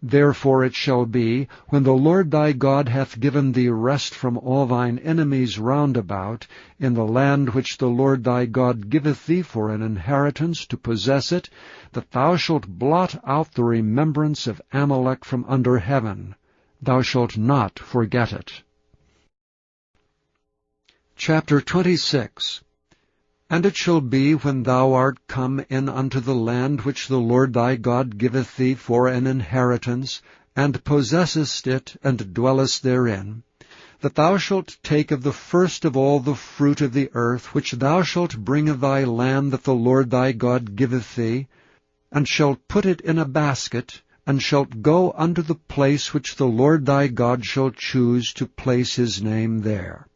Therefore it shall be, when the Lord thy God hath given thee rest from all thine enemies round about, in the land which the Lord thy God giveth thee for an inheritance to possess it, that thou shalt blot out the remembrance of Amalek from under heaven. Thou shalt not forget it. Chapter 26. And it shall be, when thou art come in unto the land which the Lord thy God giveth thee for an inheritance, and possessest it, and dwellest therein, that thou shalt take of the first of all the fruit of the earth, which thou shalt bring of thy land that the Lord thy God giveth thee, and shalt put it in a basket, and shalt go unto the place which the Lord thy God shall choose to place his name there.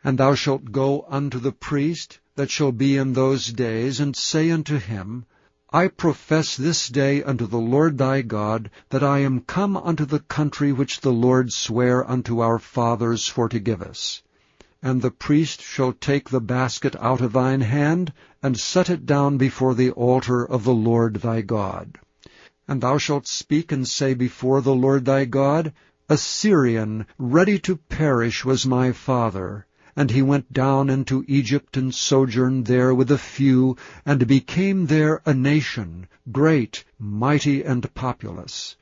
And thou shalt go unto the priest that shall be in those days, and say unto him, I profess this day unto the Lord thy God, that I am come unto the country which the Lord sware unto our fathers for to give us. And the priest shall take the basket out of thine hand, and set it down before the altar of the Lord thy God. And thou shalt speak and say before the Lord thy God, A Syrian ready to perish was my father, and he went down into Egypt and sojourned there with a few, and became there a nation, great, mighty, and populous.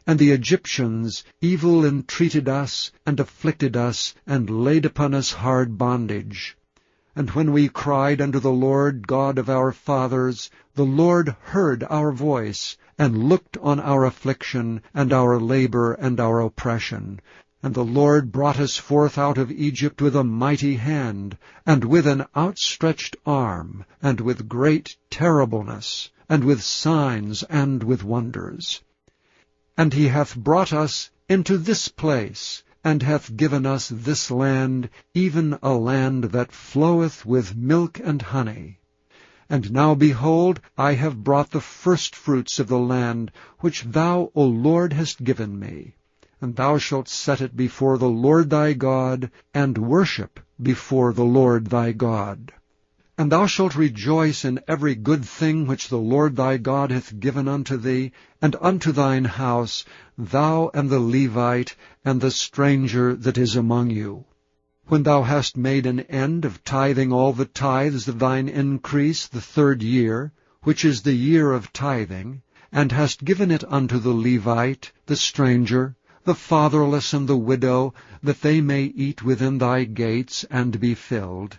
And the Egyptians evil entreated us, and afflicted us, and laid upon us hard bondage. And when we cried unto the Lord God of our fathers, the Lord heard our voice, and looked on our affliction, and our labor, and our oppression. And the Lord brought us forth out of Egypt with a mighty hand, and with an outstretched arm, and with great terribleness, and with signs, and with wonders. And he hath brought us into this place, and hath given us this land, even a land that floweth with milk and honey. And now, behold, I have brought the firstfruits of the land, which thou, O Lord, hast given me. And thou shalt set it before the Lord thy God, and worship before the Lord thy God. And thou shalt rejoice in every good thing which the Lord thy God hath given unto thee, and unto thine house, thou and the Levite, and the stranger that is among you. When thou hast made an end of tithing all the tithes of thine increase the 3rd year, which is the year of tithing, and hast given it unto the Levite, the stranger, the fatherless, and the widow, that they may eat within thy gates, and be filled,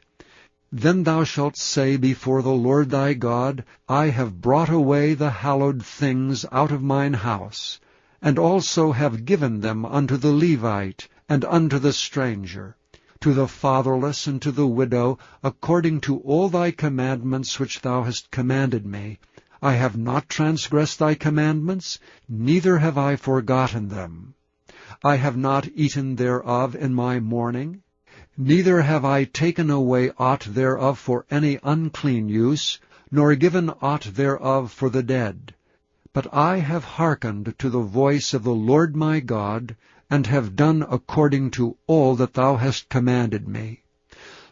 then thou shalt say before the Lord thy God, I have brought away the hallowed things out of mine house, and also have given them unto the Levite, and unto the stranger, to the fatherless, and to the widow, according to all thy commandments which thou hast commanded me. I have not transgressed thy commandments, neither have I forgotten them. I have not eaten thereof in my mourning, neither have I taken away aught thereof for any unclean use, nor given aught thereof for the dead. But I have hearkened to the voice of the Lord my God, and have done according to all that thou hast commanded me.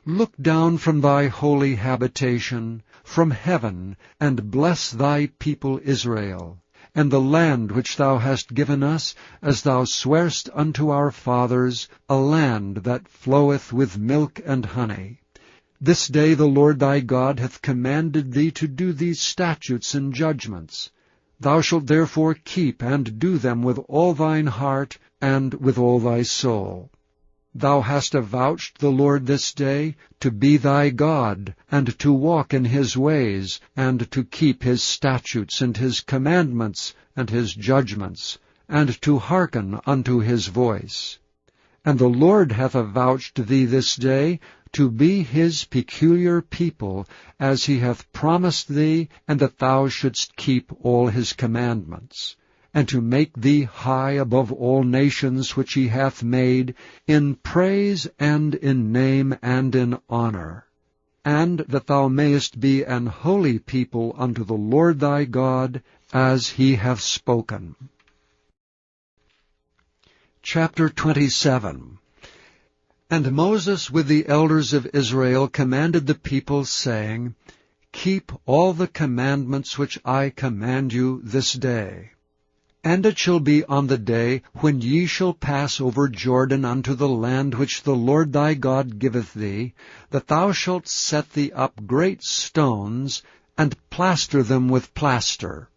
Look down from thy holy habitation, from heaven, and bless thy people Israel, and the land which thou hast given us, as thou swarest unto our fathers, a land that floweth with milk and honey. This day the Lord thy God hath commanded thee to do these statutes and judgments. Thou shalt therefore keep and do them with all thine heart and with all thy soul. Thou hast avouched the Lord this day to be thy God, and to walk in his ways, and to keep his statutes and his commandments and his judgments, and to hearken unto his voice. And the Lord hath avouched thee this day to be his peculiar people, as he hath promised thee, and that thou shouldst keep all his commandments, and to make thee high above all nations which he hath made, in praise and in name and in honor, and that thou mayest be an holy people unto the Lord thy God, as he hath spoken. Chapter 27. And Moses with the elders of Israel commanded the people, saying, Keep all the commandments which I command you this day. And it shall be on the day when ye shall pass over Jordan unto the land which the Lord thy God giveth thee, that thou shalt set thee up great stones, and plaster them with plaster.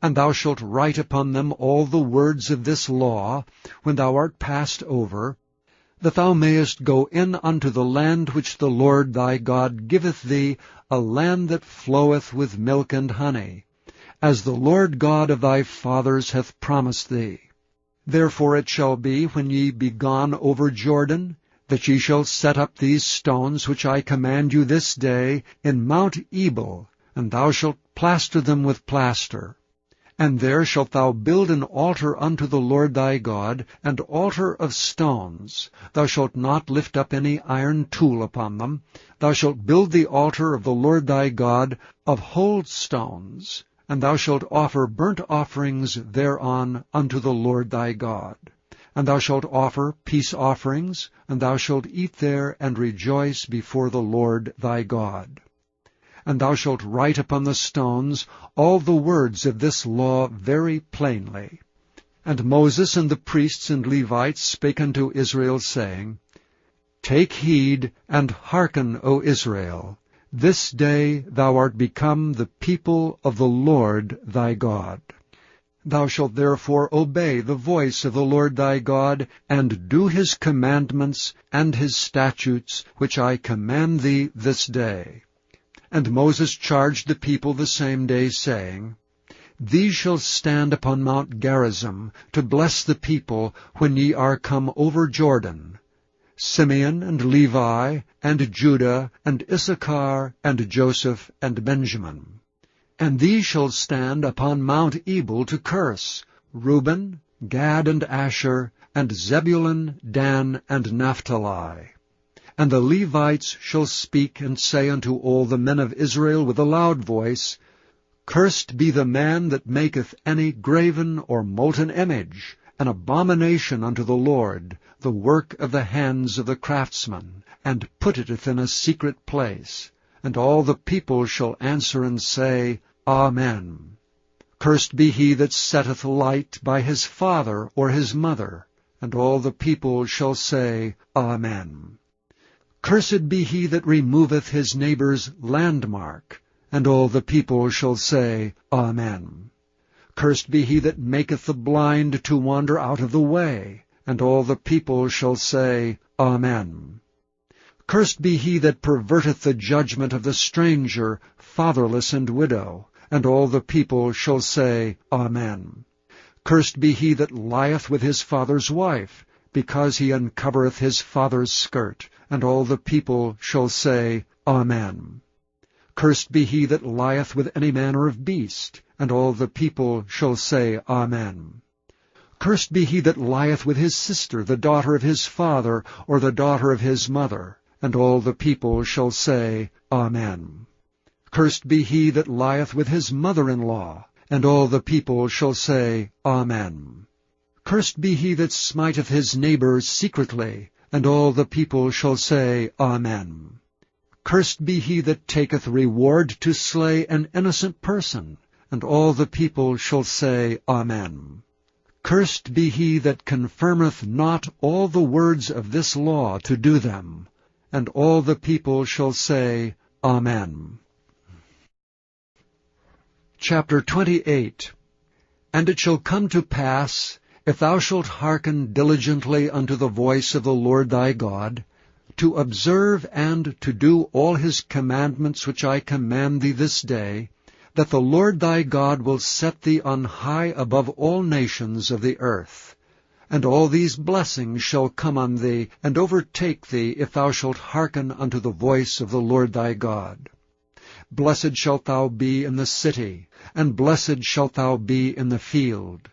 And thou shalt write upon them all the words of this law, when thou art passed over, that thou mayest go in unto the land which the Lord thy God giveth thee, a land that floweth with milk and honey, as the Lord God of thy fathers hath promised thee. Therefore it shall be, when ye be gone over Jordan, that ye shall set up these stones which I command you this day in Mount Ebal, and thou shalt plaster them with plaster. And there shalt thou build an altar unto the Lord thy God, an altar of stones. Thou shalt not lift up any iron tool upon them. Thou shalt build the altar of the Lord thy God of whole stones, and thou shalt offer burnt offerings thereon unto the Lord thy God. And thou shalt offer peace offerings, and thou shalt eat there and rejoice before the Lord thy God. And thou shalt write upon the stones all the words of this law very plainly. And Moses and the priests and Levites spake unto Israel, saying, Take heed, and hearken, O Israel. This day thou art become the people of the Lord thy God. Thou shalt therefore obey the voice of the Lord thy God, and do his commandments and his statutes, which I command thee this day. And Moses charged the people the same day, saying, These shall stand upon Mount Gerizim, to bless the people when ye are come over Jordan, Simeon and Levi, and Judah, and Issachar, and Joseph, and Benjamin. And these shall stand upon Mount Ebal to curse, Reuben, Gad, and Asher, and Zebulun, Dan, and Naphtali. And the Levites shall speak and say unto all the men of Israel with a loud voice, Cursed be the man that maketh any graven or molten image, an abomination unto the Lord, the work of the hands of the craftsman, and putteth in a secret place. And all the people shall answer and say, Amen. Cursed be he that setteth light by his father or his mother. And all the people shall say, Amen. Cursed be he that removeth his neighbour's landmark. And all the people shall say, Amen. Cursed be he that maketh the blind to wander out of the way. And all the people shall say, Amen. Cursed be he that perverteth the judgment of the stranger, fatherless, and widow. And all the people shall say, Amen. Cursed be he that lieth with his father's wife, because he uncovereth his father's skirt. And all the people shall say, Amen. Cursed be he that lieth with any manner of beast. And all the people shall say, Amen. Cursed be he that lieth with his sister, the daughter of his father, or the daughter of his mother. And all the people shall say, Amen. Cursed be he that lieth with his mother-in-law. And all the people shall say, Amen. Cursed be he that smiteth his neighbour secretly. And all the people shall say, Amen. Cursed be he that taketh reward to slay an innocent person. And all the people shall say, Amen. Cursed be he that confirmeth not all the words of this law to do them. And all the people shall say, Amen. Chapter 28. And it shall come to pass, if thou shalt hearken diligently unto the voice of the Lord thy God, to observe and to do all his commandments which I command thee this day, that the Lord thy God will set thee on high above all nations of the earth. And all these blessings shall come on thee, and overtake thee, if thou shalt hearken unto the voice of the Lord thy God. Blessed shalt thou be in the city, and blessed shalt thou be in the field.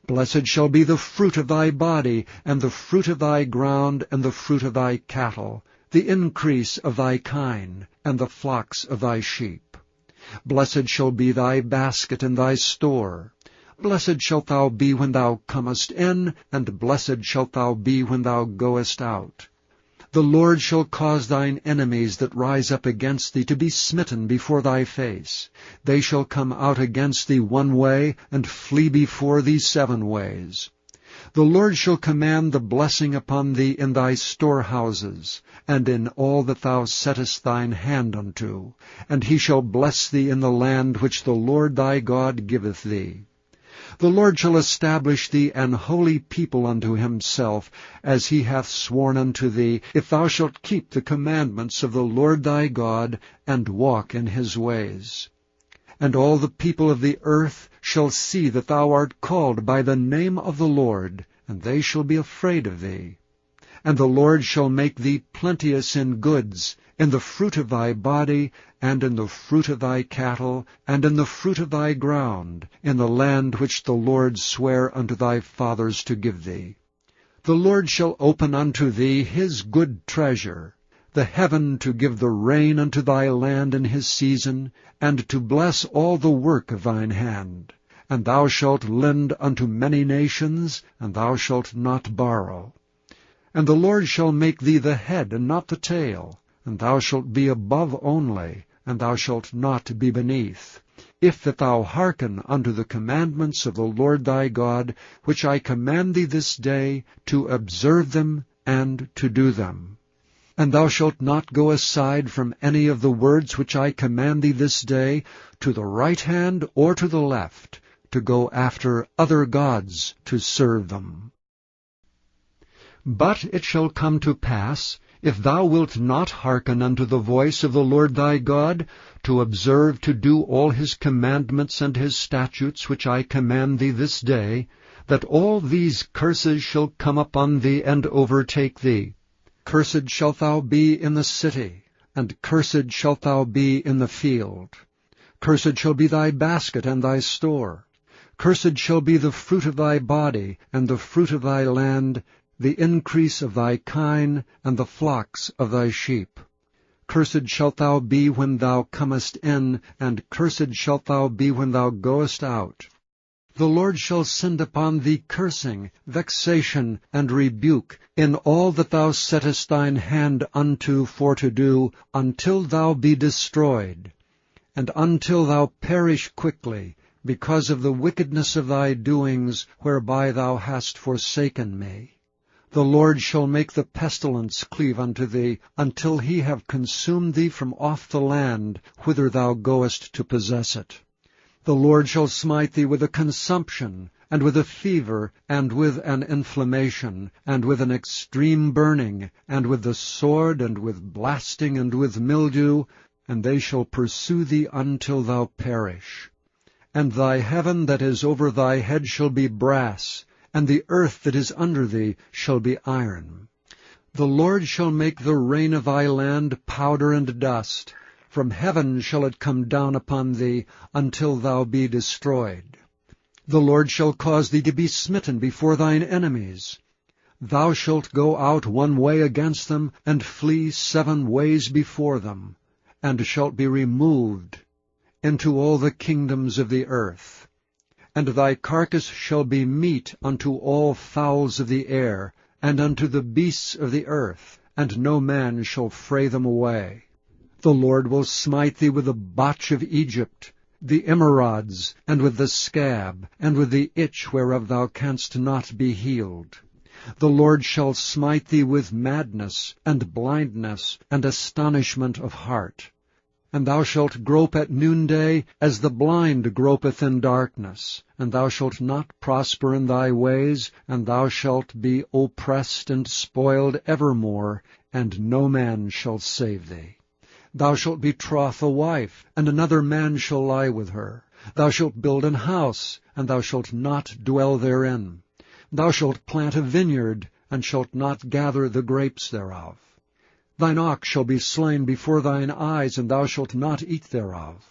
Blessed shall be the fruit of thy body, and the fruit of thy ground, and the fruit of thy cattle, the increase of thy kine, and the flocks of thy sheep. Blessed shall be thy basket and thy store. Blessed shalt thou be when thou comest in, and blessed shalt thou be when thou goest out. The Lord shall cause thine enemies that rise up against thee to be smitten before thy face. They shall come out against thee one way, and flee before thee 7 ways. The Lord shall command the blessing upon thee in thy storehouses, and in all that thou settest thine hand unto. And he shall bless thee in the land which the Lord thy God giveth thee. The Lord shall establish thee an holy people unto himself, as he hath sworn unto thee, if thou shalt keep the commandments of the Lord thy God, and walk in his ways. And all the people of the earth shall see that thou art called by the name of the Lord, and they shall be afraid of thee. And the Lord shall make thee plenteous in goods, in the fruit of thy body, and in the fruit of thy cattle, and in the fruit of thy ground, in the land which the Lord sware unto thy fathers to give thee. The Lord shall open unto thee his good treasure, the heaven to give the rain unto thy land in his season, and to bless all the work of thine hand. And thou shalt lend unto many nations, and thou shalt not borrow. And the Lord shall make thee the head and not the tail, and thou shalt be above only, and thou shalt not be beneath, if that thou hearken unto the commandments of the Lord thy God, which I command thee this day, to observe them and to do them. And thou shalt not go aside from any of the words which I command thee this day, to the right hand or to the left, to go after other gods to serve them. But it shall come to pass, if thou wilt not hearken unto the voice of the Lord thy God, to observe to do all his commandments and his statutes which I command thee this day, that all these curses shall come upon thee and overtake thee. Cursed shalt thou be in the city, and cursed shalt thou be in the field. Cursed shall be thy basket and thy store. Cursed shall be the fruit of thy body, and the fruit of thy land, the increase of thy kine, and the flocks of thy sheep. Cursed shalt thou be when thou comest in, and cursed shalt thou be when thou goest out. The Lord shall send upon thee cursing, vexation, and rebuke, in all that thou settest thine hand unto for to do, until thou be destroyed, and until thou perish quickly, because of the wickedness of thy doings, whereby thou hast forsaken me. The Lord shall make the pestilence cleave unto thee, until he have consumed thee from off the land, whither thou goest to possess it. The Lord shall smite thee with a consumption, and with a fever, and with an inflammation, and with an extreme burning, and with the sword, and with blasting, and with mildew, and they shall pursue thee until thou perish. And thy heaven that is over thy head shall be brass, and the earth that is under thee shall be iron. The Lord shall make the rain of thy land powder and dust. From heaven shall it come down upon thee, until thou be destroyed. The Lord shall cause thee to be smitten before thine enemies. Thou shalt go out one way against them, and flee 7 ways before them, and shalt be removed into all the kingdoms of the earth. And thy carcass shall be meat unto all fowls of the air, and unto the beasts of the earth, and no man shall fray them away. The Lord will smite thee with the botch of Egypt, the emerods, and with the scab, and with the itch whereof thou canst not be healed. The Lord shall smite thee with madness, and blindness, and astonishment of heart. And thou shalt grope at noonday, as the blind gropeth in darkness. And thou shalt not prosper in thy ways, and thou shalt be oppressed and spoiled evermore, and no man shall save thee. Thou shalt betroth a wife, and another man shall lie with her. Thou shalt build an house, and thou shalt not dwell therein. Thou shalt plant a vineyard, and shalt not gather the grapes thereof. Thine ox shall be slain before thine eyes, and thou shalt not eat thereof.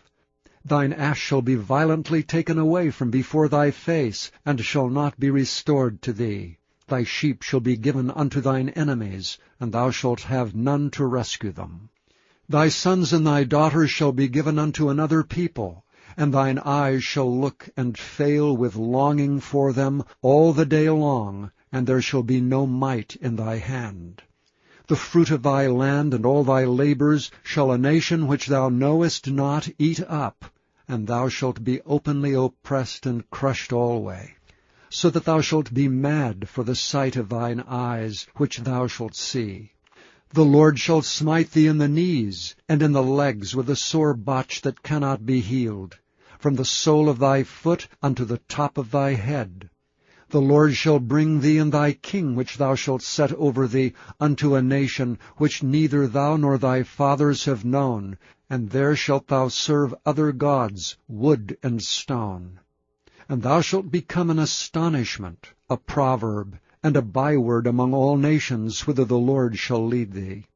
Thine ass shall be violently taken away from before thy face, and shall not be restored to thee. Thy sheep shall be given unto thine enemies, and thou shalt have none to rescue them. Thy sons and thy daughters shall be given unto another people, and thine eyes shall look and fail with longing for them all the day long, and there shall be no might in thy hand. The fruit of thy land and all thy labors shall a nation which thou knowest not eat up, and thou shalt be openly oppressed and crushed alway, so that thou shalt be mad for the sight of thine eyes, which thou shalt see. The Lord shall smite thee in the knees, and in the legs with a sore botch that cannot be healed, from the sole of thy foot unto the top of thy head. The Lord shall bring thee and thy king which thou shalt set over thee unto a nation which neither thou nor thy fathers have known, and there shalt thou serve other gods, wood and stone. And thou shalt become an astonishment, a proverb, and a byword among all nations, whither the Lord shall lead thee.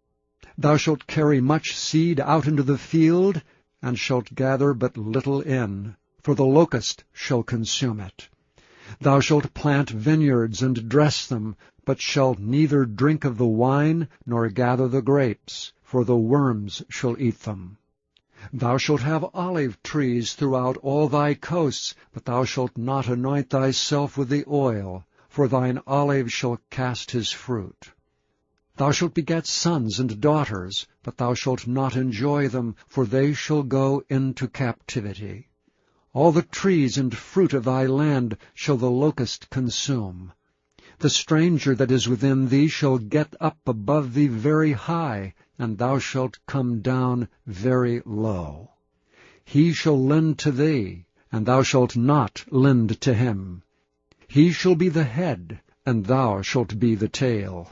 Thou shalt carry much seed out into the field, and shalt gather but little in, for the locust shall consume it. Thou shalt plant vineyards and dress them, but shalt neither drink of the wine, nor gather the grapes, for the worms shall eat them. Thou shalt have olive trees throughout all thy coasts, but thou shalt not anoint thyself with the oil, for thine olive shall cast his fruit. Thou shalt beget sons and daughters, but thou shalt not enjoy them, for they shall go into captivity. All the trees and fruit of thy land shall the locust consume. The stranger that is within thee shall get up above thee very high, and thou shalt come down very low. He shall lend to thee, and thou shalt not lend to him. He shall be the head, and thou shalt be the tail.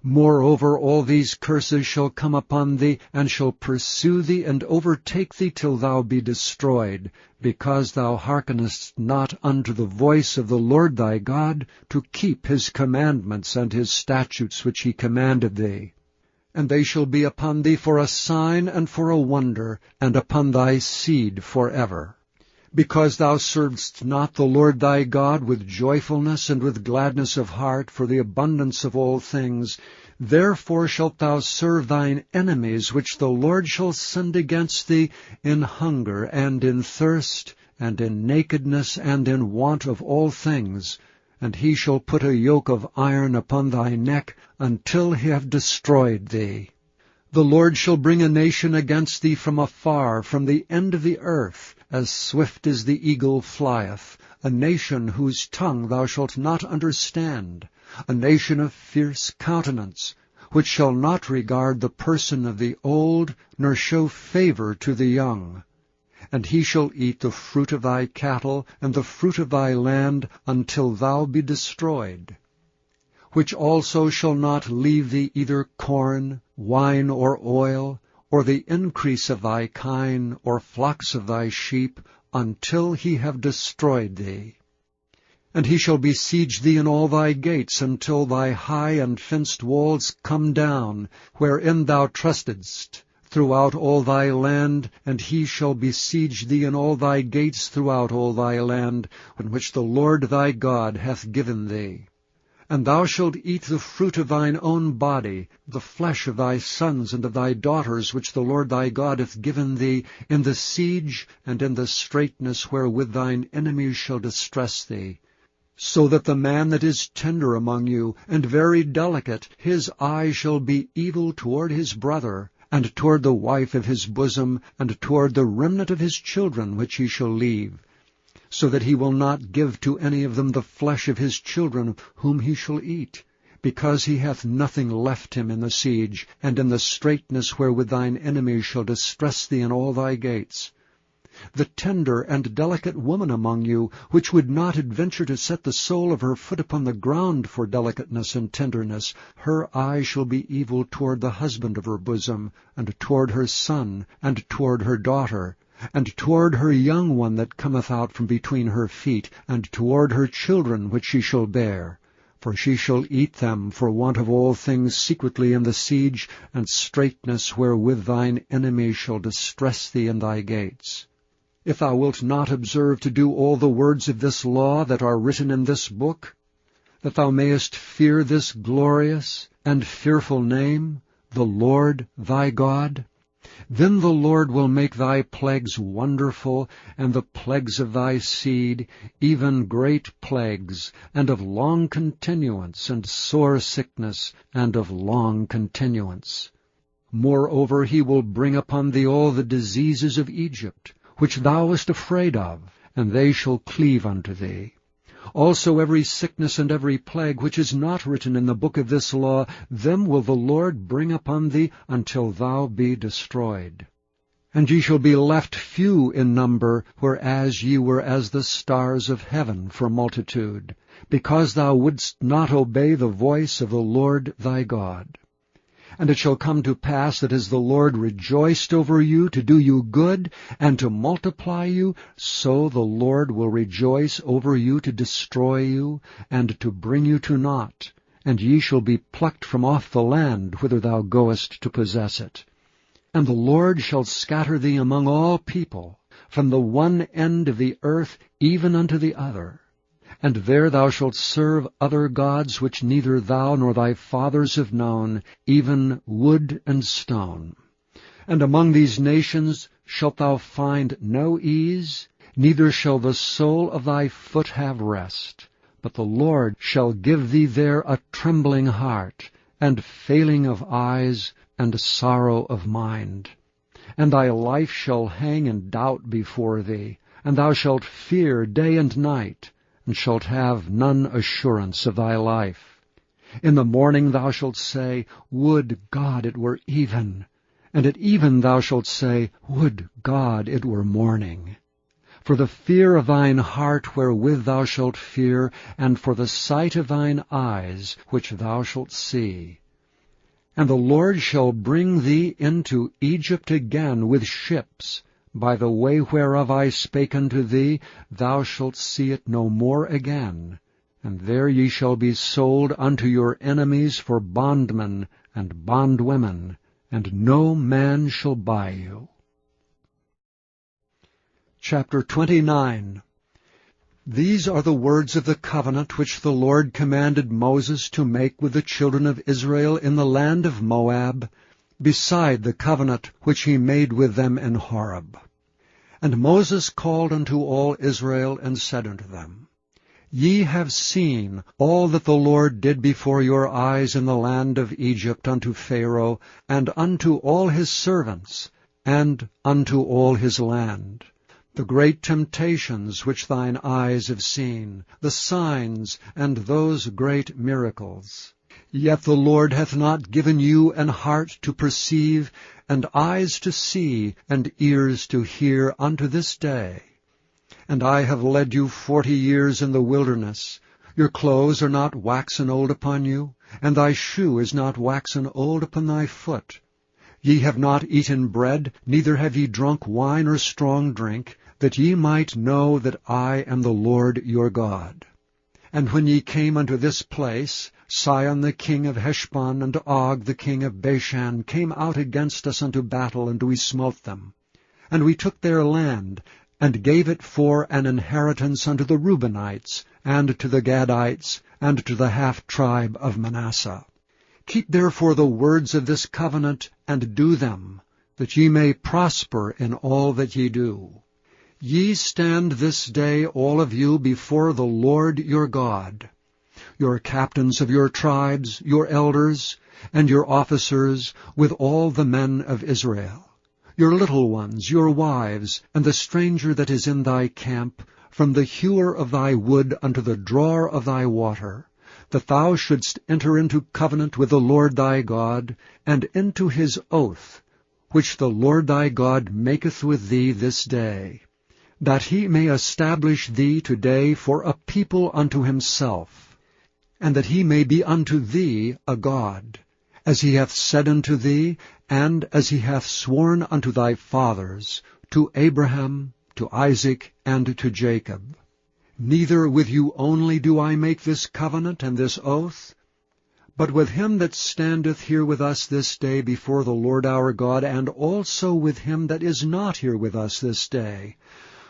Moreover, all these curses shall come upon thee, and shall pursue thee, and overtake thee till thou be destroyed, because thou hearkenest not unto the voice of the Lord thy God, to keep his commandments and his statutes which he commanded thee. And they shall be upon thee for a sign and for a wonder, and upon thy seed forever. Because thou servedst not the Lord thy God with joyfulness and with gladness of heart for the abundance of all things, therefore shalt thou serve thine enemies, which the Lord shall send against thee, in hunger and in thirst, and in nakedness and in want of all things. And he shall put a yoke of iron upon thy neck, until he have destroyed thee. The Lord shall bring a nation against thee from afar, from the end of the earth, as swift as the eagle flieth, a nation whose tongue thou shalt not understand, a nation of fierce countenance, which shall not regard the person of the old, nor show favor to the young. And he shall eat the fruit of thy cattle, and the fruit of thy land, until thou be destroyed. Which also shall not leave thee either corn, wine, or oil, or the increase of thy kine, or flocks of thy sheep, until he have destroyed thee. And he shall besiege thee in all thy gates, until thy high and fenced walls come down, wherein thou trustedst, throughout all thy land, and he shall besiege thee in all thy gates throughout all thy land, in which the Lord thy God hath given thee. And thou shalt eat the fruit of thine own body, the flesh of thy sons and of thy daughters, which the Lord thy God hath given thee, in the siege and in the straitness wherewith thine enemies shall distress thee. So that the man that is tender among you, and very delicate, his eye shall be evil toward his brother, and toward the wife of his bosom, and toward the remnant of his children which he shall leave, so that he will not give to any of them the flesh of his children whom he shall eat, because he hath nothing left him in the siege, and in the straitness wherewith thine enemies shall distress thee in all thy gates. The tender and delicate woman among you, which would not adventure to set the sole of her foot upon the ground for delicateness and tenderness, her eye shall be evil toward the husband of her bosom, and toward her son, and toward her daughter, and toward her young one that cometh out from between her feet, and toward her children which she shall bear. For she shall eat them for want of all things secretly in the siege, and straitness wherewith thine enemies shall distress thee in thy gates. If thou wilt not observe to do all the words of this law that are written in this book, that thou mayest fear this glorious and fearful name, the Lord thy God, then the Lord will make thy plagues wonderful, and the plagues of thy seed, even great plagues, and of long continuance, and sore sickness, and of long continuance. Moreover, he will bring upon thee all the diseases of Egypt, which thou wast afraid of, and they shall cleave unto thee. Also every sickness and every plague which is not written in the book of this law, them will the Lord bring upon thee until thou be destroyed. And ye shall be left few in number, whereas ye were as the stars of heaven for multitude, because thou wouldst not obey the voice of the Lord thy God. And it shall come to pass that as the Lord rejoiced over you to do you good and to multiply you, so the Lord will rejoice over you to destroy you and to bring you to naught, and ye shall be plucked from off the land whither thou goest to possess it. And the Lord shall scatter thee among all people, from the one end of the earth even unto the other. And there thou shalt serve other gods which neither thou nor thy fathers have known, even wood and stone. And among these nations shalt thou find no ease, neither shall the sole of thy foot have rest. But the Lord shall give thee there a trembling heart, and failing of eyes, and sorrow of mind. And thy life shall hang in doubt before thee, and thou shalt fear day and night, and shalt have none assurance of thy life. In the morning thou shalt say, Would God it were even! And at even thou shalt say, Would God it were morning! For the fear of thine heart wherewith thou shalt fear, and for the sight of thine eyes which thou shalt see. And the Lord shall bring thee into Egypt again with ships, by the way whereof I spake unto thee, thou shalt see it no more again. And there ye shall be sold unto your enemies for bondmen and bondwomen, and no man shall buy you. Chapter 29. These are the words of the covenant which the Lord commanded Moses to make with the children of Israel in the land of Moab, beside the covenant which he made with them in Horeb. And Moses called unto all Israel, and said unto them, Ye have seen all that the Lord did before your eyes in the land of Egypt unto Pharaoh, and unto all his servants, and unto all his land. The great temptations which thine eyes have seen, the signs, and those great miracles. Yet the Lord hath not given you an heart to perceive, and eyes to see, and ears to hear unto this day. And I have led you 40 years in the wilderness. Your clothes are not waxen old upon you, and thy shoe is not waxen old upon thy foot. Ye have not eaten bread, neither have ye drunk wine or strong drink, that ye might know that I am the Lord your God. And when ye came unto this place, Sihon the king of Heshbon and Og the king of Bashan came out against us unto battle, and we smote them. And we took their land, and gave it for an inheritance unto the Reubenites, and to the Gadites, and to the half-tribe of Manasseh. Keep therefore the words of this covenant, and do them, that ye may prosper in all that ye do. Ye stand this day all of you before the Lord your God, your captains of your tribes, your elders, and your officers, with all the men of Israel, your little ones, your wives, and the stranger that is in thy camp, from the hewer of thy wood unto the drawer of thy water, that thou shouldst enter into covenant with the Lord thy God, and into his oath, which the Lord thy God maketh with thee this day, that he may establish thee today for a people unto himself, and that he may be unto thee a God, as he hath said unto thee, and as he hath sworn unto thy fathers, to Abraham, to Isaac, and to Jacob. Neither with you only do I make this covenant and this oath, but with him that standeth here with us this day before the Lord our God, and also with him that is not here with us this day.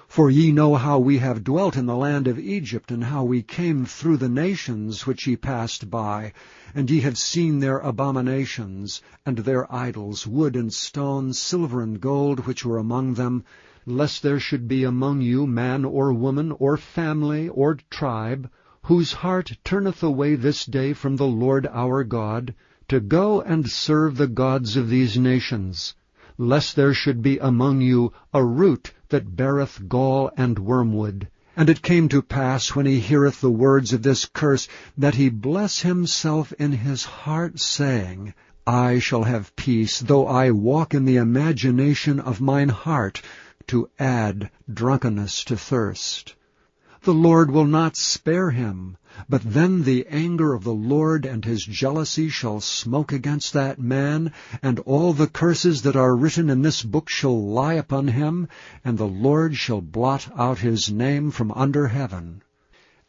For ye know how we have dwelt in the land of Egypt, and how we came through the nations which ye passed by, and ye have seen their abominations, and their idols, wood and stone, silver and gold, which were among them, lest there should be among you man or woman, or family, or tribe, whose heart turneth away this day from the Lord our God, to go and serve the gods of these nations, lest there should be among you a root that beareth gall and wormwood. And it came to pass, when he heareth the words of this curse, that he bless himself in his heart, saying, I shall have peace, though I walk in the imagination of mine heart, to add drunkenness to thirst. the Lord will not spare him. But then the anger of the Lord and his jealousy shall smoke against that man, and all the curses that are written in this book shall lie upon him, and the Lord shall blot out his name from under heaven.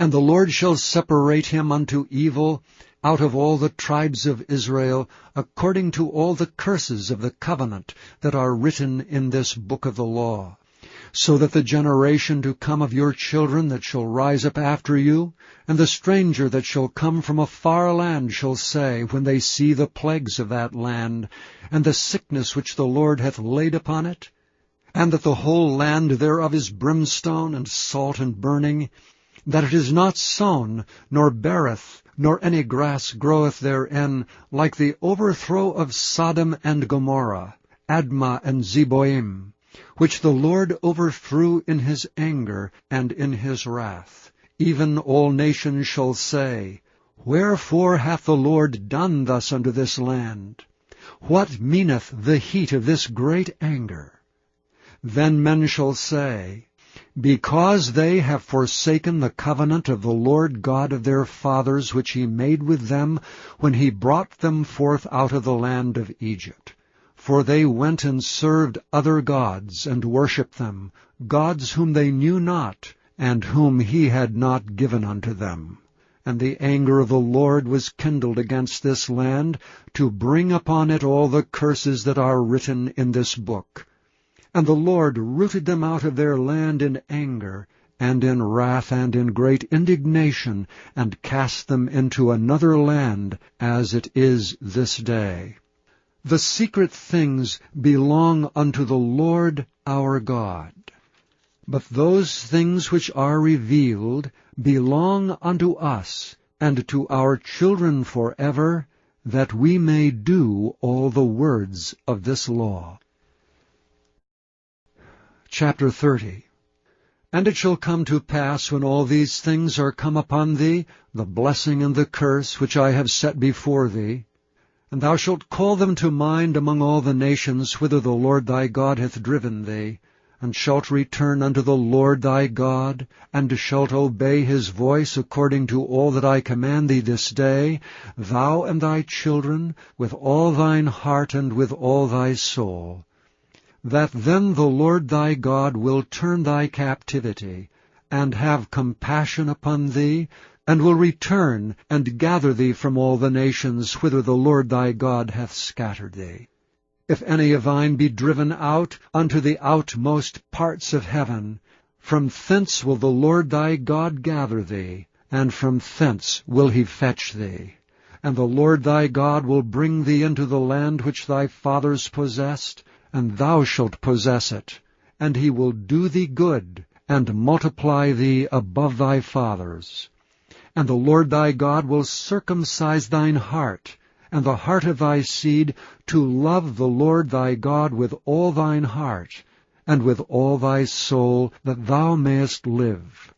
And the Lord shall separate him unto evil out of all the tribes of Israel, according to all the curses of the covenant that are written in this book of the law. So that the generation to come of your children that shall rise up after you, and the stranger that shall come from a far land shall say, when they see the plagues of that land, and the sickness which the Lord hath laid upon it, and that the whole land thereof is brimstone and salt and burning, that it is not sown, nor beareth, nor any grass groweth therein, like the overthrow of Sodom and Gomorrah, Admah and Zeboim, which the Lord overthrew in his anger and in his wrath. Even all nations shall say, Wherefore hath the Lord done thus unto this land? What meaneth the heat of this great anger? Then men shall say, Because they have forsaken the covenant of the Lord God of their fathers, which he made with them when he brought them forth out of the land of Egypt. For they went and served other gods, and worshipped them, gods whom they knew not, and whom he had not given unto them. And the anger of the Lord was kindled against this land, to bring upon it all the curses that are written in this book. And the Lord rooted them out of their land in anger, and in wrath, and in great indignation, and cast them into another land, as it is this day. The secret things belong unto the Lord our God. But those things which are revealed belong unto us, and to our children forever, that we may do all the words of this law. Chapter 30. And it shall come to pass, when all these things are come upon thee, the blessing and the curse which I have set before thee, and thou shalt call them to mind among all the nations whither the Lord thy God hath driven thee, and shalt return unto the Lord thy God, and shalt obey his voice according to all that I command thee this day, thou and thy children, with all thine heart and with all thy soul, that then the Lord thy God will turn thy captivity, and have compassion upon thee, and will return and gather thee from all the nations whither the Lord thy God hath scattered thee. If any of thine be driven out unto the outmost parts of heaven, from thence will the Lord thy God gather thee, and from thence will he fetch thee. And the Lord thy God will bring thee into the land which thy fathers possessed, and thou shalt possess it, and he will do thee good, and multiply thee above thy fathers. And the Lord thy God will circumcise thine heart, and the heart of thy seed, to love the Lord thy God with all thine heart, and with all thy soul, that thou mayest live.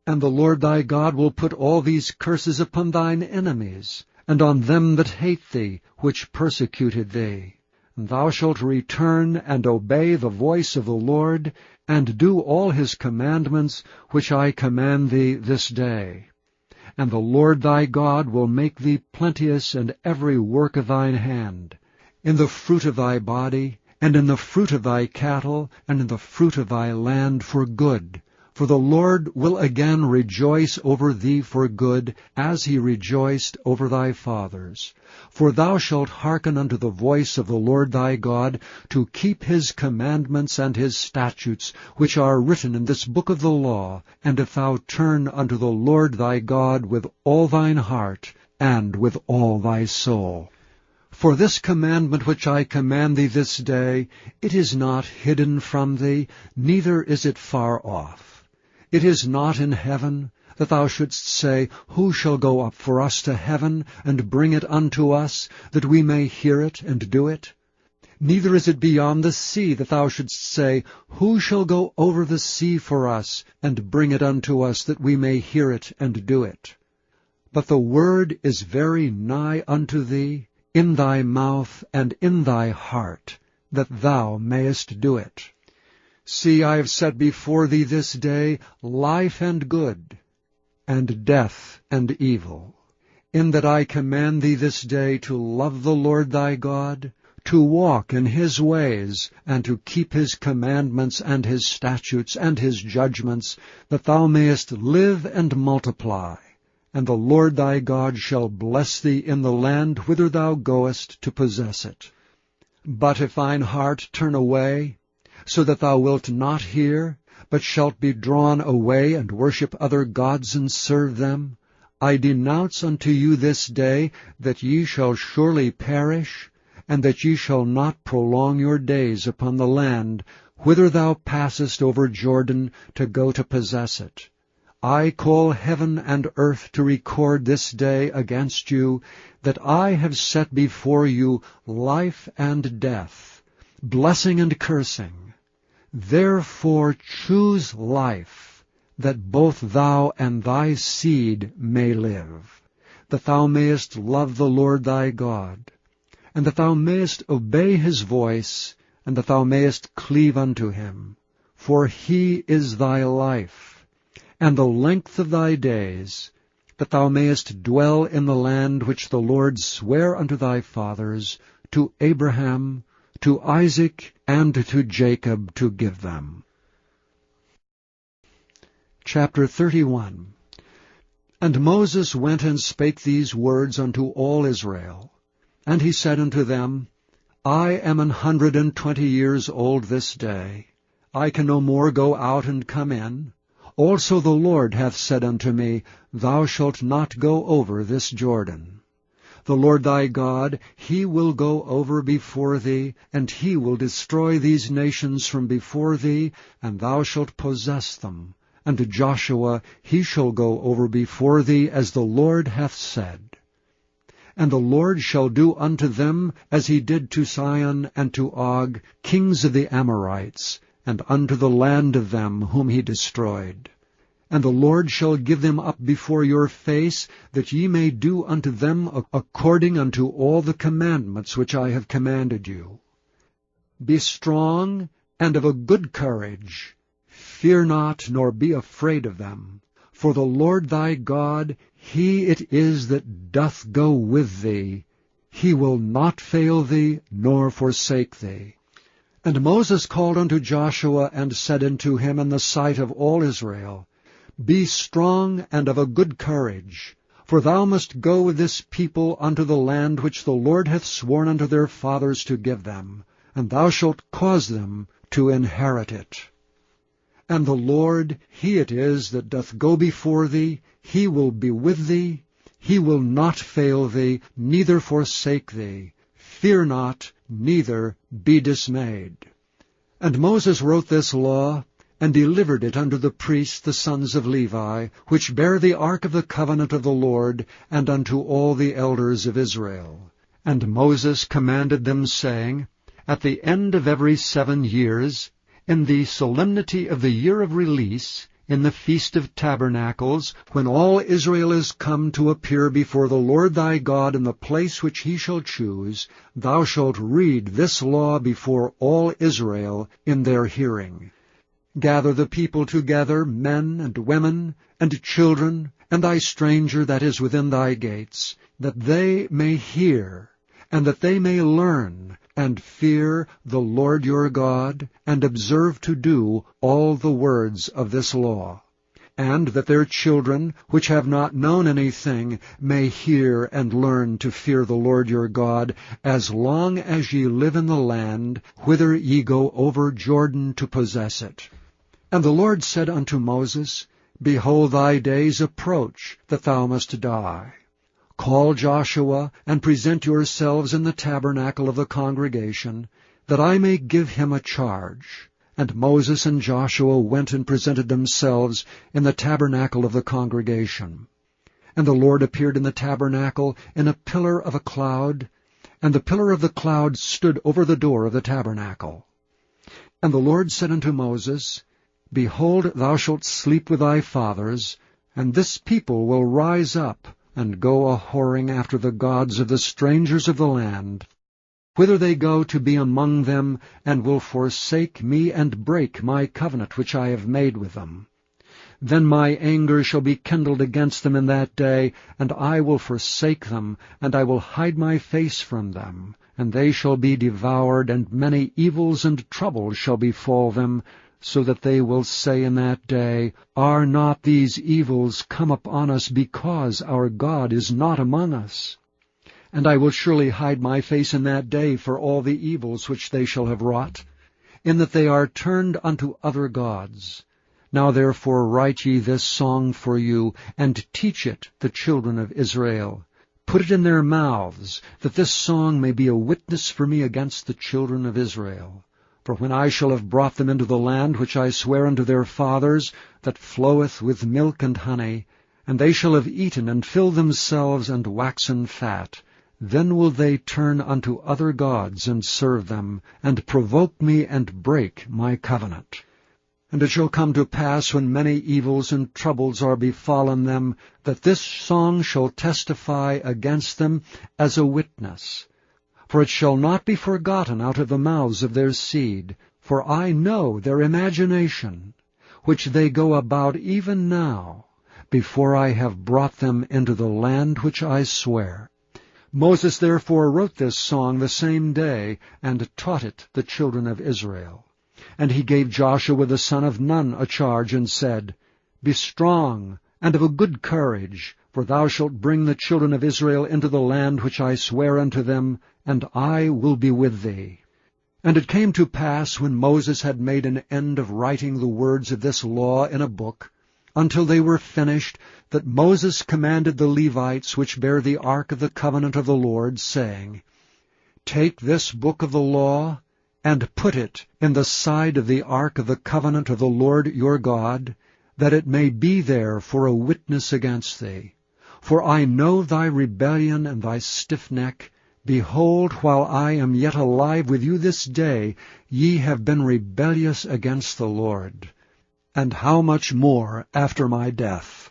And the Lord thy God will put all these curses upon thine enemies, and on them that hate thee, which persecuted thee. And thou shalt return and obey the voice of the Lord, and do all his commandments, which I command thee this day. And the Lord thy God will make thee plenteous in every work of thine hand, in the fruit of thy body, and in the fruit of thy cattle, and in the fruit of thy land for good. For the Lord will again rejoice over thee for good, as he rejoiced over thy fathers. For thou shalt hearken unto the voice of the Lord thy God, to keep his commandments and his statutes, which are written in this book of the law, and if thou turn unto the Lord thy God with all thine heart, and with all thy soul. For this commandment which I command thee this day, it is not hidden from thee, neither is it far off. It is not in heaven, that thou shouldst say, Who shall go up for us to heaven, and bring it unto us, that we may hear it and do it? Neither is it beyond the sea, that thou shouldst say, Who shall go over the sea for us, and bring it unto us, that we may hear it and do it? But the word is very nigh unto thee, in thy mouth and in thy heart, that thou mayest do it. See, I have set before thee this day life and good, and death and evil, in that I command thee this day to love the Lord thy God, to walk in his ways, and to keep his commandments and his statutes and his judgments, that thou mayest live and multiply. And the Lord thy God shall bless thee in the land whither thou goest to possess it. But if thine heart turn away, so that thou wilt not hear, but shalt be drawn away and worship other gods and serve them, I denounce unto you this day that ye shall surely perish, and that ye shall not prolong your days upon the land whither thou passest over Jordan to go to possess it. I call heaven and earth to record this day against you, that I have set before you life and death, blessing and cursing. Therefore choose life, that both thou and thy seed may live, that thou mayest love the Lord thy God, and that thou mayest obey his voice, and that thou mayest cleave unto him. For he is thy life, and the length of thy days, that thou mayest dwell in the land which the Lord sware unto thy fathers, to Abraham, to Isaac, and to Jacob, to give them. Chapter 31. And Moses went and spake these words unto all Israel. And he said unto them, I am 120 years old this day. I can no more go out and come in. Also the Lord hath said unto me, Thou shalt not go over this Jordan. The Lord thy God, he will go over before thee, and he will destroy these nations from before thee, and thou shalt possess them. And to Joshua, he shall go over before thee, as the Lord hath said. And the Lord shall do unto them as he did to Sihon and to Og, kings of the Amorites, and unto the land of them whom he destroyed. And the Lord shall give them up before your face, that ye may do unto them according unto all the commandments which I have commanded you. Be strong and of a good courage. Fear not, nor be afraid of them. For the Lord thy God, he it is that doth go with thee. He will not fail thee, nor forsake thee. And Moses called unto Joshua, and said unto him in the sight of all Israel, Be strong and of a good courage, for thou must go with this people unto the land which the Lord hath sworn unto their fathers to give them, and thou shalt cause them to inherit it. And the Lord, he it is that doth go before thee, he will be with thee, he will not fail thee, neither forsake thee. Fear not, neither be dismayed. And Moses wrote this law, and delivered it unto the priests the sons of Levi, which bear the ark of the covenant of the Lord, and unto all the elders of Israel. And Moses commanded them, saying, At the end of every 7 years, in the solemnity of the year of release, in the Feast of Tabernacles, when all Israel is come to appear before the Lord thy God in the place which he shall choose, thou shalt read this law before all Israel in their hearing. Gather the people together, men and women, and children, and thy stranger that is within thy gates, that they may hear, and that they may learn, and fear the Lord your God, and observe to do all the words of this law, and that their children, which have not known anything, may hear and learn to fear the Lord your God, as long as ye live in the land, whither ye go over Jordan to possess it. And the Lord said unto Moses, Behold, thy days approach, that thou must die. Call Joshua, and present yourselves in the tabernacle of the congregation, that I may give him a charge. And Moses and Joshua went and presented themselves in the tabernacle of the congregation. And the Lord appeared in the tabernacle in a pillar of a cloud, and the pillar of the cloud stood over the door of the tabernacle. And the Lord said unto Moses, Behold, thou shalt sleep with thy fathers, and this people will rise up, and go a-whoring after the gods of the strangers of the land, whither they go to be among them, and will forsake me and break my covenant which I have made with them. Then my anger shall be kindled against them in that day, and I will forsake them, and I will hide my face from them, and they shall be devoured, and many evils and troubles shall befall them, so that they will say in that day, Are not these evils come upon us because our God is not among us? And I will surely hide my face in that day for all the evils which they shall have wrought, in that they are turned unto other gods. Now therefore write ye this song for you, and teach it the children of Israel. Put it in their mouths, that this song may be a witness for me against the children of Israel. For when I shall have brought them into the land which I swear unto their fathers, that floweth with milk and honey, and they shall have eaten and filled themselves and waxen fat, then will they turn unto other gods and serve them, and provoke me and break my covenant. And it shall come to pass, when many evils and troubles are befallen them, that this song shall testify against them as a witness. For it shall not be forgotten out of the mouths of their seed, for I know their imagination, which they go about even now, before I have brought them into the land which I swear. Moses therefore wrote this song the same day, and taught it the children of Israel. And he gave Joshua the son of Nun a charge, and said, Be strong, and of a good courage, for thou shalt bring the children of Israel into the land which I swear unto them, and I will be with thee. And it came to pass, when Moses had made an end of writing the words of this law in a book, until they were finished, that Moses commanded the Levites which bear the ark of the covenant of the Lord, saying, Take this book of the law, and put it in the side of the ark of the covenant of the Lord your God, that it may be there for a witness against thee. For I know thy rebellion and thy stiff neck. Behold, while I am yet alive with you this day, ye have been rebellious against the Lord. And how much more after my death?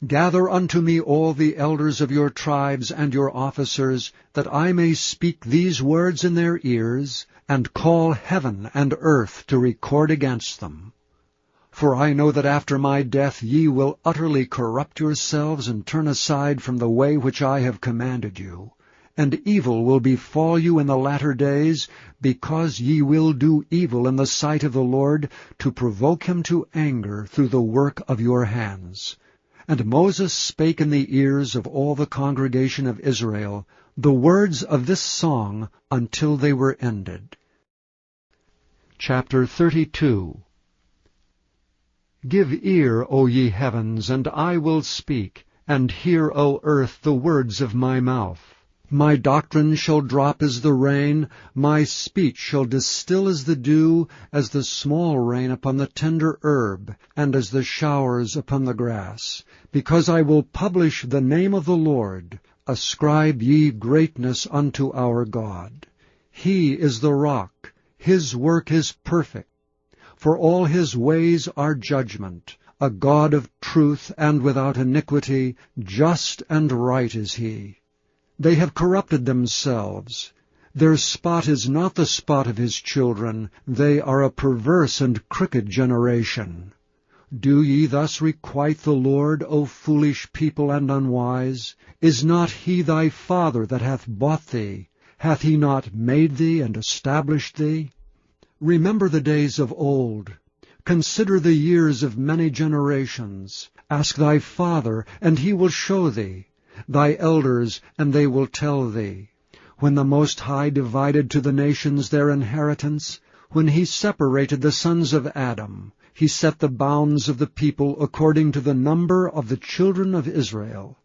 Gather unto me all the elders of your tribes and your officers, that I may speak these words in their ears, and call heaven and earth to record against them. For I know that after my death ye will utterly corrupt yourselves, and turn aside from the way which I have commanded you. And evil will befall you in the latter days, because ye will do evil in the sight of the Lord, to provoke him to anger through the work of your hands. And Moses spake in the ears of all the congregation of Israel the words of this song until they were ended. Chapter 32. Give ear, O ye heavens, and I will speak, and hear, O earth, the words of my mouth. My doctrine shall drop as the rain, my speech shall distill as the dew, as the small rain upon the tender herb, and as the showers upon the grass. Because I will publish the name of the Lord. Ascribe ye greatness unto our God. He is the rock, his work is perfect. For all his ways are judgment, a God of truth and without iniquity, just and right is he. They have corrupted themselves. Their spot is not the spot of his children. They are a perverse and crooked generation. Do ye thus requite the Lord, O foolish people and unwise? Is not he thy father that hath bought thee? Hath he not made thee and established thee? Remember the days of old. Consider the years of many generations. Ask thy father, and he will show thee, thy elders, and they will tell thee. When the Most High divided to the nations their inheritance, when he separated the sons of Adam, he set the bounds of the people according to the number of the children of Israel.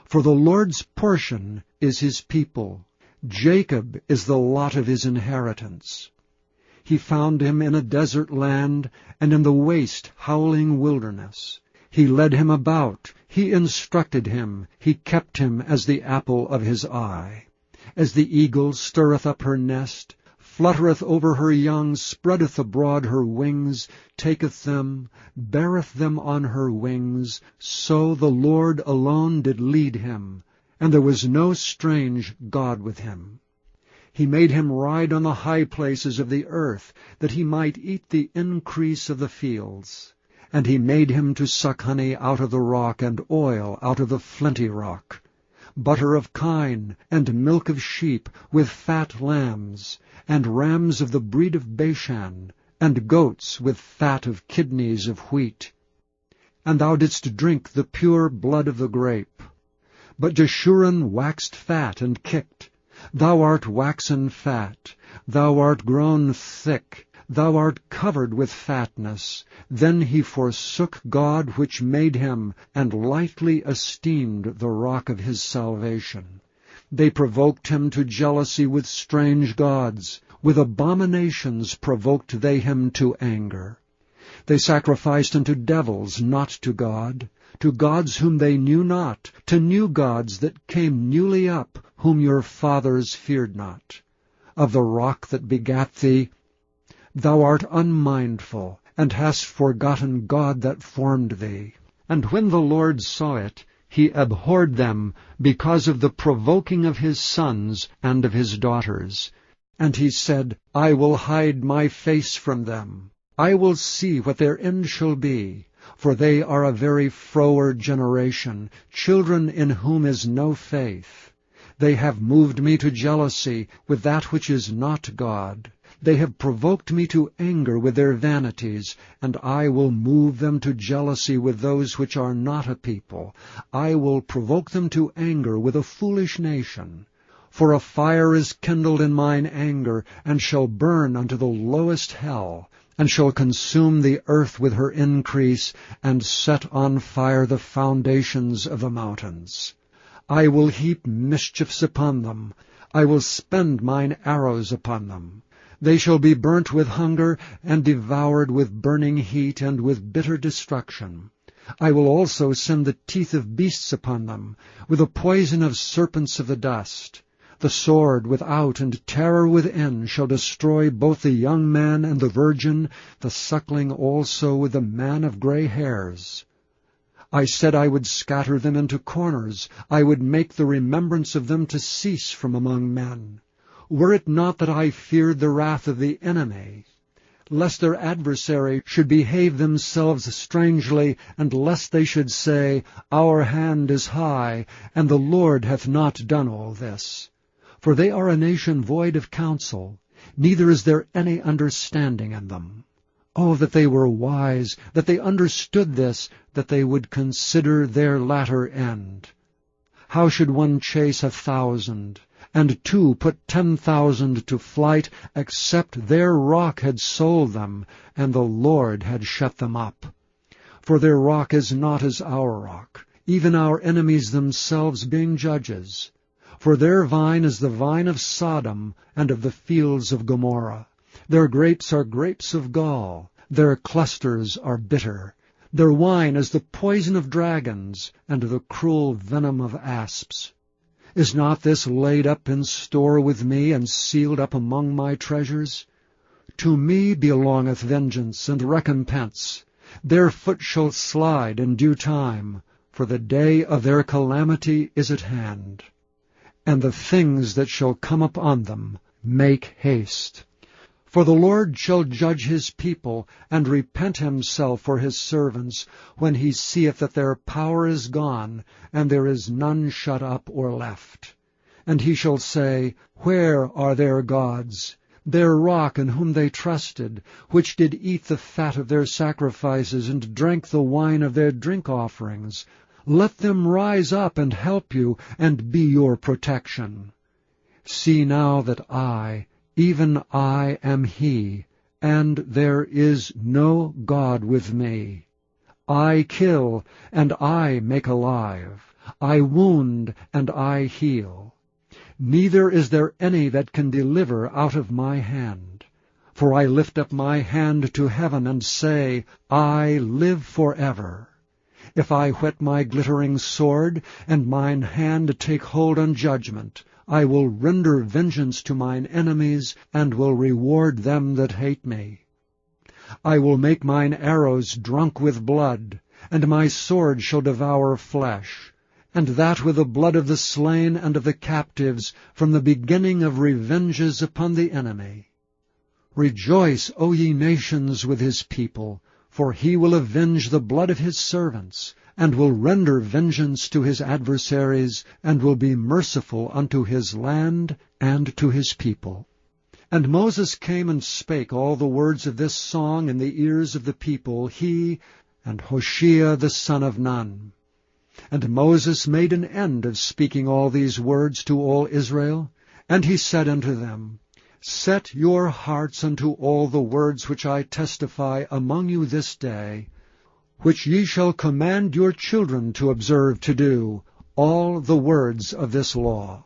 For the Lord's portion is his people. Jacob is the lot of his inheritance. He found him in a desert land, and in the waste howling wilderness. He led him about, he instructed him, he kept him as the apple of his eye. As the eagle stirreth up her nest, fluttereth over her young, spreadeth abroad her wings, taketh them, beareth them on her wings, so the Lord alone did lead him, and there was no strange God with him. He made him ride on the high places of the earth, that he might eat the increase of the fields. And he made him to suck honey out of the rock, and oil out of the flinty rock, butter of kine, and milk of sheep, with fat lambs, and rams of the breed of Bashan, and goats with fat of kidneys of wheat. And thou didst drink the pure blood of the grape. But Jeshurun waxed fat and kicked. Thou art waxen fat, thou art grown thick, thou art covered with fatness. Then he forsook God which made him, and lightly esteemed the rock of his salvation. They provoked him to jealousy with strange gods. With abominations provoked they him to anger. They sacrificed unto devils, not to gods whom they knew not, to new gods that came newly up, whom your fathers feared not. Of the rock that begat thee, thou art unmindful, and hast forgotten God that formed thee. And when the Lord saw it, he abhorred them, because of the provoking of his sons and of his daughters. And he said, I will hide my face from them. I will see what their end shall be. For they are a very froward generation, children in whom is no faith. They have moved me to jealousy with that which is not God. They have provoked me to anger with their vanities, and I will move them to jealousy with those which are not a people. I will provoke them to anger with a foolish nation. For a fire is kindled in mine anger, and shall burn unto the lowest hell, and shall consume the earth with her increase, and set on fire the foundations of the mountains. I will heap mischiefs upon them. I will spend mine arrows upon them. They shall be burnt with hunger, and devoured with burning heat, and with bitter destruction. I will also send the teeth of beasts upon them, with the poison of serpents of the dust. The sword without and terror within shall destroy both the young man and the virgin, the suckling also with the man of gray hairs. I said I would scatter them into corners. I would make the remembrance of them to cease from among men. Were it not that I feared the wrath of the enemy, lest their adversary should behave themselves strangely, and lest they should say, Our hand is high, and the Lord hath not done all this. For they are a nation void of counsel, neither is there any understanding in them. Oh, that they were wise, that they understood this, that they would consider their latter end. How should one chase 1,000, and two put 10,000 to flight, except their rock had sold them, and the Lord had shut them up? For their rock is not as our rock, even our enemies themselves being judges. For their vine is the vine of Sodom, and of the fields of Gomorrah. Their grapes are grapes of gall, their clusters are bitter. Their wine is the poison of dragons, and the cruel venom of asps. Is not this laid up in store with me, and sealed up among my treasures? To me belongeth vengeance and recompense. Their foot shall slide in due time, for the day of their calamity is at hand. And the things that shall come upon them make haste. For the Lord shall judge his people, and repent himself for his servants, when he seeth that their power is gone, and there is none shut up or left. And he shall say, Where are their gods, their rock in whom they trusted, which did eat the fat of their sacrifices, and drank the wine of their drink offerings? Let them rise up and help you, and be your protection. See now that I, even I, am he, and there is no God with me. I kill, and I make alive. I wound, and I heal. Neither is there any that can deliver out of my hand. For I lift up my hand to heaven, and say, I live forever. If I whet my glittering sword, and mine hand take hold on judgment, I will render vengeance to mine enemies, and will reward them that hate me. I will make mine arrows drunk with blood, and my sword shall devour flesh, and that with the blood of the slain and of the captives, from the beginning of revenges upon the enemy. Rejoice, O ye nations, with his people, for he will avenge the blood of his servants, and will render vengeance to his adversaries, and will be merciful unto his land and to his people. And Moses came and spake all the words of this song in the ears of the people, he and Hoshea the son of Nun. And Moses made an end of speaking all these words to all Israel, and he said unto them, Set your hearts unto all the words which I testify among you this day, which ye shall command your children to observe to do, all the words of this law.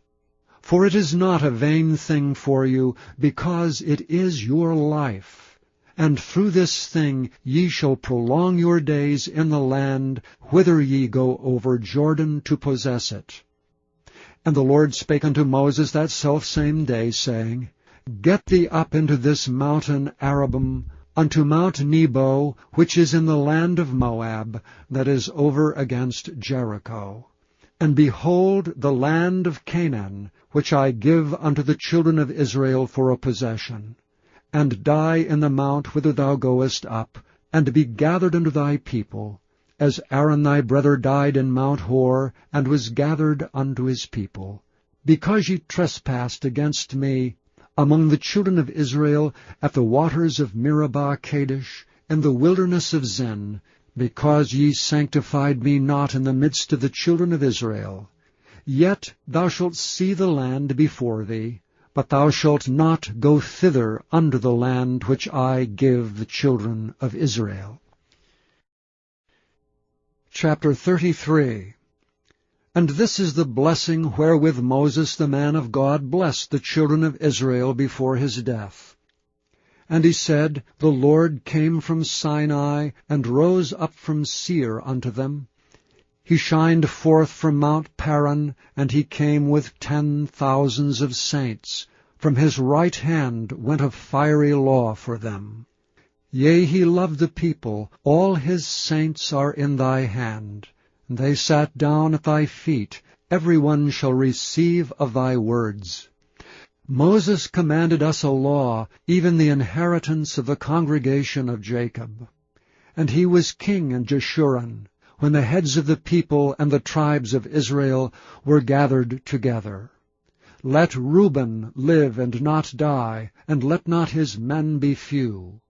For it is not a vain thing for you, because it is your life. And through this thing ye shall prolong your days in the land, whither ye go over Jordan to possess it. And the Lord spake unto Moses that selfsame day, saying, Get thee up into this mountain Arabim, unto Mount Nebo, which is in the land of Moab, that is over against Jericho. And behold the land of Canaan, which I give unto the children of Israel for a possession. And die in the mount whither thou goest up, and be gathered unto thy people, as Aaron thy brother died in Mount Hor, and was gathered unto his people. Because ye trespassed against me among the children of Israel at the waters of Meribah Kadesh, in the wilderness of Zin, because ye sanctified me not in the midst of the children of Israel. Yet thou shalt see the land before thee, but thou shalt not go thither unto the land which I give the children of Israel. Chapter 33. And this is the blessing wherewith Moses the man of God blessed the children of Israel before his death. And he said, The Lord came from Sinai, and rose up from Seir unto them. He shined forth from Mount Paran, and he came with 10,000s of saints. From his right hand went a fiery law for them. Yea, he loved the people, all his saints are in thy hand. They sat down at thy feet, every one shall receive of thy words. Moses commanded us a law, even the inheritance of the congregation of Jacob. And he was king in Jeshurun, when the heads of the people and the tribes of Israel were gathered together. Let Reuben live and not die, and let not his men be few.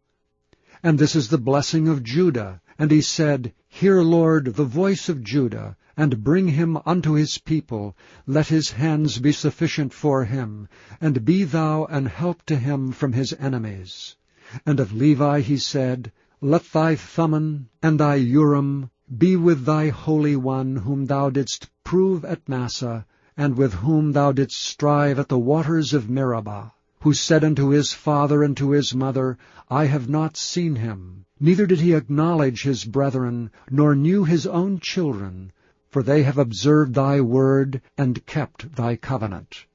And this is the blessing of Judah. And he said, Hear, Lord, the voice of Judah, and bring him unto his people. Let his hands be sufficient for him, and be thou an help to him from his enemies. And of Levi he said, Let thy Thummim and thy Urim be with thy Holy One, whom thou didst prove at Massah, and with whom thou didst strive at the waters of Meribah, who said unto his father and to his mother, I have not seen him, neither did he acknowledge his brethren, nor knew his own children, for they have observed thy word, and kept thy covenant.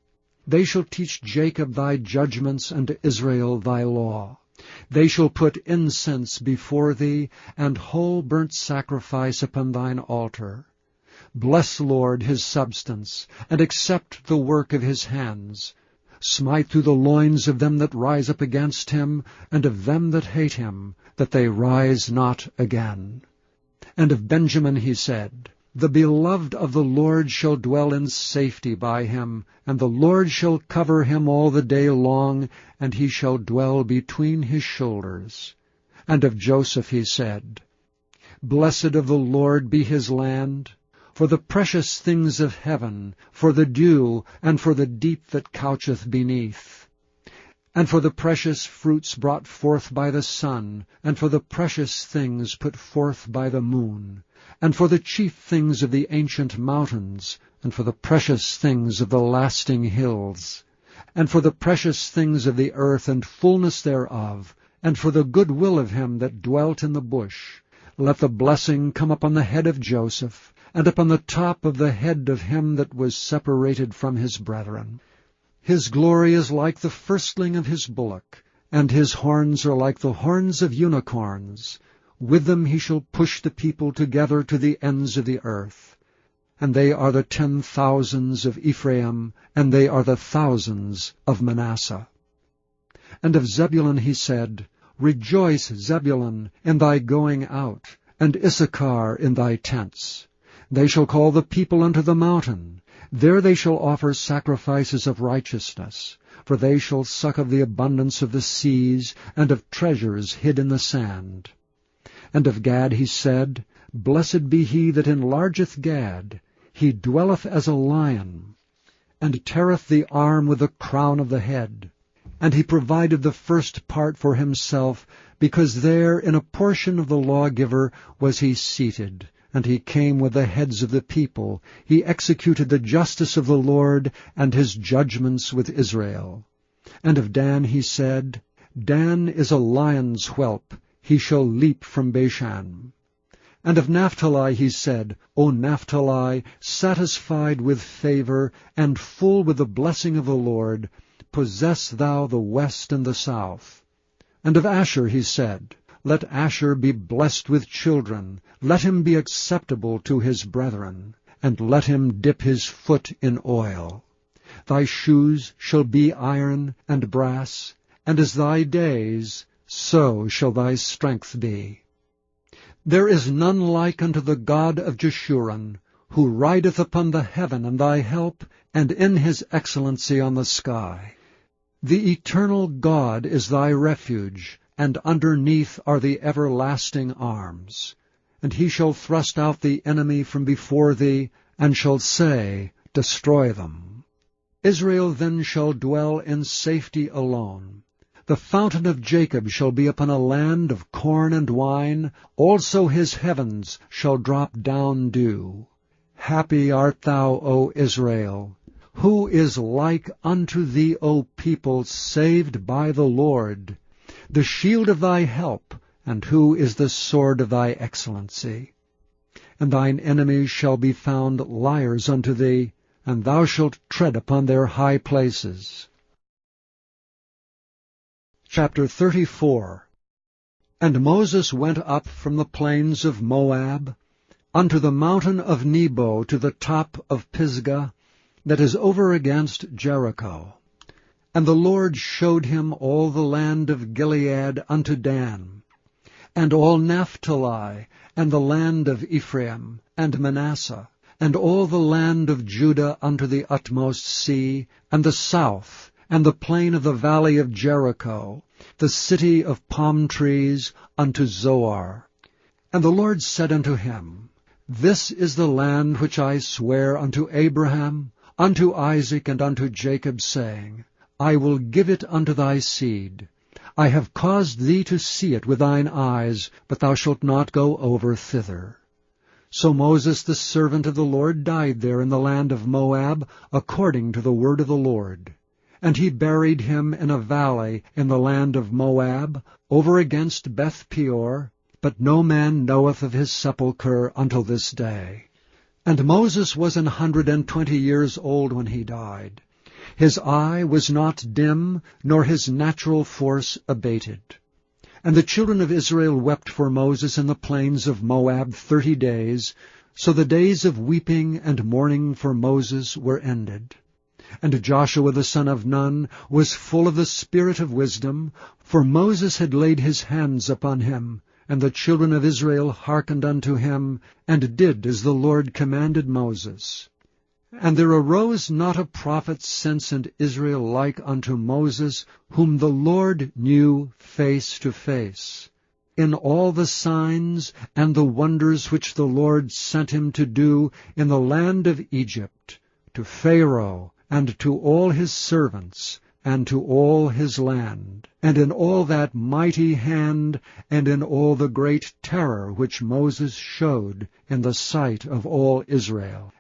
They shall teach Jacob thy judgments, and Israel thy law. They shall put incense before thee, and whole burnt sacrifice upon thine altar. Bless, Lord, his substance, and accept the work of his hands. Smite through the loins of them that rise up against him, and of them that hate him, that they rise not again. And of Benjamin he said, The beloved of the Lord shall dwell in safety by him, and the Lord shall cover him all the day long, and he shall dwell between his shoulders. And of Joseph he said, Blessed of the Lord be his land, for the precious things of heaven, for the dew, and for the deep that coucheth beneath, and for the precious fruits brought forth by the sun, and for the precious things put forth by the moon, and for the chief things of the ancient mountains, and for the precious things of the lasting hills, and for the precious things of the earth and fullness thereof, and for the good will of him that dwelt in the bush. Let the blessing come upon the head of Joseph, and upon the top of the head of him that was separated from his brethren. His glory is like the firstling of his bullock, and his horns are like the horns of unicorns. With them he shall push the people together to the ends of the earth. and they are the 10,000s of Ephraim, and they are the thousands of Manasseh. And of Zebulun he said, Rejoice, Zebulun, in thy going out, and Issachar in thy tents. They shall call the people unto the mountain. There they shall offer sacrifices of righteousness, for they shall suck of the abundance of the seas, and of treasures hid in the sand. And of Gad he said, Blessed be he that enlargeth Gad. He dwelleth as a lion, and teareth the arm with the crown of the head. And he provided the first part for himself, because there in a portion of the lawgiver was he seated, and he came with the heads of the people. He executed the justice of the Lord, and his judgments with Israel. And of Dan he said, Dan is a lion's whelp, he shall leap from Bashan. And of Naphtali he said, O Naphtali, satisfied with favor, and full with the blessing of the Lord, possess thou the west and the south. And of Asher he said, Let Asher be blessed with children, let him be acceptable to his brethren, and let him dip his foot in oil. Thy shoes shall be iron and brass, and as thy days, so shall thy strength be. There is none like unto the God of Jeshurun, who rideth upon the heaven and thy help, and in his excellency on the sky. The eternal God is thy refuge, and underneath are the everlasting arms. And he shall thrust out the enemy from before thee, and shall say, Destroy them. Israel then shall dwell in safety alone. The fountain of Jacob shall be upon a land of corn and wine, also his heavens shall drop down dew. Happy art thou, O Israel! Who is like unto thee, O people, saved by the Lord? The shield of thy help, and who is the sword of thy excellency? And thine enemies shall be found liars unto thee, and thou shalt tread upon their high places. Chapter 34. And Moses went up from the plains of Moab unto the mountain of Nebo to the top of Pisgah, that is over against Jericho. And the Lord showed him all the land of Gilead unto Dan, and all Naphtali, and the land of Ephraim, and Manasseh, and all the land of Judah unto the utmost sea, and the south, and the plain of the valley of Jericho, the city of palm trees, unto Zoar. And the Lord said unto him, This is the land which I sware unto Abraham, unto Isaac, and unto Jacob, saying, I will give it unto thy seed. I have caused thee to see it with thine eyes, but thou shalt not go over thither. So Moses the servant of the Lord died there in the land of Moab, according to the word of the Lord. And he buried him in a valley in the land of Moab, over against Beth-peor, but no man knoweth of his sepulchre until this day. And Moses was 120 years old when he died. His eye was not dim, nor his natural force abated. And the children of Israel wept for Moses in the plains of Moab 30 days, so the days of weeping and mourning for Moses were ended. And Joshua the son of Nun was full of the spirit of wisdom, for Moses had laid his hands upon him, and the children of Israel hearkened unto him, and did as the Lord commanded Moses. And there arose not a prophet since in Israel like unto Moses, whom the Lord knew face to face, in all the signs and the wonders which the Lord sent him to do in the land of Egypt, to Pharaoh, and to all his servants, and to all his land, and in all that mighty hand, and in all the great terror which Moses showed in the sight of all Israel.